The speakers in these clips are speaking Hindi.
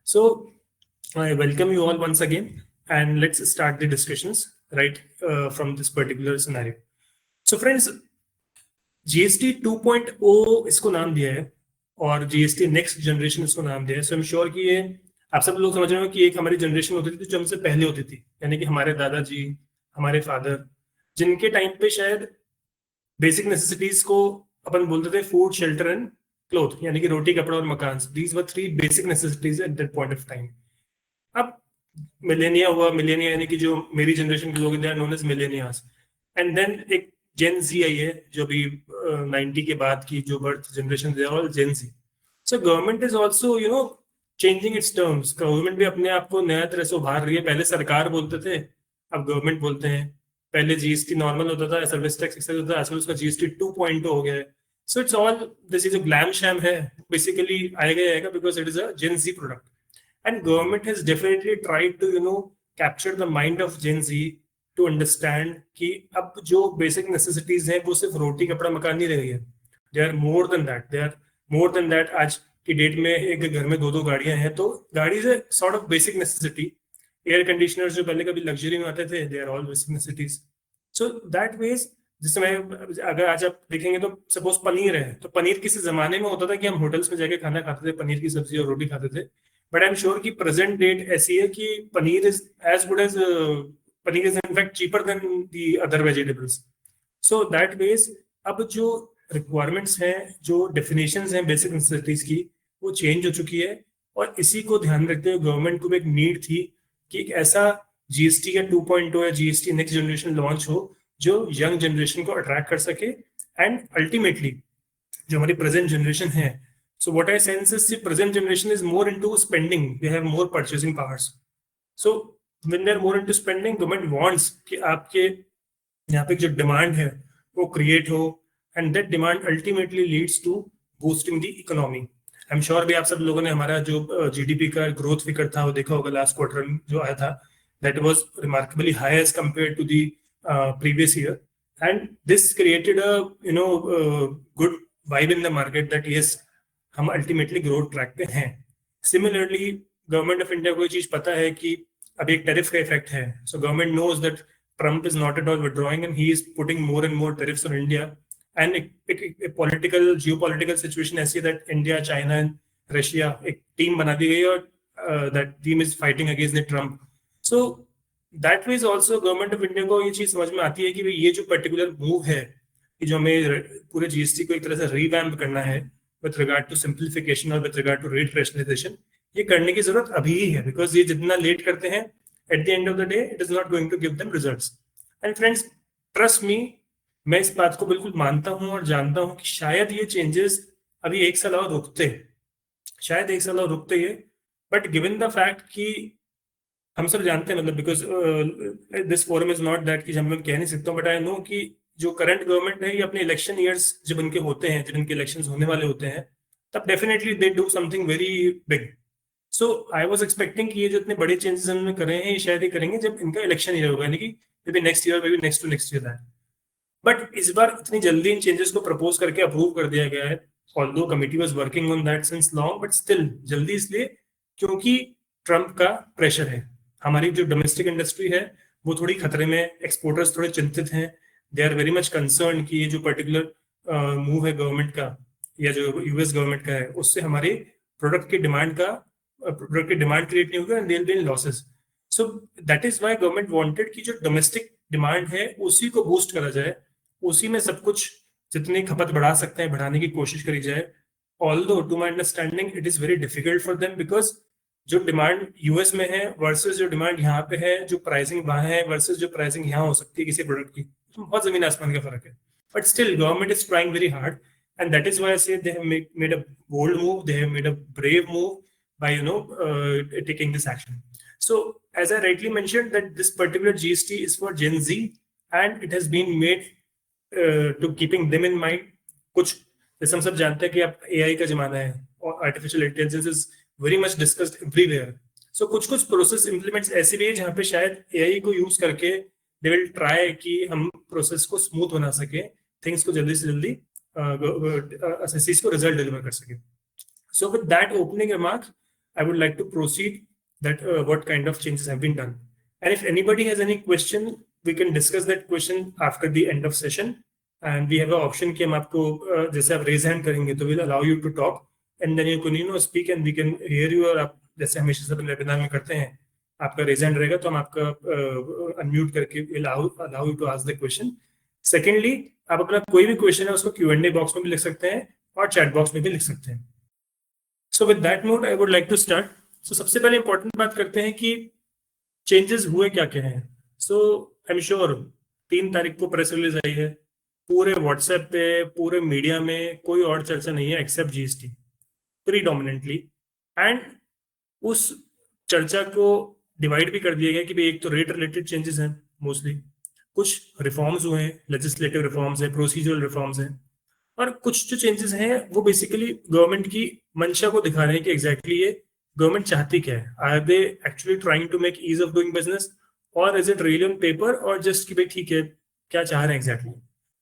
So I welcome you all once again, and let's start the discussions right from this particular scenario. So friends, GST 2.0 इसको नाम दिया है और GST नेक्स्ट जनरेशन इसको नाम दिया है. सो आई एम श्योर कि ये आप सब लोग समझ रहे हो कि एक हमारी जनरेशन होती थी जो हमसे पहले होती थी, यानी कि हमारे दादाजी, हमारे फादर, जिनके टाइम पे शायद बेसिक नेसेसिटीज को अपन बोलते थे फूड, शेल्टर एंड क्लोथ, यानी कि रोटी, कपड़ा और मकान. These were 3 basic necessities at that point of time. अब मिलेनिया हुआ, मिलेनिया यानी कि जो मेरी जनरेशन के लोग, they are known as millennials. And then एक जेन जी आई है जो भी 90 के बाद की जो birth generation, they are all gen Z. So government is also changing its terms. Government भी अपने आप को नया तरह से उभार रही है. पहले सरकार बोलते थे, अब गवर्नमेंट बोलते हैं. पहले जीएसटी नॉर्मल होता था, सर्विस टैक्स एक्साइज होता था, आजकल उसका जीएसटी 2.0 हो गया है. So it's all this is a glam sham है, बेसिकली आएगा because it is a gen Z product. And government has definitely tried to capture the mind of Gen Z to understand कि अब जो basic necessities हैं वो सिर्फ रोटी, कपड़ा, मकान नहीं रह गई है. They are more than that. They are more than that. आज की डेट में एक घर में 2-2 गाड़ियां हैं, तो गाड़ी से sort of basic necessity. Air conditioner जो पहले कभी लग्जरी में आते थे, they are all basic necessities. So that ways, जिसमें अगर आज आप देखेंगे तो सपोज पनीर है, तो पनीर किसी जमाने में होता था कि हम होटल्स में जाके खाना खाते थे, पनीर की सब्जी और रोटी खाते थे. बट आई एम श्योर कि प्रेजेंट डेट ऐसी है कि paneer is as good as paneer is in fact cheaper than the other vegetables. So that veg अब जो रिक्वायरमेंट्स हैं, जो डेफिनेशंस हैं बेसिक नेसेसिटीज की, वो चेंज हो चुकी है. और इसी को ध्यान रखते हुए गवर्नमेंट को भी एक नीड थी कि एक ऐसा जीएसटी का 2.0 या जीएसटी नेक्स्ट जनरेशन लॉन्च हो जो यंग जनरेशन को अट्रैक्ट कर सके. एंड अल्टीमेटली जो हमारी प्रेजेंट जनरेशन है, so what I sense is the present generation is more into spending. They have more purchasing powers. So when they're more into spending, government wants कि आपके यहाँ पे जो डिमांड है वो क्रिएट हो, and that demand ultimately leads to boosting the economy. I'm sure भी आप सब लोगों ने हमारा जो जीडीपी का ग्रोथ फिगर था वो देखा होगा लास्ट क्वार्टर में जो आया था. That was remarkably high as compared to the previous year, and this created a good vibe in the market that yes, हम अल्टीमेटली ग्रोथ ट्रैक पे हैं. सिमिलरली गवर्नमेंट ऑफ इंडिया को ये चीज पता है कि अभी एक टैरिफ का इफेक्ट है. So government knows that Trump is not at all withdrawing and he is putting more and more tariffs on India. And एक पॉलिटिकल जियोपॉलिटिकल सिचुएशन ऐसी है that India, China and Russia एक टीम बना दी गई है और that team is fighting against the Trump. So that means also government of India को ये चीज समझ में आती है कि ये जो पर्टिकुलर मूव है कि जो हमें पूरे जीएसटी को एक तरह से रिवैम्प करना है with regard to simplification और with regard to rate rationalization, ये करने की जरूरत अभी ही है. बिकॉज ये जितना लेट करते हैं, at the end of the day, it is not going to give them results. And friends, trust me, मैं इस बात को बिल्कुल मानता हूँ और जानता हूँ कि शायद ये चेंजेस अभी 1 साल और रुकते, शायद 1 साल और रुकते ये. बट गिवन द फैक्ट कि हम सब जानते हैं, मतलब because this forum is not that कि हम लोग कह नहीं सकते, बट आई नो कि जो करंट गवर्नमेंट है ये अपने इलेक्शन ईयर्स जब इनके होते हैं, जब इनके इलेक्शंस होने वाले होते हैं, तब definitely they do something very big. So I was expecting कि ये जो इतने बड़े चेंजेस इन्होंने करे हैं ये शायद ये करेंगे जब इनका इलेक्शन ईयर होगा, यानी कि maybe next year, maybe next to next year that. But इस बार इतनी जल्दी इन चेंजेस को प्रपोज करके अप्रूव कर दिया गया है. Although committee was working on that since long, but still जल्दी इसलिए क्योंकि ट्रम्प का प्रेशर है. हमारी जो डोमेस्टिक इंडस्ट्री है वो थोड़ी खतरे में, एक्सपोर्टर्स थोड़े चिंतित हैं. They are very much concern कि ये जो पर्टिकुलर मूव है गवर्नमेंट का या जो यूएस गवर्नमेंट का है, उससे हमारे प्रोडक्ट की डिमांड क्रिएट नहीं होगी and they will be in losses. So that is why government wanted कि जो डोमेस्टिक डिमांड है उसी को बूस्ट करा जाए, उसी में सब कुछ जितनी खपत बढ़ा सकते हैं बढ़ाने की कोशिश करी जाए. Although to my understanding it is very difficult for them, because जो डिमांड यूएस में है वर्सेस जो डिमांड यहाँ पे है, जो प्राइसिंग वहां है वर्सेस जो प्राइसिंग यहाँ हो सकती है किसी प्रोडक्ट की, बहुत जमीन आसमान का फर्क है. But still government is trying very hard, and that is why I say they have made a bold move, they have made a brave move by taking this action. So as I rightly mentioned that this particular GST is for Gen Z and it has been made to keeping them in mind. कुछ जैसे हम सब जानते हैं कि अब AI का जमाना है और artificial intelligence is very much discussed everywhere. So कुछ प्रोसेस इंप्लीमेंट्स ऐसे भी है जहाँ पे शायद AI को यूज करके दे विल ट्राई कि हम प्रोसेस को स्मूथ बना सके, थिंग्स को जल्दी से जल्दी असेसिस को रिजल्ट डिलीवर कर सके. So with that opening remark I would like to proceed that what kind of changes have been done. And if anybody has any question, we can discuss that question after the end of session. And we have an option कि हम आपको जैसे आप raise hand करेंगे तो we'll allow you to talk and then you can speak and we can hear you. और आप जैसे हमेशा सब वेबिनार में करते हैं, आपका raise hand रहेगा तो हम आपका unmute करके we'll allow you to ask the question. Secondly, आप अपना कोई भी क्वेश्चन है उसको Q&A बॉक्स में भी लिख सकते हैं और चैट बॉक्स में भी लिख सकते हैं. So with that note, I would like to start. So सबसे पहले इंपॉर्टेंट बात करते हैं कि चेंजेस हुए क्या क्या हैं. So I'm sure 3 तारीख को प्रेस रिलीज आई है. पूरे व्हाट्सएप पे, पूरे मीडिया में कोई और चर्चा नहीं है एक्सेप्ट जीएसटी प्रीडोमिनेंटली. एंड उस चर्चा को डिवाइड भी कर दिया गया कि भाई एक तो रेट रिलेटेड चेंजेस हैं मोस्टली, कुछ रिफॉर्म्स हुए हैं, लेजिस्लेटिव रिफॉर्म्स हैं, प्रोसीजरल रिफॉर्म्स हैं, और कुछ जो चेंजेस हैं वो बेसिकली गवर्नमेंट की मंशा को दिखा रहे हैं कि एग्जैक्टली ये गवर्नमेंट चाहती क्या है. Are they actually trying to make ease of doing business और is it really on paper और जस्ट कि भाई ठीक है क्या चाह रहे हैं एग्जैक्टली.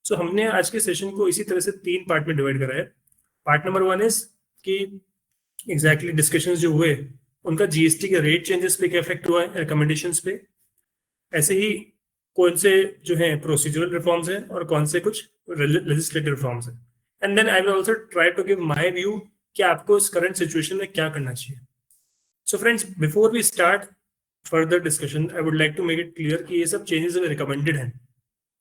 सो हमने आज के सेशन को इसी तरह से 3 पार्ट में डिवाइड करा है. पार्ट नंबर 1 इज कि एग्जैक्टली डिस्कशंस जो हुए उनका जीएसटी के रेट चेंजेस पे क्या इफेक्ट हुआ है, रिकमेंडेशंस पे, ऐसे ही कौन से जो है प्रोसीजरल रिफॉर्म्स हैं और कौन से कुछ लेजिस्लेटिव रिफॉर्म्स हैं. And then I will also try to give my view कि आपको इस करंट सिचुएशन में क्या करना चाहिए. So friends, before we start further discussion I would like to make it clear कि ये सब चेंजेस रिकमेंडेड हैं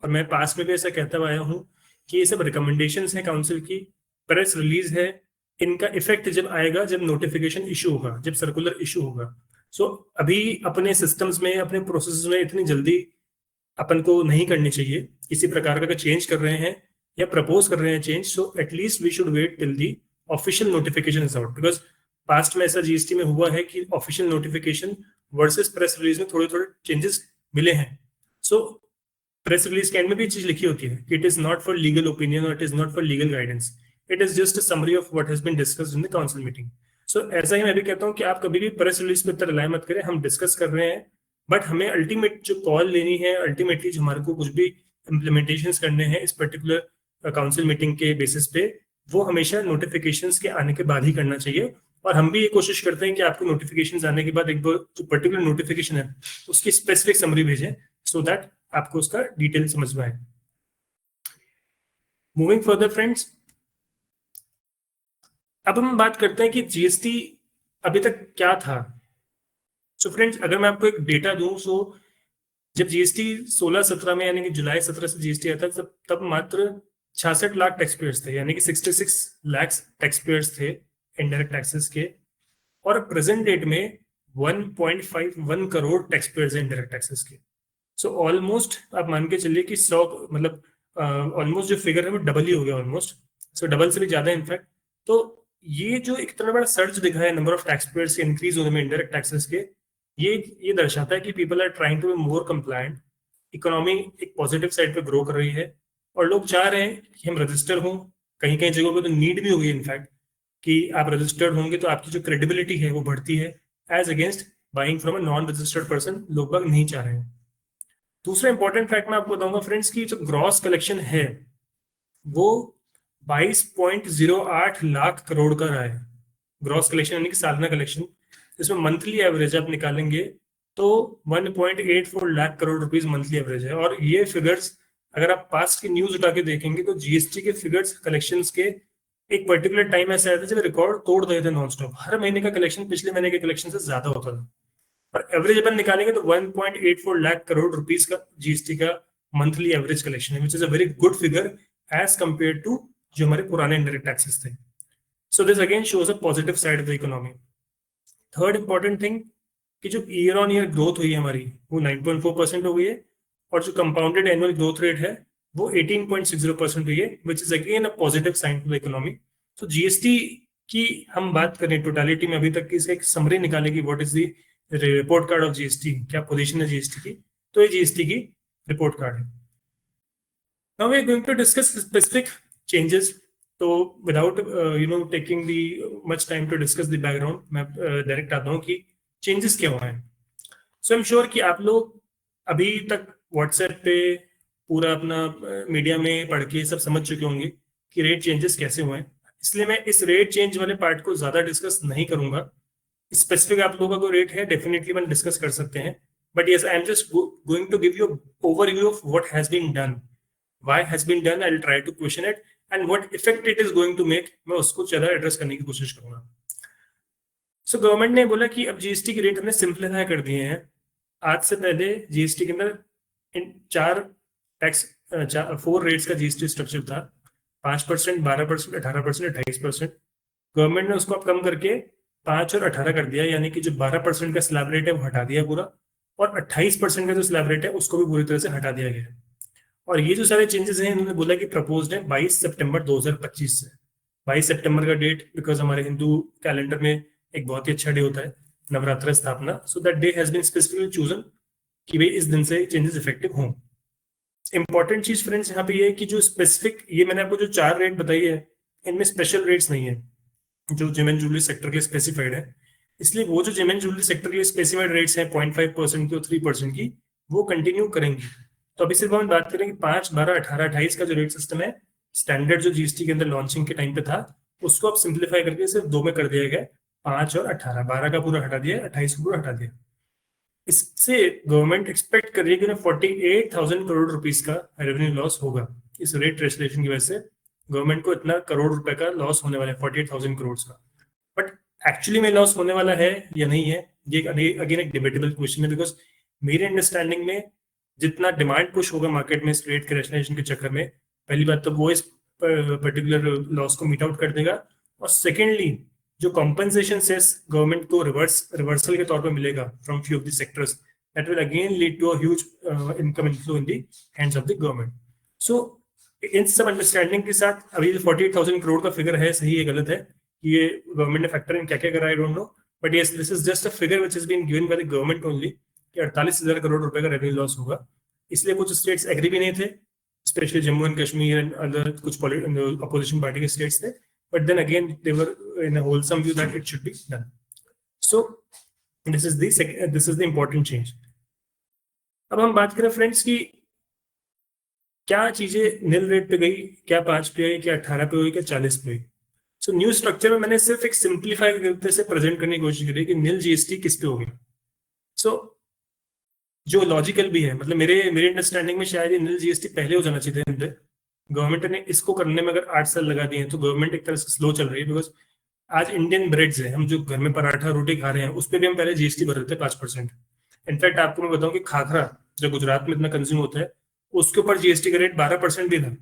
और मैं पास में भी ऐसा कहता हुआ आया हूँ कि ये सब रिकमेंडेशंस हैं काउंसिल की, प्रेस रिलीज है. इनका इफेक्ट जब आएगा, जब नोटिफिकेशन इशू होगा, जब सर्कुलर इशू होगा. सो अभी अपने सिस्टम्स में, अपने प्रोसेस में इतनी जल्दी अपन को नहीं करनी चाहिए. किसी प्रकार का चेंज कर रहे हैं या प्रपोज कर रहे हैं change, so at least we should wait till the official notification is out. Because past में ऐसा जीएसटी में हुआ है कि official notification versus press release में थोड़े थोड़े चेंजेस मिले हैं. सो प्रेस रिलीज के एंड में भी चीज लिखी होती है कि it is not for legal opinion और it is not for legal guidance, it is just a summary of what has been discussed in the council meeting. So ऐसा ही मैं भी कहता हूँ कि आप कभी भी प्रेस रिलीज पे इतना रिलाई मत करें. हम डिस्कस कर रहे हैं बट हमें अल्टीमेट जो कॉल लेनी है, अल्टीमेटली जो हमारे को कुछ भी इम्प्लीमेंटेशंस करने हैं इस पर्टिकुलर काउंसिल मीटिंग के बेसिस पे, वो हमेशा नोटिफिकेशंस के आने के बाद ही करना चाहिए. और हम भी ये कोशिश करते हैं कि आपको नोटिफिकेशंस आने के बाद एक दो जो पर्टिकुलर नोटिफिकेशन है उसकी स्पेसिफिक समरी भेजें सो दैट आपको उसका डिटेल समझ में आए. मूविंग फर्दर फ्रेंड्स, अब हम बात करते हैं कि जीएसटी अभी तक क्या था. सो फ्रेंड्स, अगर मैं आपको एक डेटा दूं, सो जब जीएसटी 16-17 में यानी कि जुलाई 17 से जीएसटी आया था, तब मात्र 66 लाख टैक्स पेयर्स थे, यानी कि 66 लाख टैक्स पेयर्स थे इनडायरेक्ट टैक्सेस के. और प्रेजेंट डेट में 1.51 करोड़ टैक्स पेयर्स हैं इनडायरेक्ट टैक्सेस के. सो ऑलमोस्ट आप मान के चलिए कि 100 मतलब ऑलमोस्ट जो फिगर है वो डबल ही हो गया ऑलमोस्ट. सो डबल से भी ज्यादा इनफैक्ट. तो ये जो एक तरह बड़ा सर्च दिखा है नंबर ऑफ टैक्स पेयर्स के इंक्रीज होने में इनडायरेक्ट टैक्सेस के, ये दर्शाता है कि people are trying to be more compliant. Economy एक पॉजिटिव साइड पे ग्रो कर रही है और लोग चाह रहे हैं कि हम रजिस्टर हों. कहीं कहीं जगहों पे तो नीड भी होगी इनफैक्ट कि आप रजिस्टर्ड होंगे तो आपकी जो क्रेडिबिलिटी है वो बढ़ती है as against buying from a non registered person. लोग बाग नहीं चाह रहे हैं. दूसरा इंपॉर्टेंट फैक्ट मैं आपको बताऊंगा फ्रेंड्स की जो ग्रॉस कलेक्शन है वो 22.08 लाख करोड़ का रहा है. ग्रॉस कलेक्शन यानी कि सालाना कलेक्शन, इसमें मंथली एवरेज आप निकालेंगे तो 1.84 lakh crore rupees monthly average है. और ये फिगर्स अगर आप पास्ट की न्यूज उठा के देखेंगे तो जीएसटी के फिगर्स कलेक्शंस के एक पर्टिकुलर टाइम ऐसा आया था जब रिकॉर्ड तोड़ रहे थे नॉन स्टॉप. हर महीने का कलेक्शन पिछले महीने के कलेक्शन से ज्यादा होता था. और एवरेज अपन निकालेंगे तो 1.84 लाख करोड़ रुपीस का जीएसटी का मंथली एवरेज कलेक्शन है, which is a very good figure as compared to जो हमारे पुराने इनडायरेक्ट टैक्सेस थे. So this again shows a positive side of the economy. Third important thing कि जो ईयर ऑन ईयर ग्रोथ हुई है हमारी वो 9.4% हो गई है और जो कंपाउंडेड एनुअल ग्रोथ रेट है वो 18.60% हुई है, which is again a positive sign to the economy. तो जीएसटी की हम बात करें टोटालिटी में अभी तक की एक समरी निकालेगी what is the report card of GST, क्या पोजीशन है जीएसटी की, तो ये जीएसटी की रिपोर्ट कार्ड है. Now we are going to discuss specific changes. तो without taking the much time to discuss the background, मैं डायरेक्ट आता हूँ कि चेंजेस क्या हुए हैं. सो आई एम श्योर कि आप लोग अभी तक व्हाट्सएप पे पूरा अपना मीडिया में पढ़ के सब समझ चुके होंगे कि रेट चेंजेस कैसे हुए हैं. इसलिए मैं इस रेट चेंज वाले पार्ट को ज्यादा डिस्कस नहीं करूंगा. स्पेसिफिक आप लोगों का कोई रेट है डेफिनेटली अपन डिस्कस कर सकते हैं, but yes I am just going to give you overview of what has been done, why has been done, I will try to question it and what effect it is going to make, मैं उसको ज्यादा एड्रेस करने की कोशिश करूंगा। सो गवर्नमेंट ने बोला कि अब जीएसटी के रेट हमने सिंप्लीफाई कर दिए हैं। आज से पहले जीएसटी के अंदर इन 4 टैक्स 4 रेट्स का जीएसटी स्ट्रक्चर था, 5%, 12%, 18%, 28%। गवर्नमेंट ने उसको अब कम करके 5 और 18 कर दिया, यानी कि जो 12% का स्लैब रेट है वो हटा दिया पूरा, और 28% का जो स्लैब रेट है उसको भी पूरी तरह से हटा दिया गया। और ये जो सारे चेंजेस हैं इन्होंने बोला कि प्रपोज्ड है 22 सितंबर 2025 से। 22 सितंबर का डेट बिकॉज हमारे हिंदू कैलेंडर में एक बहुत ही अच्छा डे होता है, नवरात्र स्थापना, so that day has been specifically chosen कि भाई इस दिन से चेंजेस इफेक्टिव हों। इंपॉर्टेंट चीज फ्रेंड्स यहाँ पे ये है कि जो स्पेसिफिक, ये मैंने आपको जो 4 रेट बताई है इनमें स्पेशल रेट्स नहीं है जो जेम एंड ज्वेलरी सेक्टर के लिए स्पेसिफाइड है। इसलिए वो जो जेम एंड ज्वेलरी सेक्टर के लिए स्पेसिफाइड रेट्स हैं 0.5% की और 3% की, वो कंटिन्यू करेंगे। तो अभी सिर्फ हम बात करें कि 5, 12, 18, 28 का जो रेट सिस्टम है स्टैंडर्ड जो जीएसटी के अंदर लॉन्चिंग के टाइम पे था, उसको अब सिंप्लीफाई करके सिर्फ 2 में कर दिया गया, 5 और 18। 12 का पूरा हटा दिया, 28 को पूरा हटा दिया। इससे गवर्नमेंट एक्सपेक्ट कर रही है कि 48,000 करोड़ रुपीस का रेवेन्यू लॉस होगा। इस रेट रेस्ट्रिक्शन की वजह से गवर्नमेंट को इतना करोड़ रुपए का लॉस होने वाला है, 48,000 करोड़ का। बट एक्चुअली में लॉस होने वाला है या नहीं है, ये अगेन एक डिबेटेबल क्वेश्चन है, बिकॉज मेरे अंडरस्टैंडिंग में जितना डिमांड पुश होगा मार्केट में इस रेट के रेशनलाइजेशन के चक्कर में, पहली बात तो वो इस पर्टिकुलर लॉस को मीट आउट कर देगा, और सेकेंडली जो कॉम्पनसेशन सेस गवर्नमेंट को रिवर्सल के तौर पर मिलेगा from few of the sectors, that will again lead to a huge income inflow in the hands of the government. So इन सब अंडरस्टैंडिंग के साथ अभी 48,000 करोड़ का फिगर है, सही है गलत है, ये गवर्नमेंट ने फैक्टर इन क्या क्या करा, I don't know, but yes this is just a figure which has been given by the government only कि 48,000 करोड़ रुपए का रेवेन्यू लॉस होगा। इसलिए कुछ स्टेट्स एग्री भी नहीं थे, specially Jammu and Kashmir and other कुछ अपोजिशन पार्टी के स्टेट्स थे, but then again they were in a wholesome view that it should be done. So this is the important change. अब हम बात करें फ्रेंड्स की क्या चीजें निल रेट पे गई, क्या 5 पे गई, क्या 18 पे हुई, क्या 40 पे गई। सो न्यू स्ट्रक्चर में मैंने सिर्फ एक सिंप्लीफाई करते से प्रेजेंट करने की कोशिश करी कि निल जीएसटी किस पे होगी। सो जो लॉजिकल भी है, मतलब मेरे अंडरस्टैंडिंग में शायद निल जीएसटी पहले हो जाना चाहिए था। गवर्नमेंट ने इसको करने में अगर 8 साल लगा दिए हैं तो गवर्नमेंट एक तरह से स्लो चल रही है, बिकॉज आज इंडियन ब्रेड्स है, हम जो घर में पराठा रोटी खा रहे हैं उस पर भी हम पहले जीएसटी भर रहे थे 5%। इनफैक्ट आपको मैं बताऊं कि खाखरा जो गुजरात में इतना कंज्यूम होता है उसके ऊपर जीएसटी का रेट 12% भी था,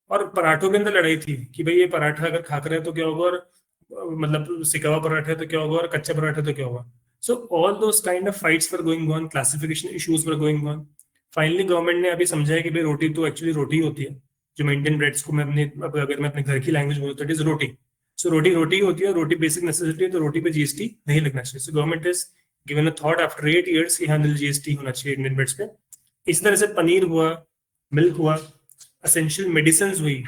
और पराठों के अंदर लड़ाई थी कि भाई ये पराठा अगर खाखरा है तो क्या होगा, और मतलब सिका हुआ पराठा है तो क्या होगा, और कच्चा पराठा तो क्या होगा। So all those kind of fights were going on, classification issues were going on. Finally government ने अभी समझा है कि भाई रोटी तो एक्चुअली रोटी होती है, जो मैं इंडियन ब्रेड्स को मैं अपने अगर मैं अपने घर की लैंग्वेज बोलूँ तो इट इज रोटी। सो रोटी रोटी होती है, रोटी बेसिक नेसेसिटी है, तो रोटी पे जीएसटी नहीं लगना चाहिए। सो government is given a thought after 8 years कि हाँ निल जीएसटी होना चाहिए इंडियन ब्रेड्स पे। इस तरह से पनीर हुआ, मिल्क हुआ, असेंशियल मेडिसिन हुई,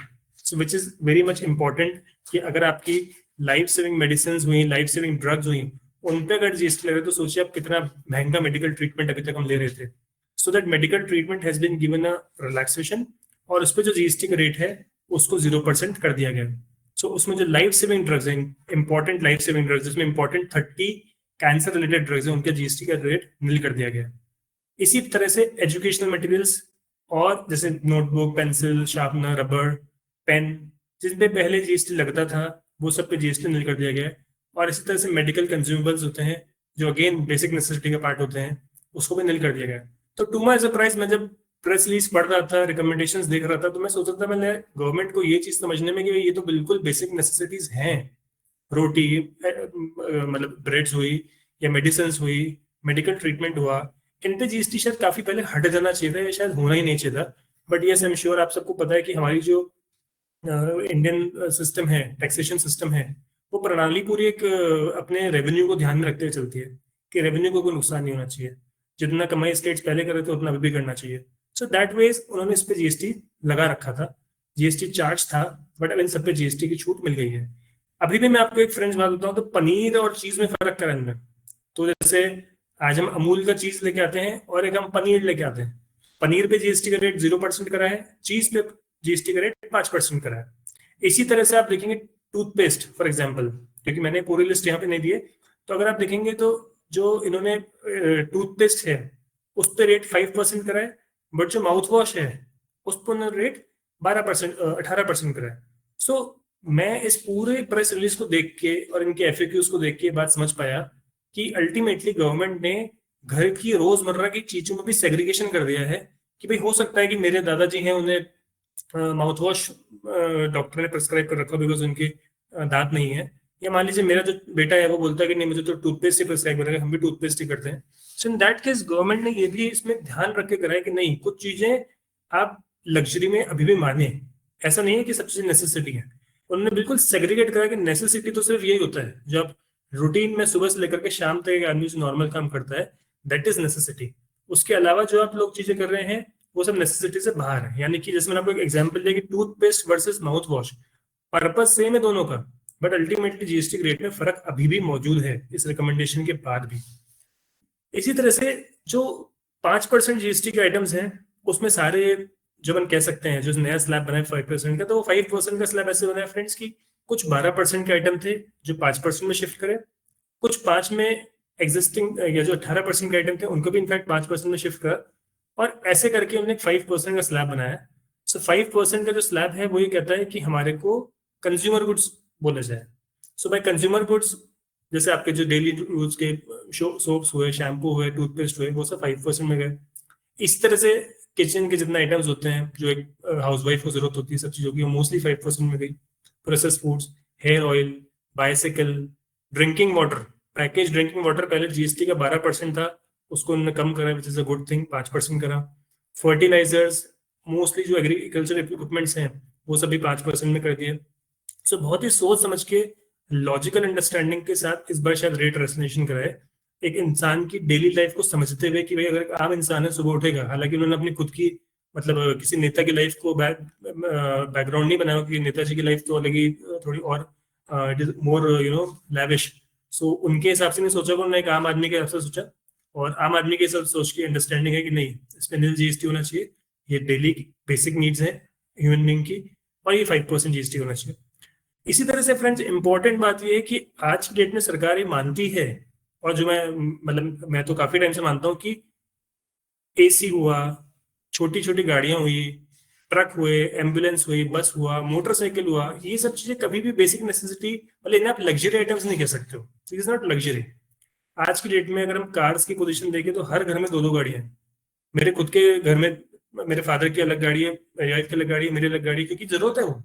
so which is very much important कि अगर आपकी लाइफ सेविंग मेडिसिन हुई, लाइफ सेविंग ड्रग्स हुई, उन पे अगर जीएसटी लगे तो सोचिए आप कितना महंगा मेडिकल ट्रीटमेंट अभी तक हम ले रहे थे। So that medical treatment has been given a relaxation, और उस पर जो जीएसटी का रेट है उसको 0% कर दिया गया। सो उसमें जो लाइफ सेविंग ड्रग्स हैं, इंपॉर्टेंट लाइफ सेविंग ड्रग्स, जिसमें इंपॉर्टेंट 30 कैंसर रिलेटेड ड्रग्स हैं, उनके जीएसटी का रेट नील कर दिया गया। इसी तरह से एजुकेशनल मटेरियल्स और जैसे notebook, pencil, sharpener, rubber, pen, जिन पे पहले जीएसटी लगता था वो सब पे जीएसटी नील कर दिया गया है। और इसी तरह से मेडिकल कंज्यूमेबल्स होते हैं जो अगेन बेसिक नेसेसिटी का पार्ट होते हैं, उसको भी नील कर दिया गया। तो टू माय सरप्राइज मैं जब प्रेस रिलीज पढ़ रहा था, रिकमेंडेशंस देख रहा था, तो मैं सोच रहा था मैंने गवर्नमेंट को ये चीज समझने में कि ये तो बिल्कुल बेसिक नेसेसिटीज हैं, रोटी मतलब ब्रेड्स हुई या मेडिसिन हुई, मेडिकल ट्रीटमेंट हुआ, इन पे जीएसटी शायद काफी पहले हट जाना चाहिए था, या शायद होना ही नहीं चाहिए था। But yes I am sure आप सबको पता है कि हमारी जो इंडियन सिस्टम है, टैक्सेशन सिस्टम है, वो प्रणाली पूरी एक अपने रेवेन्यू को ध्यान में रखते हुए चलती है कि रेवेन्यू को कोई नुकसान नहीं होना चाहिए, जितना कमाई स्टेट्स पहले कर रहे थे उतना अभी भी करना चाहिए। सो दैट वेज उन्होंने इस पे जीएसटी लगा रखा था, जीएसटी चार्ज था, बट अब इन सब पे जीएसटी की छूट मिल गई है। अभी भी मैं आपको एक फ्रेंड्स बात बताऊं तो पनीर और चीज में फर्क करें इनमें। तो जैसे आज हम अमूल का चीज लेके आते हैं और एक हम पनीर लेके आते हैं, पनीर पे जीएसटी का रेट 0% करा है, चीज पे जीएसटी का रेट 5% करा है। इसी तरह से आप देखेंगे टूथपेस्ट फॉर एग्जाम्पल, क्योंकि मैंने पूरी लिस्ट यहाँ पे नहीं दी है, तो अगर आप देखेंगे तो जो इन्होंने टूथपेस्ट है उस पर रेट 5% करा है, बट जो माउथ वॉश है उस पर रेट 12% 18% करा है। सो मैं इस पूरे प्रेस रिलीज को देख के और इनके एफएक्यूज को देख के बात समझ पाया कि अल्टीमेटली गवर्नमेंट ने घर की रोजमर्रा की चीजों में भी सेग्रीगेशन कर दिया है कि भाई हो सकता है कि मेरे दादाजी हैं, उन्हें माउथ वॉश डॉक्टर ने प्रिस्क्राइब कर रखा बिकॉज उनके दांत नहीं है, या मान लीजिए मेरा जो बेटा है वो बोलता है कि नहीं मुझे तो टूथपेस्ट ही प्रिस्क्राइब करेगा, हम भी टूथपेस्ट ही करते हैं। सो इन दैट केस गवर्नमेंट ने ये भी इसमें ध्यान रख के करा है कि नहीं, कुछ चीजें आप लग्जरी में अभी भी माने, ऐसा नहीं है कि सब चीजें नेसेसिटी है। उन्होंने बिल्कुल सेग्रीगेट करा कि नेसेसिटी तो सिर्फ यही होता है जो आप रूटीन में सुबह से लेकर के शाम तक एक आदमी जो नॉर्मल काम करता है, दैट इज नेसेसिटी। उसके अलावा जो आप लोग चीजें कर रहे हैं वो सब नेसेसिटी से बाहर है। यानी कि जैसे मैंने आपको एक एग्जांपल दिया कि toothpaste versus mouth wash, purpose same है दोनों का, बट अल्टीमेटली जीएसटी रेट में फर्क अभी भी मौजूद है इस रिकमेंडेशन के बाद भी। इसी तरह से जो 5% जीएसटी के आइटम्स हैं उसमें सारे जो हम कह सकते हैं जो नया स्लैब बना है 5% का, तो वो 5% का स्लैब ऐसे बना है फ्रेंड्स की कुछ 12% के आइटम थे जो 5% में शिफ्ट करे, कुछ 5 में एग्जिस्टिंग या जो 18% के आइटम थे उनको भी इनफैक्ट 5% में शिफ्ट करा, और ऐसे करके उन्होंने 5% का स्लैब बनाया। सो 5% का जो स्लैब है वो ये कहता है कि हमारे को कंज्यूमर गुड्स बोला जाए। सो बाय कंज्यूमर गुड्स जैसे आपके जो डेली यूज के सोप्स हुए, शैम्पू हुए, टूथपेस्ट हुए, वो सब 5% में गए। इस तरह से किचन के जितने आइटम्स होते हैं जो एक हाउसवाइफ को जरूरत होती है सब चीजों की, वो मोस्टली 5% में गई। Process foods, hair oil, bicycle, drinking water, package drinking water पहले जीएसटी का 12% था, उसको उन्होंने कम करा which is a good thing, 5% करा। फर्टिलाइजर्स, मोस्टली जो एग्रीकल्चर इक्विपमेंट्स हैं वो सभी 5% में कर दिए। सो बहुत ही सोच समझ के लॉजिकल अंडरस्टैंडिंग के साथ इस बार शायद रेट रेसोनेशन कराए, एक इंसान की डेली लाइफ को समझते हुए कि भाई अगर आम इंसान है सुबह उठेगा, हालांकि उन्होंने अपनी खुद की मतलब किसी नेता की लाइफ को बैकग्राउंड नहीं बनाया कि नेताजी की लाइफ तो अलग ही थोड़ी और इट इज मोर लैविश। सो उनके हिसाब से नहीं सोचा, उन्होंने एक आम आदमी के हिसाब से सोचा, और आम आदमी के हिसाब से सोच की अंडरस्टैंडिंग है कि नहीं इसमें नील जीएसटी होना चाहिए, ये डेली बेसिक नीड्स है ह्यूमन बींग की, और ये 5% जीएसटी होना चाहिए। इसी तरह से फ्रेंड्स इंपॉर्टेंट बात ये है कि आज की डेट में सरकार ये मानती है, और जो मैं तो काफी टाइम से मानता हूँ कि एसी हुआ, छोटी छोटी गाड़ियां हुई, ट्रक हुए, एम्बुलेंस हुई, बस हुआ, मोटरसाइकिल हुआ, ये सब चीजें कभी भी बेसिक नेसेसिटी, मतलब इन्हें आप लग्जरी आइटम्स नहीं कह सकते हो, इट इज नॉट लग्जरी। आज की डेट में अगर हम कार्स की पोजीशन देखें तो हर घर में दो दो गाड़ियां हैं। मेरे खुद के घर में मेरे फादर की अलग गाड़ी है, मेरी वाइफ की अलग गाड़ी है, मेरी अलग गाड़ी है, क्योंकि जरूरत है वो।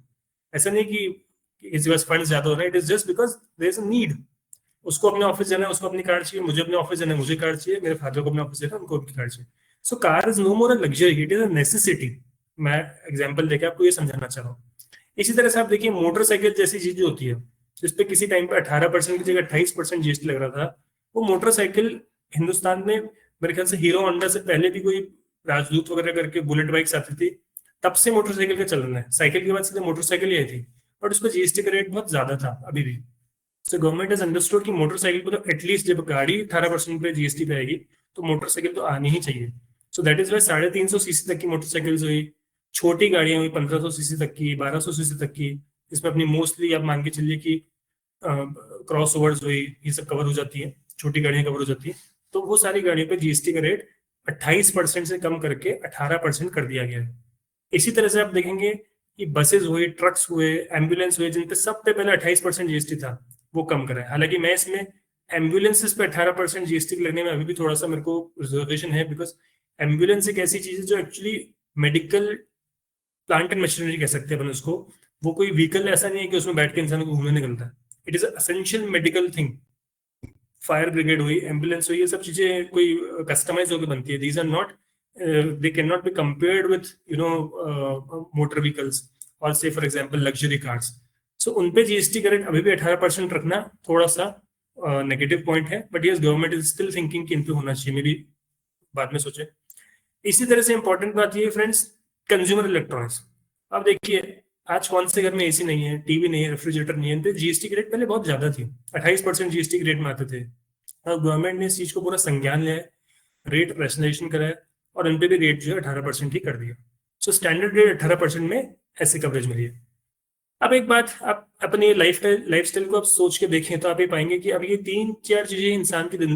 ऐसा नहीं कि किसी पास फंड ज्यादा हो रहा है, it is just because there is a need. उसको अपने ऑफिस जाना है, उसको अपनी कार चाहिए, मुझे अपने ऑफिस जाना है, मुझे कार चाहिए, मेरे फादर को अपने ऑफिस जाना है, उनको अपनी कार चाहिए। So car is no more a luxury, it is a necessity. मैं एग्जाम्पल देके आपको ये समझाना चाह रहा हूँ। इसी तरह से आप देखिए मोटरसाइकिल जैसी चीज होती है जिसपे किसी टाइम पे 18% की जगह 28% जीएसटी लग रहा था, वो मोटरसाइकिल हिंदुस्तान में मेरे ख्याल से हीरो होंडा से पहले भी कोई राजदूत वगैरह करके बुलेट बाइक्स आती थी, तब से मोटरसाइकिल का चलन है। साइकिल के बाद सीधे मोटरसाइकिल ही आई थी, बट उसका जीएसटी का रेट बहुत ज्यादा था अभी भी। सो गवर्नमेंट हैज अंडरस्टूड कि मोटरसाइकिल को तो एटलीस्ट जब गाड़ी 18% पे जीएसटी पे आएगी तो मोटरसाइकिल तो आनी ही चाहिए। So that is why 350 cc तक की मोटरसाइकिल्स हुई, छोटी गाड़ियां हुई 1500 सीसी तक की, 1200 सीसी तक की, जिसमें अपनी मोस्टली आप मान के चलिए कि क्रॉस ओवर्स हुई, ये सब कवर हो जाती है, छोटी गाड़ियां कवर हो जाती है। तो वो सारी गाड़ियों पे जीएसटी का रेट 28% से कम करके 18% कर दिया गया है। इसी तरह से आप देखेंगे कि बसेस हुए, ट्रक्स हुए, एम्बुलेंस हुए, जिन पे सब पे पहले 28% जीएसटी था, वो कम करा है। हालांकि मैं इसमें एम्बुलेंसेस पे 18% जीएसटी लगने में अभी भी थोड़ा सा मेरे को रिजर्वेशन है, बिकॉज एम्बुलेंस एक ऐसी चीज है जो actually medical plant and machinery कह सकते हैं अपन उसको। वो कोई व्हीकल ऐसा नहीं है कि उसमें बैठ के इंसान को घूमने निकलता है, it is essential medical thing. Fire brigade हुई, एम्बुलेंस हुई, ये सब चीजें कोई कस्टमाइज होकर बनती है। These are not, they can not be compared with motor vehicles or say for example luxury cars. सो उन पे जीएसटी का रेट अभी भी 18% रखना थोड़ा सा नेगेटिव पॉइंट है, but yes government is still thinking कि इन पे होना चाहिए, मे बी बाद में सोचे। इसी तरह से इंपॉर्टेंट बात ये फ्रेंड्स, कंज्यूमर इलेक्ट्रॉनिक्स। अब देखिए आज कौन से घर में एसी नहीं है, टीवी नहीं है, रेफ्रिजरेटर नहीं है, इन पे जीएसटी की रेट पहले बहुत ज्यादा थी, 28% जीएसटी की रेट में आते थे। अब गवर्नमेंट ने इस चीज को पूरा संज्ञान लिया है, रेट रेशनलाइजेशन कराया, और इन पे भी रेट जो है 18% ही कर दिया। सो स्टैंडर्ड रेट 18% में ऐसी कवरेज मिली है। अब एक बात, आप अपनी लाइफस्टाइल को आप सोच के देखें तो आप ये पाएंगे कि अब ये 3-4 चीजें इंसान की दिन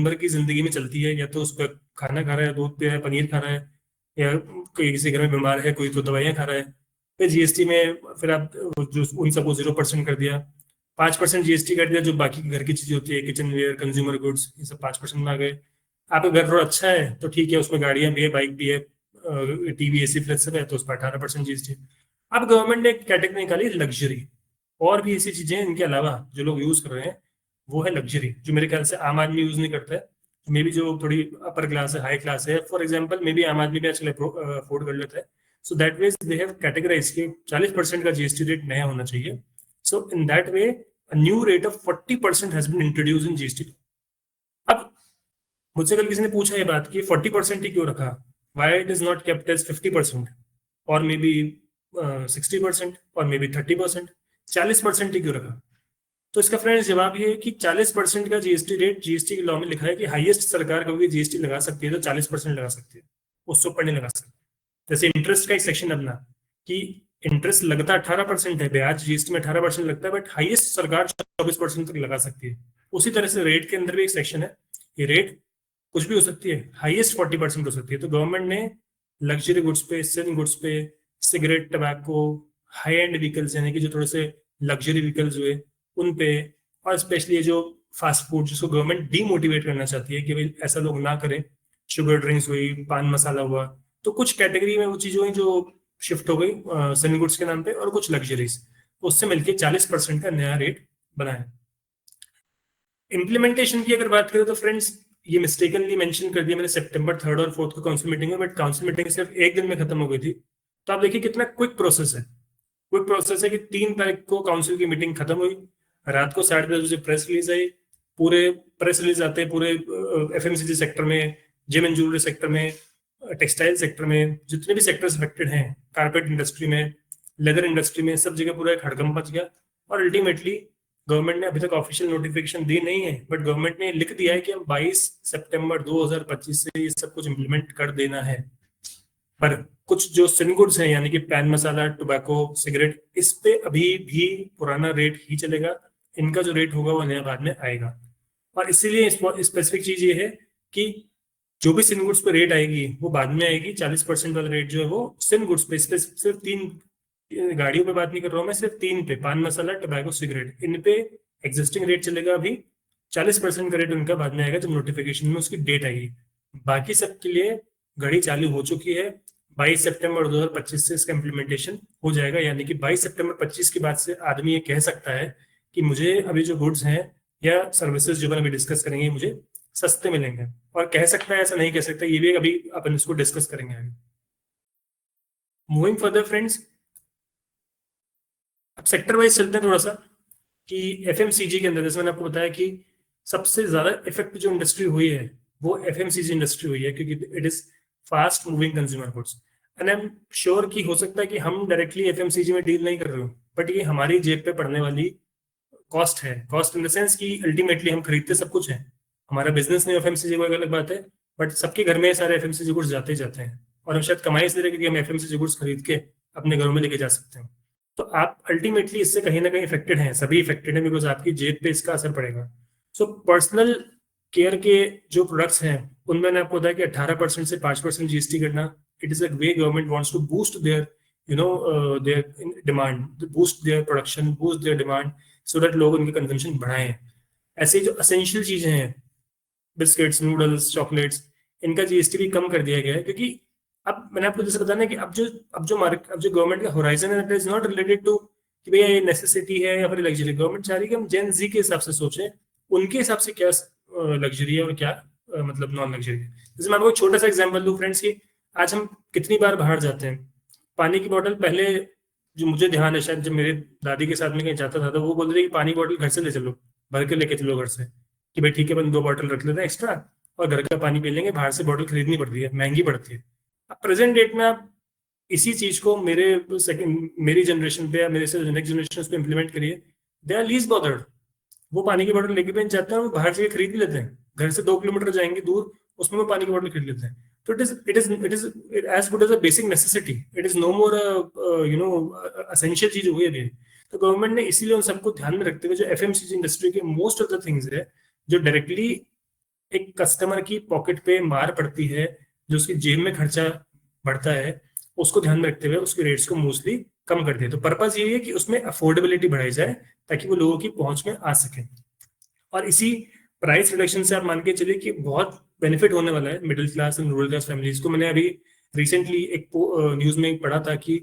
भर की जिंदगी में चलती है। या तो उसका खाना खा रहा है, दूध पी रहा है, पनीर खा रहा है, या कोई किसी घर में बीमार है, कोई तो दवाइयाँ खा रहा है। फिर जीएसटी में फिर आप जो उन सबको 0% कर दिया, 5% जीएसटी कर दिया, जो बाकी घर की चीजें होती है, किचन वेयर, कंज्यूमर गुड्स, ये सब 5% में आ गए। आपका घर थोड़ा अच्छा है तो ठीक है, उसमें गाड़ियां भी है, बाइक भी है, टीवी, एसी, फ्रिज सब है, तो उस पर 18% जीएसटी। अब गवर्नमेंट ने एक कैटेगरी निकाली, लग्जरी। और भी ऐसी चीजें हैं इनके अलावा जो लोग यूज कर रहे हैं, वो है लग्जरी, जो मेरे ख्याल से आम आदमी यूज नहीं करता है। मे बी जो थोड़ी अपर क्लास है, हाई क्लास है, फॉर एग्जाम्पल मे बी आम आदमी भी आजकल अफोर्ड कर लेता है। So that way they have categorise कि 40% का जीएसटी रेट नया होना चाहिए। So in that way a new rate of 40% has been introduced in GST। अब मुझसे कल किसी ने पूछा ये बात कि 40% ही क्यों रखा, why it is not kept as 50% और मे बी 60% और मे बी 30%, 40% ही क्यों रखा? तो इसका फ्रेंड्स जवाब ये है कि 40% का जीएसटी रेट जीएसटी के लॉ में लिखा है कि हाईएस्ट सरकार कभी जीएसटी लगा सकती है तो 40% लगा सकती है, उससे ऊपर नहीं लगा सकती। जैसे इंटरेस्ट का एक सेक्शन अपना कि इंटरेस्ट लगता 18% है, ब्याज जीएसटी में 18% लगता है, बट हाईएस्ट सरकार 24% तक लगा सकती है। उसी तरह से रेट के अंदर भी एक सेक्शन है, ये रेट कुछ भी हो सकती है, हाईएस्ट 40% हो सकती है। तो गवर्नमेंट ने लग्जरी गुड्स पे, सिन गुड्स पे, cigarette, tobacco, high and vehicles यानी कि जो थोड़े से लग्जरी व्हीकल्स हुए उन पे, और स्पेशली ये जो फास्ट फूड जिसको गवर्नमेंट डीमोटिवेट करना चाहती है कि भाई ऐसा लोग ना करें, शुगर ड्रिंक्स हुई, पान मसाला हुआ, तो कुछ कैटेगरी में वो चीजें हुई जो शिफ्ट हो गई सिन गुड्स के नाम पे, और कुछ लग्जरीज, उससे मिलके 40% का नया रेट बनाया। इम्प्लीमेंटेशन की अगर बात करें तो फ्रेंड्स ये मिस्टेकनली मेंशन कर दिया मैंने सितंबर 3 और 4 को काउंसिल मीटिंग में, बट काउंसिल मीटिंग सिर्फ एक दिन में खत्म हो गई थी। तो आप देखिए कितना क्विक प्रोसेस है। क्विक प्रोसेस है कि 3 तारीख को काउंसिल की मीटिंग खत्म हुई, रात को 10:30 बजे प्रेस रिलीज आई। पूरे प्रेस रिलीज आते हैं पूरे एफएमसीजी सेक्टर में, जिम एंड ज्वेलरी सेक्टर में, टेक्सटाइल सेक्टर में, जितने भी सेक्टर्स अफेक्टेड हैं, कारपेट इंडस्ट्री में, लेदर इंडस्ट्री में, सब जगह पूरा एक हड़कंप मच गया। और अल्टीमेटली गवर्नमेंट ने अभी तक ऑफिशियल नोटिफिकेशन दी नहीं है, बट गवर्नमेंट ने लिख दिया है कि हम 22 सितंबर 2025 से ये सब कुछ इम्प्लीमेंट कर देना है। पर कुछ जो सिन गुड्स हैं यानी कि पैन मसाला, टोबैको, सिगरेट, इस पे अभी भी पुराना रेट ही चलेगा। इनका जो रेट होगा वो नया बाद में आएगा। और इसीलिए स्पेसिफिक चीज ये है कि जो भी सिन गुड्स पे रेट आएगी वो बाद में आएगी। 40% वाला रेट जो है वो सिन गुड्स पे, सिर्फ 3 गाड़ियों पे बात नहीं कर रहा हूँ मैं, सिर्फ 3 पे, पान मसाला, टोबैको, सिगरेट, इन पे एग्जिस्टिंग रेट चलेगा अभी। 40% का रेट उनका बाद में आएगा जब नोटिफिकेशन में उसकी डेट आएगी। बाकी सबके लिए घड़ी चालू हो चुकी है। 22 सितंबर 2025 से इसका इम्प्लीमेंटेशन हो जाएगा, यानी कि 22 सितंबर 25 के बाद से आदमी ये कह सकता है कि मुझे अभी जो गुड्स हैं या सर्विसेज जो अभी डिस्कस करेंगे मुझे सस्ते मिलेंगे। और कह सकता है, ऐसा नहीं कह सकता, ये भी अभी अपन इसको डिस्कस करेंगे आगे। मूविंग फर्दर फ्रेंड्स, अब सेक्टर वाइज चलते हैं थोड़ा सा कि एफएमसीजी के अंदर जैसे मैंने आपको बताया कि सबसे ज्यादा इफेक्ट जो इंडस्ट्री हुई है वो एफएमसीजी इंडस्ट्री हुई है, क्योंकि it is fast moving consumer goods. And I am sure कि हो सकता है कि हम डायरेक्टली एफएमसीजी में डील नहीं कर रहे हो, बट ये हमारी जेब पे पड़ने वाली कॉस्ट है। कॉस्ट इन द सेंस कि अल्टीमेटली हम खरीदते सब कुछ है, हमारा बिजनेस नहीं एफएमसीजी को, एक अलग बात है, बट सबके घर में सारे एफएमसीजी गुड्स जाते ही जाते हैं। और हम शायद कमाई इसलिए कि हम एफएमसीजी गुड्स खरीद के अपने घरों में लेके जा सकते हैं। तो आप अल्टीमेटली इससे कहीं ना कहीं इफेक्टेड हैं, सभी इफेक्टेड हैं, बिकॉज आपकी जेब पे इसका असर पड़ेगा। सो पर्सनल केयर के जो प्रोडक्ट्स हैं उनमें मैंने आपको बताया कि 18% से 5% जीएसटी करना, it is a way government wants to boost their their demand, boost their production, boost their demand, so that लोग उनकी कंजम्पशन बढ़ाएं। ऐसे जो असेंशियल चीजें हैं, बिस्किट्स, नूडल्स, चॉकलेट्स, इनका जीएसटी भी कम कर दिया गया है। क्योंकि अब मैंने आपको जैसे बताया ना कि अब जो गवर्नमेंट का होराइजन है, इज नॉट रिलेटेड टू कि भैया ये नेसेसिटी है या फिर लग्जरी। गवर्नमेंट चाह रही है कि हम जेन जी के हिसाब से सोचें, उनके हिसाब से क्या लग्जरी है और क्या मतलब नॉन लग्जरी है। जैसे मैं आपको एक छोटा सा एग्जांपल दूं फ्रेंड्स की, आज हम कितनी बार बाहर जाते हैं, पानी की बोतल, पहले जो मुझे ध्यान है शायद जब मेरे दादी के साथ में कहीं जाता था तो वो बोलते थे कि पानी बोतल घर से ले चलो, भर के लेके चलो घर से, कि भाई ठीक है अपन 2 बॉटल रख लेते हैं एक्स्ट्रा और घर का पानी पी लेंगे, बाहर से बॉटल खरीदनी पड़ती है, महंगी पड़ती है। अब प्रेजेंट डेट में आप इसी चीज को मेरी जनरेशन पे या मेरे से नेक्स्ट जनरेशन पे इम्प्लीमेंट करिए, दे आर लीस्ट बॉदर्ड। वो पानी की बोतल लेके भी जाते हैं, वो बाहर से खरीद भी लेते हैं, घर से 2 किलोमीटर जाएंगे दूर, उसमें वो पानी की बोतल खरीद लेते हैं। तो it is as good as a basic necessity, it is no more essential चीज हो गई है। तो गवर्नमेंट ने इसीलिए उन सबको ध्यान में रखते हुए जो एफएमसीजी इंडस्ट्री के मोस्ट ऑफ द थिंग्स है जो डायरेक्टली एक कस्टमर की पॉकेट पे मार पड़ती है, जो उसकी जेब में खर्चा बढ़ता है, उसको ध्यान में रखते हुए उसके रेट्स को मोस्टली कम कर दिया। तो पर्पज ये है कि उसमें अफोर्डेबिलिटी बढ़ाई जाए ताकि वो लोगों की पहुंच में आ सके। और इसी प्राइस रिडक्शन से आप मान के चलिए कि बहुत बेनिफिट होने वाला है middle class and rural class families को। मैंने अभी रिसेंटली एक न्यूज में पढ़ा था कि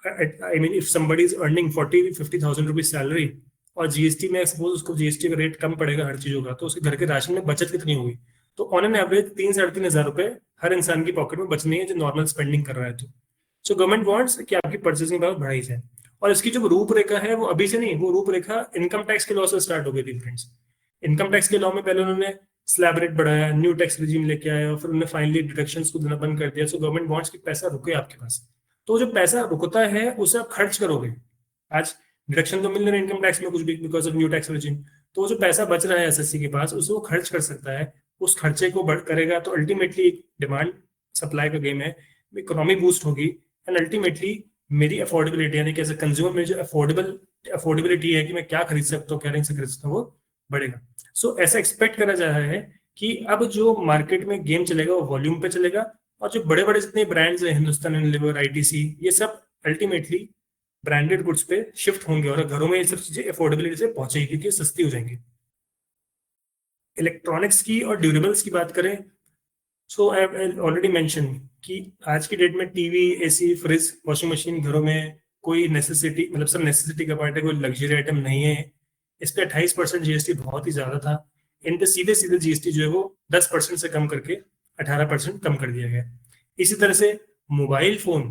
I mean if somebody is earning 40-50,000 rupees salary और जीएसटी में सपोज उसको जीएसटी का रेट कम पड़ेगा हर चीजों का, तो उसके घर के राशन में बचत कितनी होगी? तो ऑन एन एवरेज 3-3,500 रुपए हर इंसान की पॉकेट में बचनी है जो नॉर्मल स्पेंडिंग कर रहा है। तो सो गवर्नमेंट वांट्स कि आपकी परचेसिंग पावर बढ़ाई जाए। और इसकी जो रूपरेखा है वो अभी से नहीं, वो रूपरेखा इनकम टैक्स के लॉ से स्टार्ट हो गई थी फ्रेंड्स। इनकम टैक्स के लॉ में पहले उन्होंने स्लैब रेट बढ़ाया, न्यू टैक्स रिजीम लेके आया और फिर उन्होंने फाइनली डिडक्शंस को देना बंद कर दिया। सो गवर्नमेंट वांट्स कि पैसा रुके आपके पास। तो जो पैसा रुकता है उसे आप खर्च करोगे। आज डिडक्शन तो मिल रहा है इनकम टैक्स में कुछ भी because of new tax regime, तो जो पैसा बच रहा है एसएससी के पास उसे वो खर्च कर सकता है। उस खर्चे को करेगा तो अल्टीमेटली डिमांड सप्लाई का गेम है, इकोनॉमी बूस्ट होगी एंड अल्टीमेटली मेरी अफोर्डेबिलिटी यानी कि एज ए कंज्यूमर में जो अफोर्डेबिलिटी है कि मैं क्या खरीद सकता हूँ, क्या नहीं खरीद सकता हूँ, वो बढ़ेगा। सो ऐसा एक्सपेक्ट करा जा रहा है कि अब जो मार्केट में गेम चलेगा वो वॉल्यूम पे चलेगा और जो बड़े बड़े जितने ब्रांड्स हैं, हिंदुस्तान यूनिलीवर, आईटीसी, ये सब अल्टीमेटली ब्रांडेड गुड्स पे शिफ्ट होंगे और घरों में ये सब चीजें अफोर्डेबिलिटी से पहुंचेगी क्योंकि सस्ती हो जाएंगी। इलेक्ट्रॉनिक्स की और ड्यूरेबल्स की बात करें, सो आई ऑलरेडी मेंशन कि आज की डेट में TV, AC, fridge, washing machine घरों में कोई नेसेसिटी, मतलब सब नेसेसिटी का पार्ट है, कोई लग्जरी आइटम नहीं है। इस पे 28% जीएसटी बहुत ही ज्यादा था। इन पे सीधे सीधे जीएसटी जो है वो 10% से कम करके 18% कम कर दिया गया। इसी तरह से मोबाइल फोन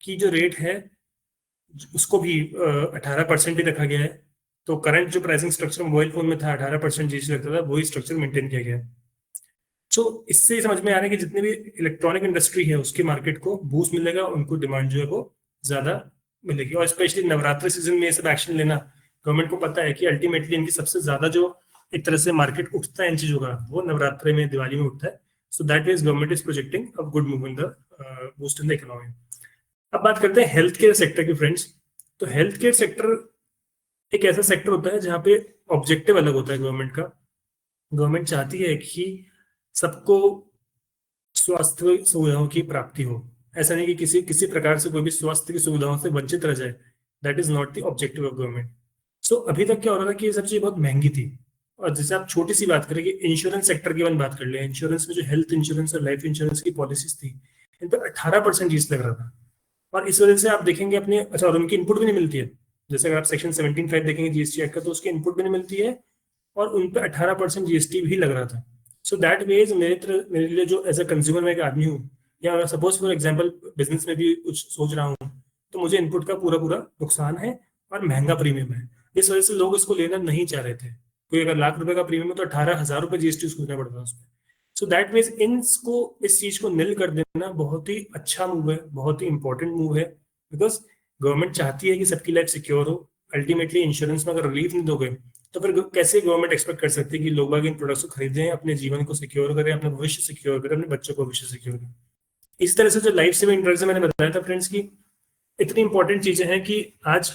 की जो रेट है उसको भी 18% ही रखा गया है। तो करंट जो प्राइसिंग स्ट्रक्चर मोबाइल फोन में था 18% जीएसटी लगता था, वही स्ट्रक्चर मेंटेन किया गया है। तो इससे समझ में आ रहा है कि जितनी भी इलेक्ट्रॉनिक इंडस्ट्री है उसके मार्केट को बूस्ट मिलेगा, उनको डिमांड जो है वो ज्यादा मिलेगी। और स्पेशली नवरात्रि सीजन में ये सब एक्शन लेना, गवर्नमेंट को पता है कि अल्टीमेटली इनकी सबसे ज्यादा जो एक तरह से मार्केट उठता है इन चीजों का वो नवरात्रि में, दिवाली में उठता है। So that means government is projecting a good move in the boost in the economy. अब बात करते हैं हेल्थ केयर सेक्टर की फ्रेंड्स। तो हेल्थ केयर सेक्टर एक ऐसा सेक्टर होता है जहाँ पे ऑब्जेक्टिव अलग होता है गवर्नमेंट का। गवर्नमेंट चाहती है कि सबको स्वास्थ्य सुविधाओं की प्राप्ति हो। ऐसा नहीं कि किसी किसी प्रकार से कोई भी स्वास्थ्य की सुविधाओं से वंचित रह जाए। That is not the objective of government. So अभी तक क्या हो रहा था कि ये सब चीजें बहुत महंगी थी। और जैसे आप छोटी सी बात करें कि इंश्योरेंस सेक्टर की बात कर ले, इंश्योरेंस में जो हेल्थ इंश्योरेंस और लाइफ इंश्योरेंस की पॉलिसीज थी इन पर 18% जीएस लग रहा था। और इस वजह से आप देखेंगे अपने, अच्छा, और उनकी इनपुट भी नहीं मिलती है। जैसे अगर आप सेक्शन 17(5) देखेंगे जीएसटी एक्ट का, तो उसकी इनपुट भी नहीं मिलती है और उन पर 18% जीएसटी भी लग रहा था। सो दैट मीन्स मेरे लिए जो एज अ कंज्यूमर मैं एक आदमी हूँ, या सपोज फॉर एग्जाम्पल बिजनेस में भी कुछ सोच रहा हूँ, तो मुझे इनपुट का पूरा पूरा नुकसान है और महंगा प्रीमियम है। इस वजह से लोग इसको लेना नहीं चाह रहे थे। कोई अगर लाख रुपए का प्रीमियम है तो 18,000 रुपए जीएसटी उसको देना पड़ता है उसमें। सो दैट मीन्स इनको इस चीज को निल कर देना बहुत ही अच्छा मूव है, बहुत ही इंपॉर्टेंट मूव है। बिकॉज गवर्नमेंट चाहती है कि सबकी लाइफ सिक्योर हो। अल्टीमेटली इंश्योरेंस में अगर रिलीफ नहीं दोगे तो फिर कैसे गवर्नमेंट एक्सपेक्ट कर सकती है कि लोग बाग इन प्रोडक्ट्स को खरीदें, अपने जीवन को सिक्योर करें, अपना भविष्य सिक्योर करें, अपने बच्चों को भविष्य सिक्योर करें। इस तरह से जो लाइफ सेविंग ड्रग्स मैंने बताया था फ्रेंड्स की इतनी इंपॉर्टेंट चीजें हैं कि आज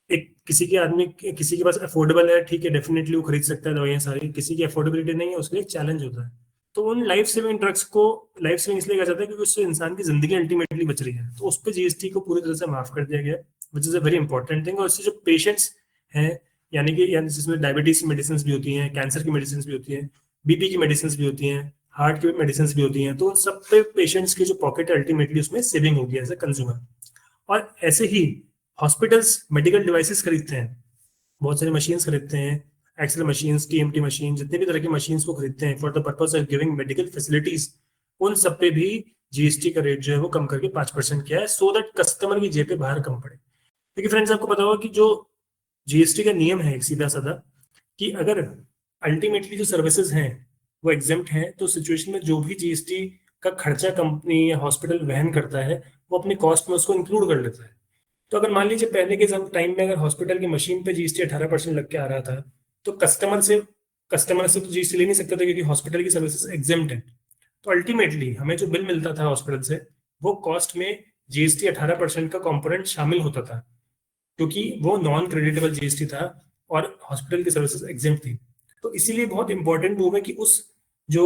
एक किसी के पास अफोर्डेबल है, ठीक है, डेफिनेटली वो खरीद सकता है दवाइयां सारी। किसी की अफोर्डेबिलिटी नहीं है, उसके लिए चैलेंज होता है। तो उन लाइफ सेविंग ड्रग्स को लाइफ सेविंग इसलिए कहा जाता है क्योंकि उससे इंसान की जिंदगी अल्टीमेटली बच रही है। तो उस पर जीएसटी को पूरी तरह से माफ कर दिया गया, विच is a very important thing. और इससे जो पेशेंट्स हैं, यानी जिसमें डायबिटीज की मेडिसिन भी होती हैं, कैंसर की मेडिसिन भी होती हैं, बीपी की मेडिसिन भी होती हैं, हार्ट की मेडिसिन भी होती हैं, तो सब पे पेशेंट्स की जो पॉकेट अल्टीमेटली उसमें सेविंग होगी एज ए कंज्यूमर। और ऐसे ही हॉस्पिटल्स मेडिकल डिवाइसेस खरीदते हैं, बहुत सारी मशीन्स खरीदते हैं, एक्सरे मशीन्स, टीएमटी मशीन, जितने भी तरह की मशीन्स को खरीदते हैं for the purpose of giving medical facilities. उन सब पे भी जीएसटी का रेट जो है वो कम करके 5% किया है, सो दैट कस्टमर की जेब पे बाहर कम पड़े। देखिए फ्रेंड्स, आपको पता होगा कि जो जीएसटी का नियम है एक सीधा साधा, कि अगर अल्टीमेटली जो सर्विसेज हैं वो एग्जेम्प्ट हैं, तो सिचुएशन में जो भी जीएसटी का खर्चा कंपनी या हॉस्पिटल वहन करता है वो अपनी कॉस्ट में उसको इंक्लूड कर लेता है। तो अगर मान लीजिए पहले के टाइम में अगर हॉस्पिटल की मशीन पे जीएसटी 18% लग के आ रहा था, तो कस्टमर से तो जीएसटी ले नहीं सकता था क्योंकि हॉस्पिटल की सर्विसेज एग्जेम्प्ट है। तो अल्टीमेटली हमें जो बिल मिलता था हॉस्पिटल से, वो कॉस्ट में जीएसटी 18% का कंपोनेंट शामिल होता था। क्योंकि वो नॉन क्रेडिटेबल जीएसटी था और हॉस्पिटल की सर्विसेज एग्जेम्प्ट थी। तो इसीलिए बहुत इंपॉर्टेंट मूव है कि उस जो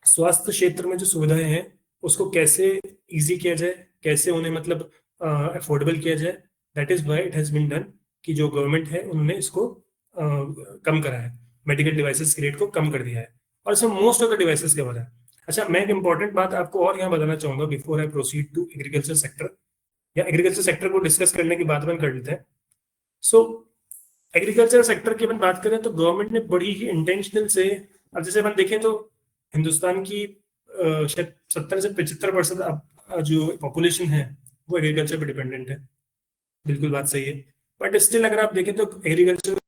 स्वास्थ्य क्षेत्र में जो सुविधाएं हैं उसको कैसे इजी किया जाए, कैसे उन्हें मतलब अफोर्डेबल किया जाए। That is why it has been done कि जो गवर्नमेंट है उन्होंने इसको कम करा है, मेडिकल डिवाइसेस के रेट को कम कर दिया है और इसमें most of the devices cover है। अच्छा, मैं एक इंपॉर्टेंट बात आपको और यहाँ बताना चाहूंगा before I proceed to agriculture sector, या एग्रीकल्चर सेक्टर को डिस्कस करने की बात अपन कर लेते हैं। सो एग्रीकल्चर सेक्टर की अपन बात करें तो गवर्नमेंट ने बड़ी ही इंटेंशनल से, अब जैसे अपन देखें तो हिंदुस्तान की शायद 70 से 75% जो पॉपुलेशन है वो एग्रीकल्चर पे डिपेंडेंट है। बिल्कुल बात सही है, बट स्टिल अगर आप देखें तो agriculture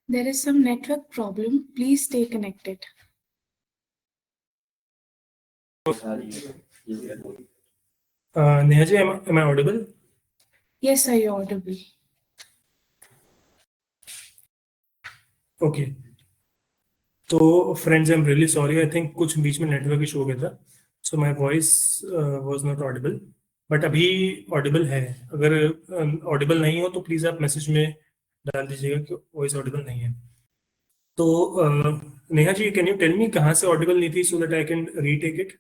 There is some network problem. Please stay connected. Neha ji, am I audible? Yes, are you audible? Okay, तो friends I am really sorry, I think कुछ बीच में नेटवर्क इशू हो गया था, so my voice was not audible, but अभी ऑडिबल है। अगर ऑडिबल नहीं हो तो प्लीज़ आप मैसेज में डाल दीजिएगा कि वॉइस ऑडिबल नहीं है। तो Neha ji, can you tell me कहाँ से ऑडिबल नहीं थी so that I can retake it?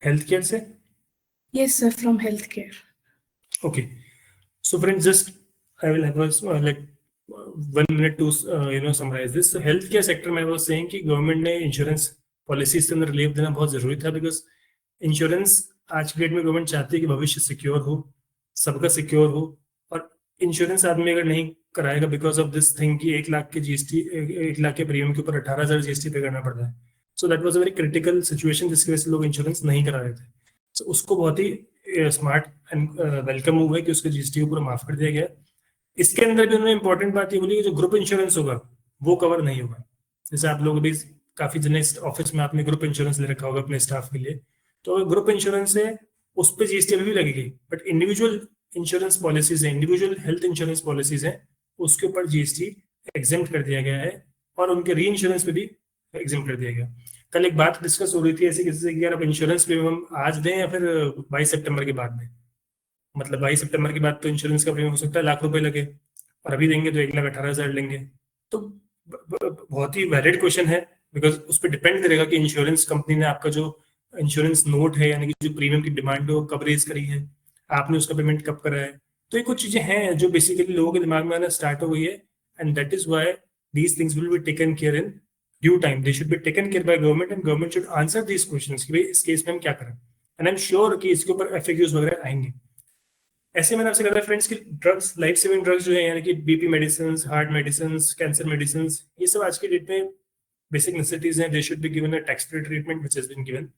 Health care से? Yes, sir, from healthcare. Okay, so friends, just I will have a like 1 minute to summarize this. So healthcare sector में I was saying कि गवर्नमेंट ने इंश्योरेंस पॉलिसीज के अंदर रिलीफ देना बहुत जरूरी था, बिकॉज इंश्योरेंस आज के डेट में गवर्नमेंट चाहती है कि भविष्य सिक्योर हो, सबका सिक्योर हो, और इंश्योरेंस आदमी अगर नहीं कराएगा बिकॉज ऑफ दिस थिंग कि 1 लाख के जीएसटी, 1 लाख के प्रीमियम के ऊपर 18,000 जीएसटी पे करना पड़ता है। So that was a very critical situation जिसकी वजह से लोग इंश्योरेंस नहीं करा रहे थे। So, उसको बहुत ही स्मार्ट एंड वेलकम मूव है कि उसके जीएसटी को पूरा माफ कर दिया गया। इसके अंदर भी उन्होंने इंपॉर्टेंट बात ये बोली कि जो ग्रुप इंश्योरेंस होगा वो कवर नहीं होगा। जैसे आप लोग भी काफी जने ऑफिस में आपने ग्रुप इंश्योरेंस ले रखा होगा अपने स्टाफ के लिए, तो अगर ग्रुप इंश्योरेंस है उस पर जीएसटी अभी भी लगेगी, बट इंडिविजुअल इंश्योरेंस पॉलिसीज है, इंडिविजुअल हेल्थ इंश्योरेंस पॉलिसीज है, उसके ऊपर जीएसटी एग्जेम्प्ट कर दिया गया है और उनके री इंश्योरेंस पे भी एग्जेम्प्ट कर दिया गया। कल एक बात डिस्कस हो रही थी ऐसी किसी से कि यार आप इंश्योरेंस प्रीमियम आज दें या फिर 22 सितंबर के बाद दें। मतलब 22 सितंबर के बाद तो इंश्योरेंस का प्रीमियम हो सकता है ₹1,00,000 लगे, और अभी देंगे तो 1,18,000 लेंगे। तो बहुत ही वैलिड क्वेश्चन है, बिकॉज उस पर डिपेंड करेगा कि इंश्योरेंस कंपनी ने आपका जो इंश्योरेंस नोट है यानी कि जो प्रीमियम की डिमांड है वो कब रेज करी है, आपने उसका पेमेंट कब करा है। तो ये कुछ चीजें हैं जो बेसिकली लोगों के दिमाग में आना स्टार्ट हो गई है, and that is why these things will be taken care in due time. They should B taken care by government, and government should answer these questions कि भाई इस केस में हम क्या करें, एंड आई एम श्योर कि इसके ऊपर एफएक्यूज वगैरह आएंगे। ऐसे मैंने आपसे कहा था फ्रेंड्स कि ड्रग्स, लाइफ सेविंग ड्रग्स जो है यानी कि BP medicine, heart medicine, cancer medicine, ये सब आज के डेट में बेसिक नेसेसिटीज हैं। They should be given a tax free treatment which has been given.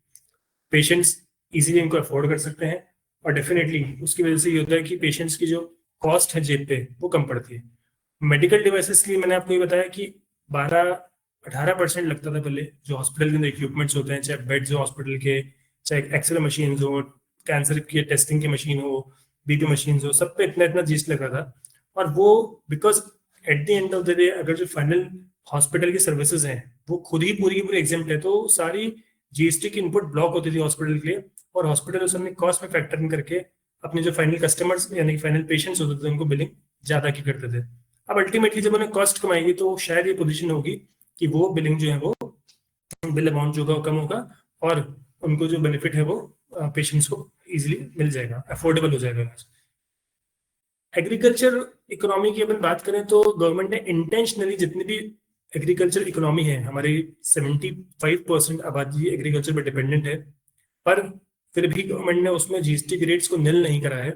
Patients easily इनको अफोर्ड कर सकते हैं, और डेफिनेटली उसकी वजह से ये होता है कि पेशेंट्स की जो कॉस्ट है जेब पे वो कम पड़ती है। मेडिकल डिवाइसेस के लिए मैंने आपको ये बताया कि 12-18% लगता था पहले, जो हॉस्पिटल के अंदर इक्विपमेंट्स होते हैं, चाहे बेड्स हो हॉस्पिटल के, चाहे एक्सरे मशीन हो, कैंसर की टेस्टिंग की मशीन हो, बीपी मशीन हो, सब पे इतना इतना जीएसटी लग रहा था। और वो because at the end of the day अगर जो फाइनल हॉस्पिटल की सर्विसेज हैं वो खुद ही पूरी की पूरी एग्जेम्प्ट है, तो सारी जीएसटी की इनपुट ब्लॉक होती थी हॉस्पिटल के लिए, और हॉस्पिटल उस अपनी कॉस्ट में फैक्टर इन करके अपने जो फाइनल कस्टमर्स यानी फाइनल पेशेंट्स होते थे उनको बिलिंग ज्यादा की करते थे। अब अल्टीमेटली जब उन्हें कॉस्ट कमाएगी तो शायद ये पोजीशन होगी कि वो बिलिंग जो है वो बिल अमाउंट जो होगा वो कम होगा और उनको जो बेनिफिट है वो पेशेंट्स को इजीली मिल जाएगा, अफोर्डेबल हो जाएगा। एग्रीकल्चर इकोनॉमी की अपन बात करें तो गवर्नमेंट ने इंटेंशनली जितनी भी एग्रीकल्चर इकोनॉमी है, हमारी 75% आबादी एग्रीकल्चर पर डिपेंडेंट है, पर फिर भी गवर्नमेंट ने उसमें जीएसटी के रेट्स को निल नहीं करा है,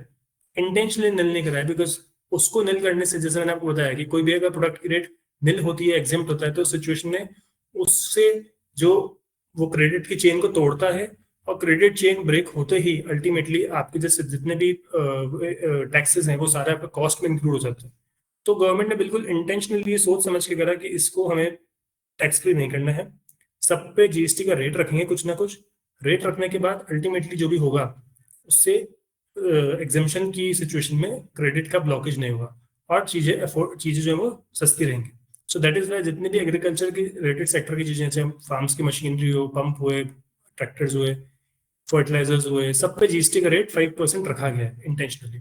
इंटेंशनली निल नहीं करा है। बिकॉज उसको निल करने से, जैसे मैंने आपको बताया कि कोई भी अगर प्रोडक्ट की रेट निल होती है, एग्जेम्प्ट होता है, तो सिचुएशन में उससे जो वो क्रेडिट की चेन को तोड़ता है और क्रेडिट चेन ब्रेक होते ही अल्टीमेटली आपके जैसे जितने भी टैक्सेस हैं वो सारे आपके कॉस्ट में इंक्लूड हो जाते हैं। तो गवर्नमेंट ने बिल्कुल इंटेंशनली सोच समझ के करा कि इसको हमें टैक्स फ्री नहीं करना है, सब पे जीएसटी का रेट रखेंगे, कुछ ना कुछ रेट रखने के बाद अल्टीमेटली जो भी होगा उससे एग्जाम्पशन की सिचुएशन में क्रेडिट का ब्लॉकेज नहीं होगा और चीजें जो है वो सस्ती रहेंगी। सो दैट इज वाई जितनी भी एग्रीकल्चर की रिलेटेड सेक्टर की चीजें, जैसे फार्म्स की मशीनरी हो, पंप हुए, ट्रैक्टर्स हुए, फर्टिलाइजर्स हुए, सब पे जीएसटी का रेट 5% रखा गया है इंटेंशनली।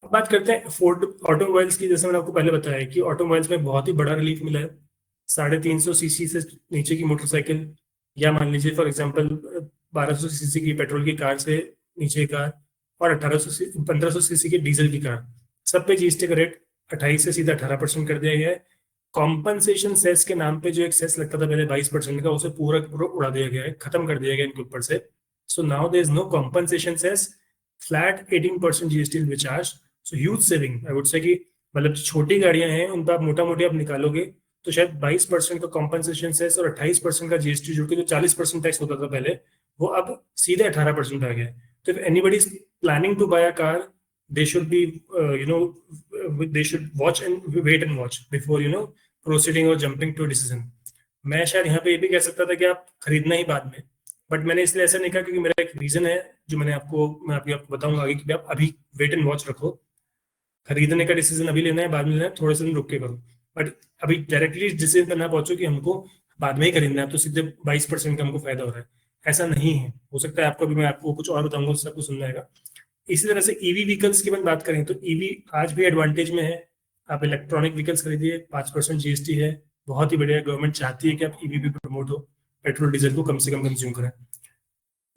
अब बात करते हैं फोर्ड ऑटोमोबाइल्स की। जैसे मैंने आपको पहले बताया कि ऑटोमोबाइल्स में बहुत ही बड़ा रिलीफ मिला है। 350 सीसी से नीचे की मोटरसाइकिल या मान लीजिए फॉर एग्जांपल 1200 सीसी की पेट्रोल की कार से नीचे कार और 1500 सीसी की डीजल की कार, सब पे जीएसटी का रेट 28 से सीधा 18% कर दिया गया है। कॉम्पनसेशन सेस के नाम पे जो एक सेस लगता था पहले 22% का, उसे पूरा पूरा उड़ा दिया गया है, खत्म कर दिया गया इनके ऊपर से। So now there is no compensation cess, flat 18% GST will be charge. So huge saving I would say कि मतलब छोटी गाड़ियां हैं उन पर आप मोटा मोटी आप निकालोगे तो शायद 22% का कॉम्पनसेशन सेस और 28% का जीएसटी जुड़ के जो 40% टैक्स होता था पहले, वो अब सीधे 18% आ गया है। तो if anybody is planning to buy a car, they should be they should watch and wait and watch before proceeding or jumping to a decision. मैं शायद यहाँ पे ये भी कह सकता था कि आप खरीदना ही बाद में, बट मैंने इसलिए ऐसा नहीं कहा क्योंकि मेरा एक रीजन है जो मैं आपको बताऊंगा आगे कि आप अभी वेट एंड वॉच रखो। खरीदने का डिसीजन अभी लेना है, बाद में लेना है, थोड़े से दिन रुक के करो, बट अभी डायरेक्टली डिसीजन पर ना पहुंचो कि हमको बाद में ही खरीदना है तो सीधे 22% का हमको फायदा हो रहा है, ऐसा नहीं है। हो सकता है आपको भी मैं आपको कुछ और बताऊंगा, उससे आपको सुनना आएगा। इसी तरह से ईवी व्हीकल्स की बात करें तो ईवी आज भी एडवांटेज में है। आप इलेक्ट्रॉनिक व्हीकल्स खरीदिए, 5% जीएसटी है, बहुत ही बढ़िया। गवर्नमेंट चाहती है कि आप ईवी भी प्रमोट हो, पेट्रोल डीजल को कम से कम कंज्यूम करें।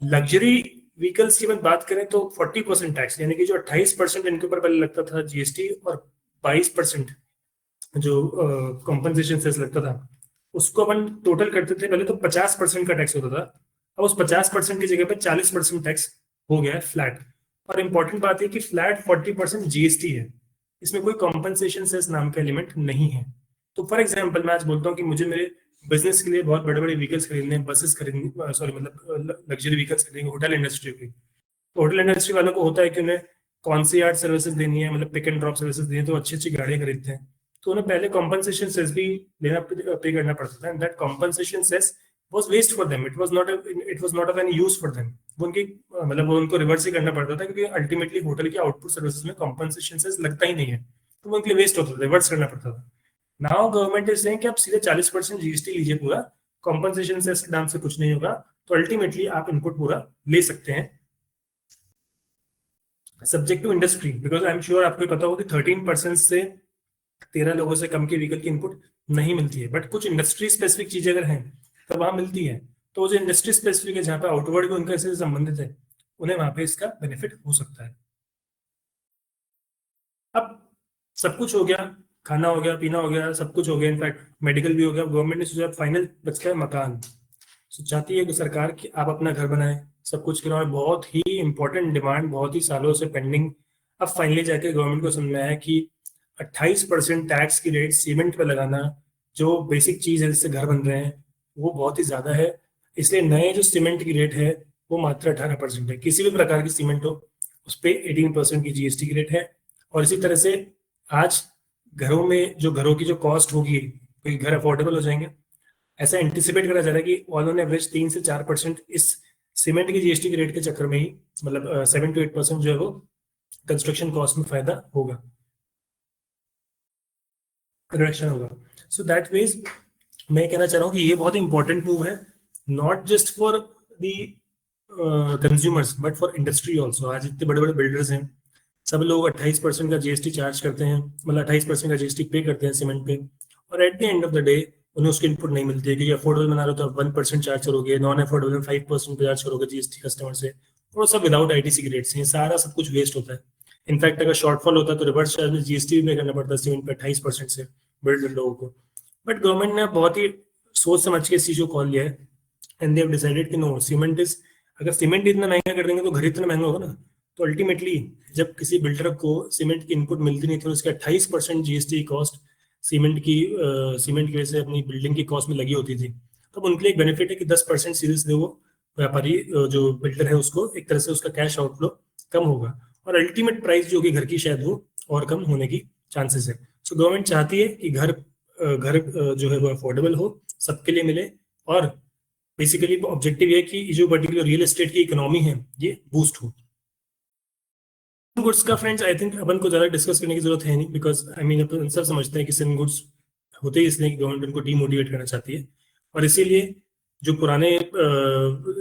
लग्जरी व्हीकल्स की बात करें तो 40% टैक्स, यानी कि जो 28% इनके ऊपर पहले लगता था जीएसटी और 22% जो कॉम्पनसेशन सेस लगता था, उसको अपन टोटल करते थे पहले तो 50% का टैक्स होता था। अब उस 50% की जगह पे 40% टैक्स हो गया है फ्लैट। और इम्पोर्टेंट बात है कि फ्लैट 40% जीएसटी है, इसमें कोई कॉम्पनसेशन सेस नाम का एलिमेंट नहीं है। तो फॉर एग्जांपल मैं आज बोलता हूँ कि मुझे मेरे बिजनेस के लिए बहुत बड़े बड़े व्हीकल्स खरीदने, बसेस खरीदने, सॉरी मतलब लग्जरी व्हीकल्स खरीदेंगे होटल इंडस्ट्री की। तो होटल इंडस्ट्री वालों को होता है कि उन्हें कॉन्सियार्ड सर्विसेज देनी है, मतलब पिक एंड ड्रॉप सर्विसेज देनी है, तो अच्छी अच्छी गाड़ियां खरीदते हैं, तो उन्हें पहले कॉम्पनसेशन सेस भी लेना पे करना पड़ता था। And that compensation cess was waste for them, it was not of any use for them। वो उनकी मतलब वो उनको रिवर्स ही करना पड़ता था क्योंकि अल्टीमेटली होटल की आउटपुट सर्विसेज में कॉम्पनसेशन सेस लगता ही नहीं है, तो वो उनके लिए वेस्ट होता था, रिवर्स करना पड़ता था। नाउ गवर्नमेंट इज सेइंग कि आप सीधे 40% जीएसटी लीजिए, पूरा कॉम्पनसेशन सेस के नाम से कुछ नहीं होगा, तो अल्टीमेटली आप इनपुट पूरा ले सकते हैं subject to industry. Because I am sure आपको पता होगा कि 13% से 13 लोगों से कम के व्हीकल की इनपुट नहीं मिलती है, बट कुछ इंडस्ट्री स्पेसिफिक चीजें अगर हैं तो वहां मिलती है। तो जो इंडस्ट्री स्पेसिफिक है जहां पे आउटवर्ड भी उनका इससे संबंधित है, उन्हें वहां पे इसका बेनिफिट हो सकता है। अब सब कुछ हो गया, खाना हो गया, पीना हो गया, सब कुछ हो गया, इनफैक्ट मेडिकल भी हो गया। गवर्नमेंट ने सोचा फाइनल बच गया मकान। चाहती है कि सरकार की आप अपना घर बनाए, सब कुछ कराए, बहुत ही इंपॉर्टेंट डिमांड, बहुत ही सालों से पेंडिंग। अब फाइनली जाके गवर्नमेंट को समझ में आया कि 28% टैक्स की रेट सीमेंट पे लगाना, जो बेसिक चीज है जिससे घर बन रहे हैं, वो बहुत ही ज्यादा है। इसलिए नए जो सीमेंट की रेट है वो मात्र 18% है। किसी भी प्रकार की सीमेंट हो उस पर 18% की जीएसटी की रेट है। और इसी तरह से आज घरों में जो घरों की जो कॉस्ट होगी, कोई घर अफोर्डेबल हो जाएंगे, ऐसा एंटिसिपेट करा जा रहा है कि ऑल ऑन एवरेज 3 से 4% इस सीमेंट की जीएसटी के रेट के चक्कर में ही, मतलब 7 to 8% जो है वो कंस्ट्रक्शन कॉस्ट में फायदा होगा, रिडक्शन होगा। सो दैट मीन्स मैं कहना चाह रहा हूँ कि ये बहुत इंपॉर्टेंट मूव है, not just for the consumers but for industry also. आज इतने बड़े बड़े बिल्डर्स हैं, सब लोग 28% का जीएसटी चार्ज करते हैं, मतलब 28% का जीएसटी पे करते हैं सीमेंट पे, और eight the end of the day उन्हें उसकी इनपुट नहीं मिलती है, क्योंकि अफोर्डेबल बना रहे हो तो आप 1% चार्ज करोगे, नॉन अफोर्डेबल 5% चार्ज करोगे जीएसटी कस्टमर से, और वो सब विदाउट आईटीसी की रेट से, ये सारा सब कुछ वेस्ट होता है। इनफैक्ट अगर शॉर्टफॉल होता है तो रिवर्स चार्ज में जीएसटी भी करना पड़ता है सीमेंट पे 28% से बिल्डर लोगों को। बट गवर्नमेंट ने बहुत ही सोच समझ के इस चीज को कॉल लिया है, एंड दे हैव डिसाइडेड कि नो, सीमेंट इज, अगर सीमेंट इतना महंगा कर देंगे तो घर इतना महंगा होगा ना। तो अल्टीमेटली जब किसी बिल्डर को सीमेंट की इनपुट मिलती नहीं थी, उसके 28% जीएसटी कॉस्ट सीमेंट की वजह से अपनी बिल्डिंग की कॉस्ट में लगी होती थी, तब उनके लिए एक बेनिफिट है कि 10% सीधे सीधे वो व्यापारी जो बिल्डर है उसको एक तरह से उसका कैश आउटफ्लो कम होगा, और अल्टीमेट प्राइस जो होगी घर की शायद वो और कम होने की चांसेस है। सो गवर्नमेंट चाहती है कि घर जो है वो अफोर्डेबल हो, सबके लिए मिले, और बेसिकली ऑब्जेक्टिव ये है कि जो पर्टिकुलर रियल एस्टेट की इकोनॉमी है ये बूस्ट हो। गुड्स का फ्रेंड्स आई थिंक अपन को ज्यादा डिस्कस करने की जरूरत है नहीं, बिकॉज आई मीन अपन सब समझते हैं कि सिंगल गुड्स होते ही इसलिए कि गवर्नमेंट उनको डीमोटिवेट करना चाहती है, और इसीलिए जो पुराने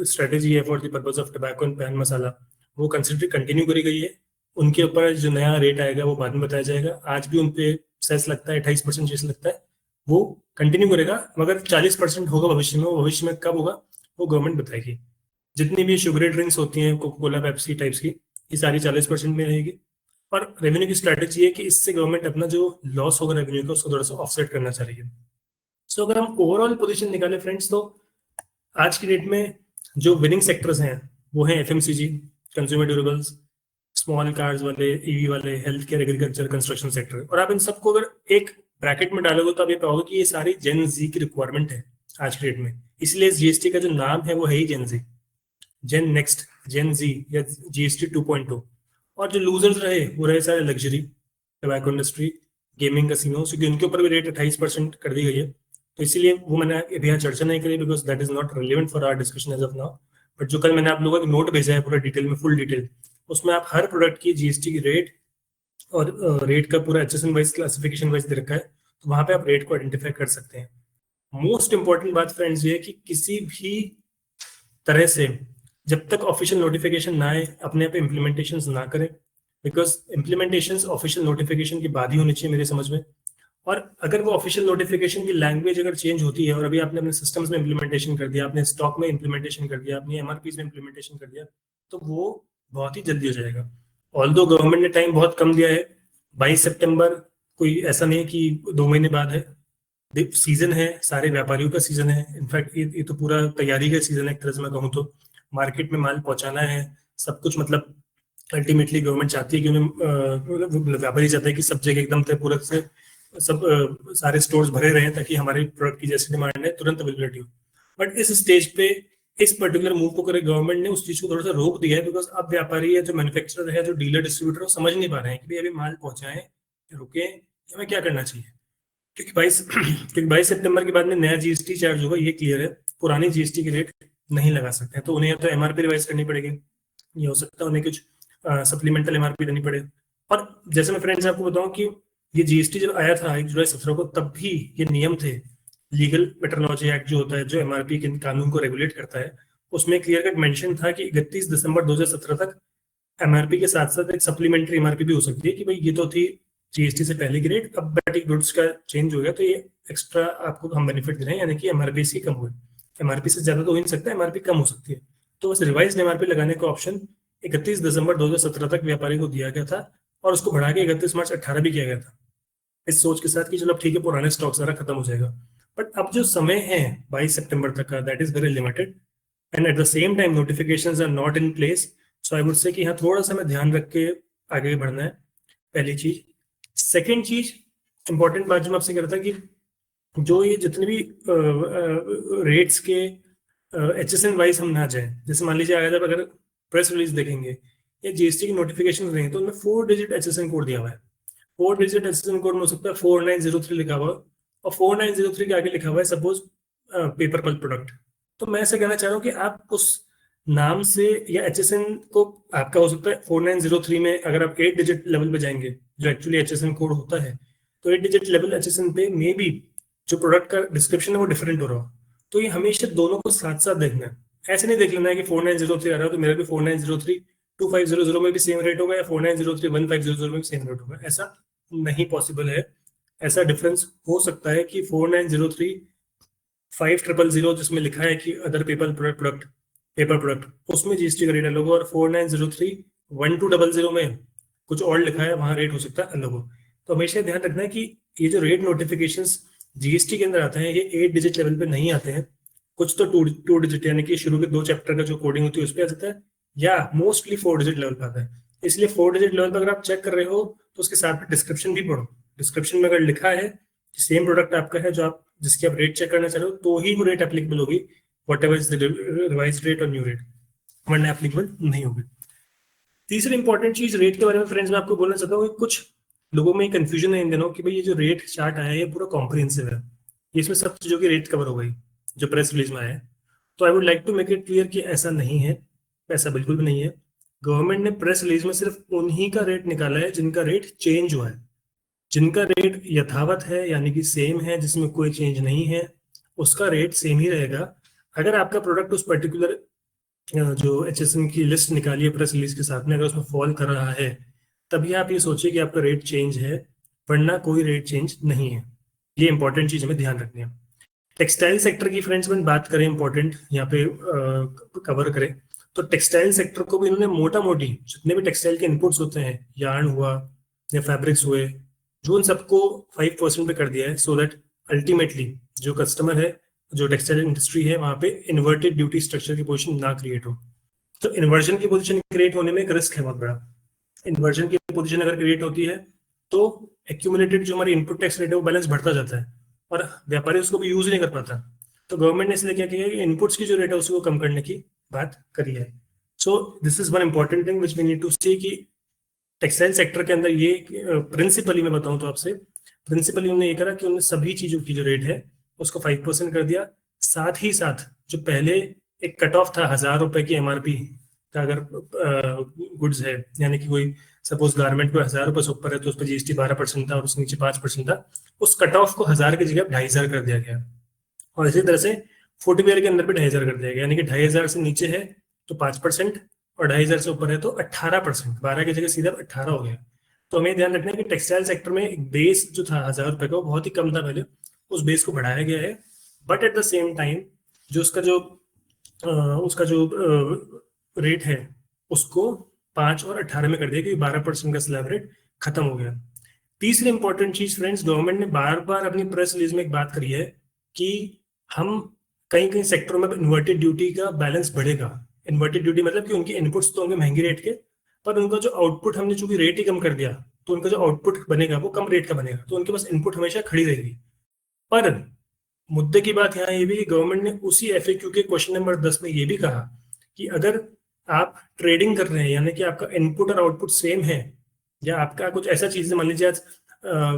स्ट्रेटेजी है for the purpose of tobacco and pan masala वो कंसिडर कंटिन्यू करी गई है। उनके ऊपर जो नया रेट आएगा वो बाद में बताया जाएगा। आज भी उन पे सेस लगता है 28% जैसे लगता है, वो कंटिन्यू करेगा, मगर 40% होगा भविष्य में। वो भविष्य में कब होगा वो गवर्नमेंट बताएगी। जितनी भी शुगरी ड्रिंक्स होती हैं, कोका कोला, पेप्सी टाइप्स की, ये सारी 40% में रहेगी। और रेवेन्यू की स्ट्रैटेजी है कि इससे गवर्नमेंट अपना जो लॉस होगा रेवेन्यू का उसको थोड़ा सा ऑफसेट करना चाह रही है। सो अगर हम ओवरऑल पोजीशन निकालें फ्रेंड्स, तो आज की डेट में जो विनिंग सेक्टर्स हैं वो हैं FMCG, consumer durables, small cars वाले, ईवी वाले, health care, agriculture, construction sector. और आप इन सबको अगर एक ब्रैकेट में डालोगे तो आप ये पाओगे कि ये सारी जेन जी की रिक्वायरमेंट है आज के डेट में। इसलिए जीएसटी का जो नाम है वो है ही जेन जी, जेन नेक्स्ट, जेन जी या जीएसटी 2.0। और जो लूजर्स रहे वो रहे सारे luxury, tobacco industry, gaming, casino, क्योंकि उनके ऊपर भी रेट 28% कर दी गई है। तो इसीलिए वो मैंने अभी यहाँ चर्चा नहीं करी, because that is not relevant for our discussion as of now. But जो कल मैंने आप लोगों को नोट भेजा है पूरा डिटेल में, फुल डिटेल, उसमें आप हर प्रोडक्ट की जीएसटी की रेट और रेट का पूरा एचएसएन वाइज, क्लासिफिकेशन वाइज दे रखा है, तो वहां पे आप रेट को आइडेंटिफाई कर सकते हैं। मोस्ट इंपॉर्टेंट बात फ्रेंड्स ये है कि किसी भी तरह से जब तक ऑफिशियल नोटिफिकेशन ना आए अपने आप इम्प्लीमेंटेशन ना करें, बिकॉज इम्प्लीमेंटेशन ऑफिशियल नोटिफिकेशन के बाद ही होनी चाहिए मेरी समझ में। और अगर वो ऑफिशियल नोटिफिकेशन की लैंग्वेज अगर चेंज होती है और अभी आपने अपने सिस्टम्स में इम्प्लीमेंटेशन कर दिया, आपने स्टॉक में इम्प्लीमेंटेशन कर दिया, अपनी एमआरपीज में इम्प्लीमेंटेशन कर दिया, तो वो बहुत ही जल्दी हो जाएगा। ऑल्दो गवर्नमेंट ने टाइम बहुत कम दिया है, 22 सितंबर कोई ऐसा नहीं कि 2 महीने बाद है। सीजन है, सारे व्यापारियों का सीजन है। इनफैक्ट ये तो पूरा तैयारी का सीजन है एक तरह से मैं कहूँ तो। मार्केट में माल पहुंचाना है, सब कुछ, मतलब अल्टीमेटली गवर्नमेंट चाहती है कि उन्हें, व्यापारी चाहते हैं कि सब जगह एकदम से पूरा से सब सारे स्टोर्स भरे रहे ताकि हमारे प्रोडक्ट की जैसी डिमांड है तुरंत अवेलेबिलिटी हो। बट इस स्टेज पे इस पर्टिकुलर मूव को करे गवर्नमेंट ने उस चीज को थोड़ा सा रोक दिया है, बिकॉज अब व्यापारी है, जो मैन्युफैक्चरर है, जो डीलर डिस्ट्रीब्यूटर, समझ नहीं पा रहे हैं कि भाई अभी माल पहुंचाएं, रुके, हमें क्या करना चाहिए। क्योंकि 22 सितंबर के बाद में नया जीएसटी चार्ज होगा, ये क्लियर है। पुरानी जीएसटी की रेट नहीं लगा सकते हैं, तो उन्हें या तो एमआरपी रिवाइज करनी पड़ेगी, ये हो सकता है उन्हें कुछ सप्लीमेंटल एमआरपी देनी पड़े। और जैसे मैं फ्रेंड्स आपको बताऊं कि ये जीएसटी जब आया था 1 जुलाई 17 को, तब भी ये नियम थे। लीगल मेट्रोलॉजी एक्ट जो होता है, जो एमआरपी के कानून को रेगुलेट करता है, उसमें क्लियर कट मेंशन था कि 31 दिसंबर 2017 तक एमआरपी के साथ साथ एक सप्लीमेंट्री एमआरपी भी हो सकती है कि भाई ये तो थी जीएसटी से पहले की रेट, अब बैटिक गुड्स का चेंज हो गया तो ये एक्स्ट्रा आपको हम बेनिफिट दे रहे हैं, यानी कि एमआरपी से कम हुए। एमआरपी से ज्यादा तो हो नहीं सकता, एमआरपी कम हो सकती है। तो बस रिवाइज एमआरपी लगाने का ऑप्शन 31 दिसंबर 2017 तक व्यापारी को दिया गया था, और उसको बढ़ा के 31 मार्च 18 भी किया गया था, इस सोच के साथ कि चलो ठीक है पुराने स्टॉक सारा खत्म हो जाएगा। बट अब जो समय है 22 सितंबर तक का, that is very limited, and at the same time notifications are not in place. So I would say कि यहाँ थोड़ा सा हमें ध्यान रख के आगे बढ़ना है, पहली चीज। सेकेंड चीज, इंपॉर्टेंट बात जो मैं आपसे कह रहा था कि जो ये जितने भी रेट्स के एचएसएन वाइज हम ना जाए, जैसे मान लीजिए अगर प्रेस रिलीज देखेंगे या जीएसटी की नोटिफिकेशन रहेंगे तो उनमें 4 डिजिट एचएसएन कोड दिया हुआ है। 4 डिजिट एचएसएन कोड में हो सकता है 4903 लिखा हुआ, और 4903 के आगे लिखा हुआ है सपोज पेपर पल्प प्रोडक्ट। तो मैं ऐसा कहना चाह रहा हूँ कि आप उस नाम से या एचएसएन को आपका हो सकता है 4903 में, अगर आप 8 डिजिट लेवल पे जाएंगे जो एक्चुअली एचएसएन कोड होता है, तो 8 डिजिट लेवल एचएसएन पे मे बी जो प्रोडक्ट का डिस्क्रिप्शन है वो डिफरेंट हो रहा हो। तो ये हमेशा दोनों को साथ साथ देखना है। ऐसे नहीं देख लेना है कि 4903 आ रहा है तो मेरा भी 4903 2500 में भी सेम रेट होगा या 4903 1500 में भी सेम रेट होगा, ऐसा नहीं पॉसिबल है। ऐसा डिफरेंस हो सकता है कि 4903 5000 जिसमें लिखा है कि अदर पेपर प्रोडक्ट उसमें जीएसटी का रेट अलग हो, और 4903 1200 में कुछ और लिखा है वहां रेट हो सकता है अलग हो। तो हमेशा ध्यान रखना है कि ये जो रेट नोटिफिकेशंस जीएसटी के अंदर आते हैं ये 8 डिजिट लेवल पे नहीं आते हैं, कुछ तो टू डिजिट यानी कि शुरू के 2 चैप्टर का जो कोडिंग होती है उस पर आ जाता है, या मोस्टली 4 डिजिट लेवल पे आता है। इसलिए 4 डिजिट लेवल पर अगर आप चेक कर रहे हो तो उसके साथ में डिस्क्रिप्शन भी पढ़ो। डिस्क्रिप्शन में अगर लिखा है कि सेम प्रोडक्ट आपका है जो आप जिसकी आप रेट चेक करना चाह रहे हो तो ही वो रेट एप्लीकेबल होगी, what ever is the revise rate और न्यू रेट, वरना एप्लीकेबल नहीं होगी। तीसरी इंपॉर्टेंट चीज रेट के बारे में फ्रेंड्स मैं आपको बोलना चाहता हूँ, कुछ लोगों में कंफ्यूजन है इन दिनों कि भाई ये जो रेट चार्ट आया है ये पूरा कॉम्प्रिहेंसिव है, इसमें सब चीजों की रेट कवर हो गई जो प्रेस रिलीज में आया है। तो I would like to make it clear कि ऐसा नहीं है, ऐसा बिल्कुल भी नहीं है। गवर्नमेंट ने प्रेस रिलीज में सिर्फ उन्हीं का रेट निकाला है जिनका रेट चेंज हुआ है, जिनका रेट यथावत है यानी कि सेम है जिसमें कोई चेंज नहीं है उसका रेट सेम ही रहेगा। अगर आपका प्रोडक्ट उस पर्टिकुलर जो एचएसएन की लिस्ट निकाली है प्रेस रिलीज के साथ में अगर उसमें फॉल कर रहा है तभी आप ये सोचिए कि आपका रेट चेंज है, वरना कोई रेट चेंज नहीं है। ये इंपॉर्टेंट चीज हमें ध्यान रखनी है। टेक्सटाइल सेक्टर की फ्रेंड्स में बात करें इंपॉर्टेंट यहाँ पे कवर करें तो टेक्सटाइल सेक्टर को भी इन्होंने मोटा मोटी जितने भी टेक्सटाइल के इनपुट्स होते हैं, यार्न हुआ या फैब्रिक्स हुए, जो उन सबको 5% पे कर दिया है, सो दैट अल्टीमेटली जो कस्टमर है जो टेक्सटाइल इंडस्ट्री है वहां पे इन्वर्टेड ड्यूटी स्ट्रक्चर की पोजीशन ना क्रिएट हो। तो इन्वर्जन की पोजीशन क्रिएट होने में एक रिस्क है बहुत बड़ा। इन्वर्जन की पोजीशन अगर क्रिएट होती है तो एक्यूमुलेटेड जो हमारी इनपुट टैक्स रेट है वो बैलेंस बढ़ता जाता है और व्यापारी उसको भी यूज नहीं कर पाता। तो गवर्नमेंट ने इसलिए क्या किया कि इनपुट्स की जो रेट है उसको कम करने की बात करी है। So this is one important thing which we need to see कि टेक्सटाइल सेक्टर के अंदर ये प्रिंसिपली मैं बताऊं तो आपसे, प्रिंसिपली उन्होंने ये करा कि उन्होंने सभी चीजों की जो रेट है उसको 5% कर दिया। साथ ही साथ जो पहले एक कट ऑफ था 1000 रुपए की एमआरपी का, अगर गुड्स है यानी कि कोई सपोज गारमेंट को 1000 रुपए से ऊपर है तो उस पर जीएसटी 12% था और उसके नीचे 5% था, उस कट ऑफ को 1000 की जगह 2500 कर दिया गया। और इसी तरह से फुटवेयर के अंदर भी 2500 कर दिया गया, यानी कि 2500 से नीचे है तो 5% और 2500 से ऊपर है तो 18%, 12 की जगह सीधा 18 हो गया। तो हमें ध्यान रखना है कि टेक्सटाइल सेक्टर में एक बेस जो था 1000 रुपए का वो बहुत ही कम था पहले, उस बेस को बढ़ाया गया है, but at the same time जो उसका जो रेट है उसको 5 और 18 में कर दिया क्योंकि 12% का स्लैब रेट खत्म हो गया। तीसरी इंपॉर्टेंट चीज फ्रेंड्स, गवर्नमेंट ने बार बार अपनी प्रेस रिलीज में एक बात करी है कि हम कई कई सेक्टरों में इन्वर्टेड ड्यूटी का बैलेंस बढ़ेगा। इन्वर्टेड ड्यूटी मतलब कि उनके इनपुट्स तो होंगे महंगे रेट के, पर उनका जो आउटपुट हमने चूंकि रेट ही कम कर दिया तो उनका जो आउटपुट बनेगा वो कम रेट का बनेगा, तो उनके पास इनपुट हमेशा खड़ी रहेगी। पर मुद्दे की बात यहाँ ये भी कि गवर्नमेंट ने उसी एफएक्यू के क्वेश्चन नंबर 10 में ये भी कहा कि अगर आप ट्रेडिंग कर रहे हैं यानी कि आपका इनपुट और आउटपुट सेम है, या आपका कुछ ऐसा चीज है, मान लीजिए आज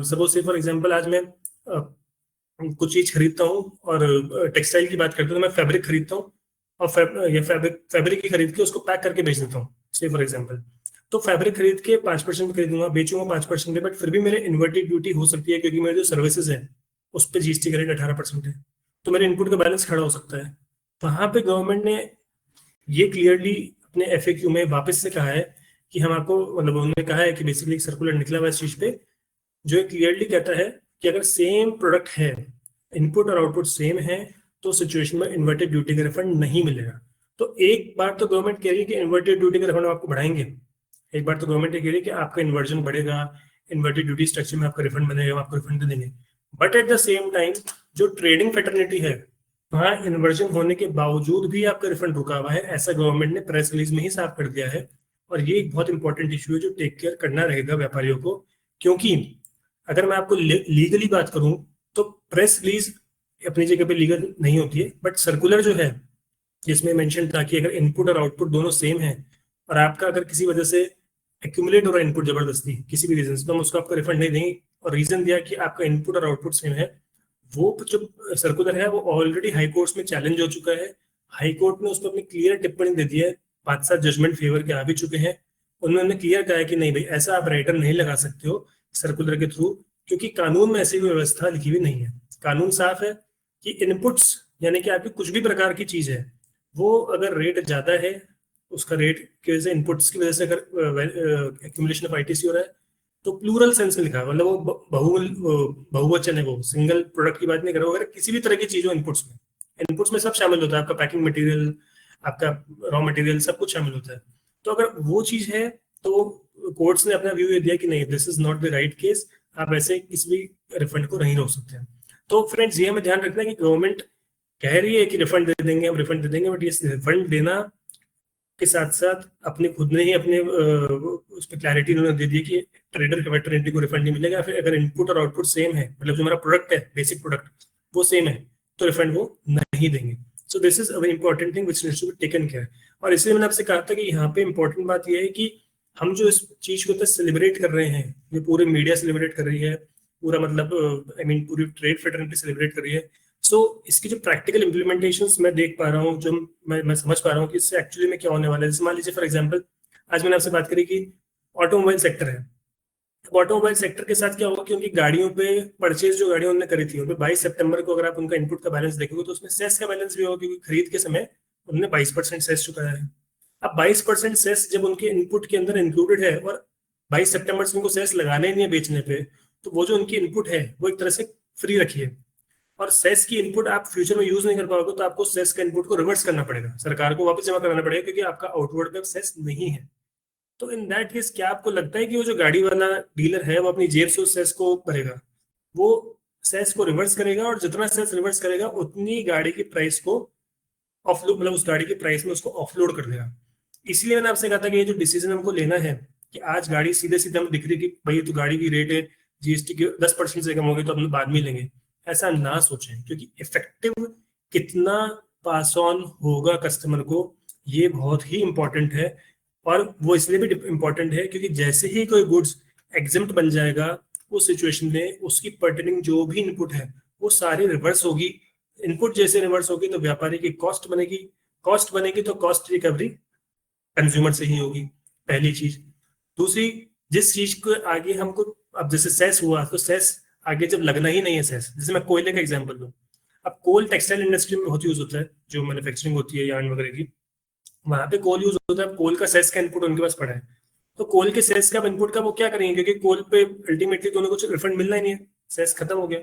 सपोज से फॉर एग्जांपल आज मैं कुछ चीज खरीदता हूँ और टेक्सटाइल की बात करते हैं तो मैं फैब्रिक खरीदता हूँ और फैब्रिक की खरीद के उसको पैक करके बेच देता हूँ से फॉर एग्जांपल, तो फैब्रिक खरीद के 5% पे खरीदूंगा, बेचूंगा 5% पे, बट फिर भी मेरे इन्वर्टेड ड्यूटी हो सकती है क्योंकि मेरे जो सर्विसेज है उस पर जीएसटी का रेट 18% है, तो मेरे इनपुट का बैलेंस खड़ा हो सकता है। वहां पे गवर्नमेंट ने ये क्लियरली अपने एफएक्यू में वापस से कहा है कि हम आपको मतलब उन्होंने कहा है कि बेसिकली एक सर्कुलर निकला हुआ इस चीज पे जो क्लियरली कहता है कि अगर सेम प्रोडक्ट है, इनपुट और आउटपुट सेम है, तो सिचुएशन में इन्वर्टेड ड्यूटी का रिफंड नहीं मिलेगा। तो एक बार तो गवर्नमेंट कह रही है कि इन्वर्टेड ड्यूटी का रिफंड आपको बढ़ाएंगे, एक बार तो गवर्नमेंट ये कह रही है कि आपका इन्वर्जन बढ़ेगा, इन्वर्टेड ड्यूटी स्ट्रक्चर में आपका रिफंड बनेगा, आपको रिफंड दे देंगे। But at the same time जो ट्रेडिंग फैटर्निटी है वहाँ इन्वर्जन होने के बावजूद भी आपका रिफंड रुका हुआ है, ऐसा गवर्नमेंट ने प्रेस रिलीज में ही साफ कर दिया है। और ये एक बहुत इंपॉर्टेंट इशू है जो टेक केयर करना रहेगा व्यापारियों को, क्योंकि अगर मैं आपको लीगली बात करूं तो प्रेस रिलीज अपनी जगह पे लीगल नहीं होती है, बट सर्कुलर जो है जिसमें मेंशन था कि अगर इनपुट और आउटपुट दोनों सेम है और आपका अगर किसी वजह से एक्यूमुलेट हो रहा है इनपुट जबरदस्ती किसी भी रीजन से, तो हम उसको आपको रिफंड नहीं देंगे। और रीजन दिया कि आपका इनपुट और आउटपुट सेम है। वो जो सर्कुलर है वो ऑलरेडी हाई कोर्ट में चैलेंज हो चुका है, हाई कोर्ट ने उस पर अपनी क्लियर टिप्पणी दे दी है, 5-7 जजमेंट फेवर के आ भी चुके हैं। उन्होंने क्लियर कहा है कि नहीं भाई ऐसा आप राइटर नहीं लगा सकते हो सर्कुलर के थ्रू, क्योंकि कानून में ऐसी कोई व्यवस्था लिखी हुई नहीं है। कानून साफ है कि इनपुट्स यानी कि आपकी कुछ भी प्रकार की चीज है वो अगर रेट ज़्यादा है, उसका रेट की वजह से, इनपुट्स की वजह से अगर एक्यूमुलेशन ऑफ आईटीसी हो रहा है, तो प्लूरल सेंस में लिखा है, मतलब वो बहुवचन है, वो सिंगल प्रोडक्ट की बात नहीं कर रहा, अगर किसी भी तरह की चीज़ हो इनपुट्स में सब शामिल होता है, आपका पैकिंग मटेरियल, आपका रॉ मटेरियल, सब कुछ शामिल होता है। तो अगर वो चीज़ है तो कोर्ट्स ने अपना व्यू ये दिया कि नहीं, this is not the right case, आप ऐसे किसी भी रिफंड को नहीं रोक सकते हैं। तो फ्रेंड्स, ये हमें ध्यान रखना है कि गवर्नमेंट कह रही है कि रिफंड दे देंगे, हम रिफंड दे देंगे, बट ये रिफंड देना के साथ साथ अपने खुद ने ही अपने उस पर क्लैरिटी उन्होंने दे दी कि ट्रेडर के वेटरनिटी को रिफंड नहीं मिलेगा। फिर अगर इनपुट और आउटपुट सेम है, मतलब जो हमारा प्रोडक्ट है, बेसिक प्रोडक्ट वो सेम है, तो रिफंड वो नहीं देंगे। So this is a very important thing which needs to be taken care. और इसलिए मैंने आपसे कहा था कि यहाँ पे इंपॉर्टेंट बात यह है कि हम जो इस चीज को तो सेलिब्रेट कर रहे हैं, ये पूरे मीडिया सेलिब्रेट कर रही है, पूरा मतलब आई मीन पूरी ट्रेड फेडरेलिटी सेलिब्रेट कर रही है। सो इसकी जो प्रैक्टिकल इम्प्लीमेंटेशंस मैं देख पा रहा हूँ, जो मैं समझ पा रहा हूँ कि इससे एक्चुअली में क्या होने वाला है। जैसे मान लीजिए फॉर एग्जांपल, आज मैंने आपसे बात करी कि ऑटोमोबाइल सेक्टर है। ऑटोमोबाइल सेक्टर के साथ क्या होगा कि उनकी गाड़ियों पे परचेज जो गाड़ियों उन्होंने करी थी, उन पे 22 सितंबर को अगर आप उनका इनपुट का बैलेंस देखोगे तो उसमें सेस का बैलेंस भी होगा, क्योंकि खरीद के समय उन्होंने 22% सेस चुकाया है। अब 22% सेस जब उनके इनपुट के अंदर इंक्लूडेड है और 22 सितंबर से उनको सेस लगाने ही नहीं है बेचने पे, तो वो जो उनकी इनपुट है वो एक तरह से फ्री रखी है। और सेस की इनपुट आप फ्यूचर में यूज नहीं कर पाओगे, तो आपको सेस का इनपुट को रिवर्स करना पड़ेगा, सरकार को वापस जमा कराना पड़ेगा, क्योंकि आपका आउटवर्ड पे सेस नहीं है। तो इन दैट केस क्या आपको लगता है कि वो जो गाड़ी वाला डीलर है वो अपनी जेब से उस सेस को भरेगा? वो सेस को रिवर्स करेगा, और जितना सेस रिवर्स करेगा उतनी गाड़ी की प्राइस को ऑफलोड, मतलब उस गाड़ी के प्राइस में उसको ऑफलोड कर देगा। इसलिए मैंने आपसे कहा था कि ये जो डिसीजन हमको लेना है कि आज गाड़ी सीधे सीधे हम दिख रही कि भाई तो गाड़ी की रेट है जीएसटी की 10% से कम होगी तो हम लोग बाद में लेंगे, ऐसा ना सोचें, क्योंकि इफेक्टिव कितना पास ऑन होगा कस्टमर को, ये बहुत ही इंपॉर्टेंट है। और वो इसलिए भी इंपॉर्टेंट है क्योंकि जैसे ही कोई गुड्स एग्जेम्प्ट बन जाएगा, उस सिचुएशन में उसकी पर्टेनिंग जो भी इनपुट है वो सारी रिवर्स होगी। इनपुट जैसे रिवर्स होगी तो व्यापारी की कॉस्ट बनेगी, कॉस्ट बनेगी तो कॉस्ट रिकवरी कंज्यूमर से ही होगी, पहली चीज। दूसरी, जिस चीज को आगे हमको, अब जैसे सेस हुआ तो सेस आगे जब लगना ही नहीं है सेस, जैसे मैं कोयले का एग्जांपल दूं, अब कोल टेक्सटाइल इंडस्ट्री में बहुत यूज होता है, जो मैन्युफैक्चरिंग होती है यार्न वगैरह की, वहां पे कोल यूज होता है। कोल का सेस का इनपुट उनके पास पड़ा है, तो कोल के सेस का इनपुट का वो क्या करेंगे, क्योंकि कोल पे अल्टीमेटली तो उन्हें कुछ रिफंड मिलना ही नहीं है, सेस खत्म हो गया।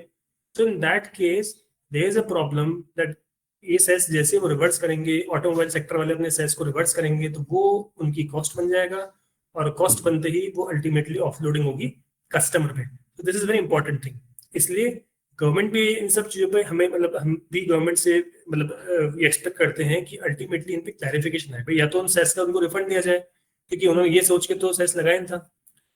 तो in that case there is a problem that ये सेस जैसे वो रिवर्स करेंगे, ऑटोमोबाइल सेक्टर वाले अपने सेस को रिवर्स करेंगे, तो वो उनकी कॉस्ट बन जाएगा, और कॉस्ट बनते ही वो अल्टीमेटली ऑफलोडिंग होगी कस्टमर पे। तो this is very important thing. इसलिए गवर्नमेंट भी इन सब चीजों पे हमें, मतलब हम भी गवर्नमेंट से मतलब ये एक्सपेक्ट करते हैं कि अल्टीमेटली इन पे क्लैरिफिकेशन है भाई, या तो उन सेस का उनको रिफंड दिया जाए, क्योंकि उन्होंने ये सोच के तो सेस लगाया था,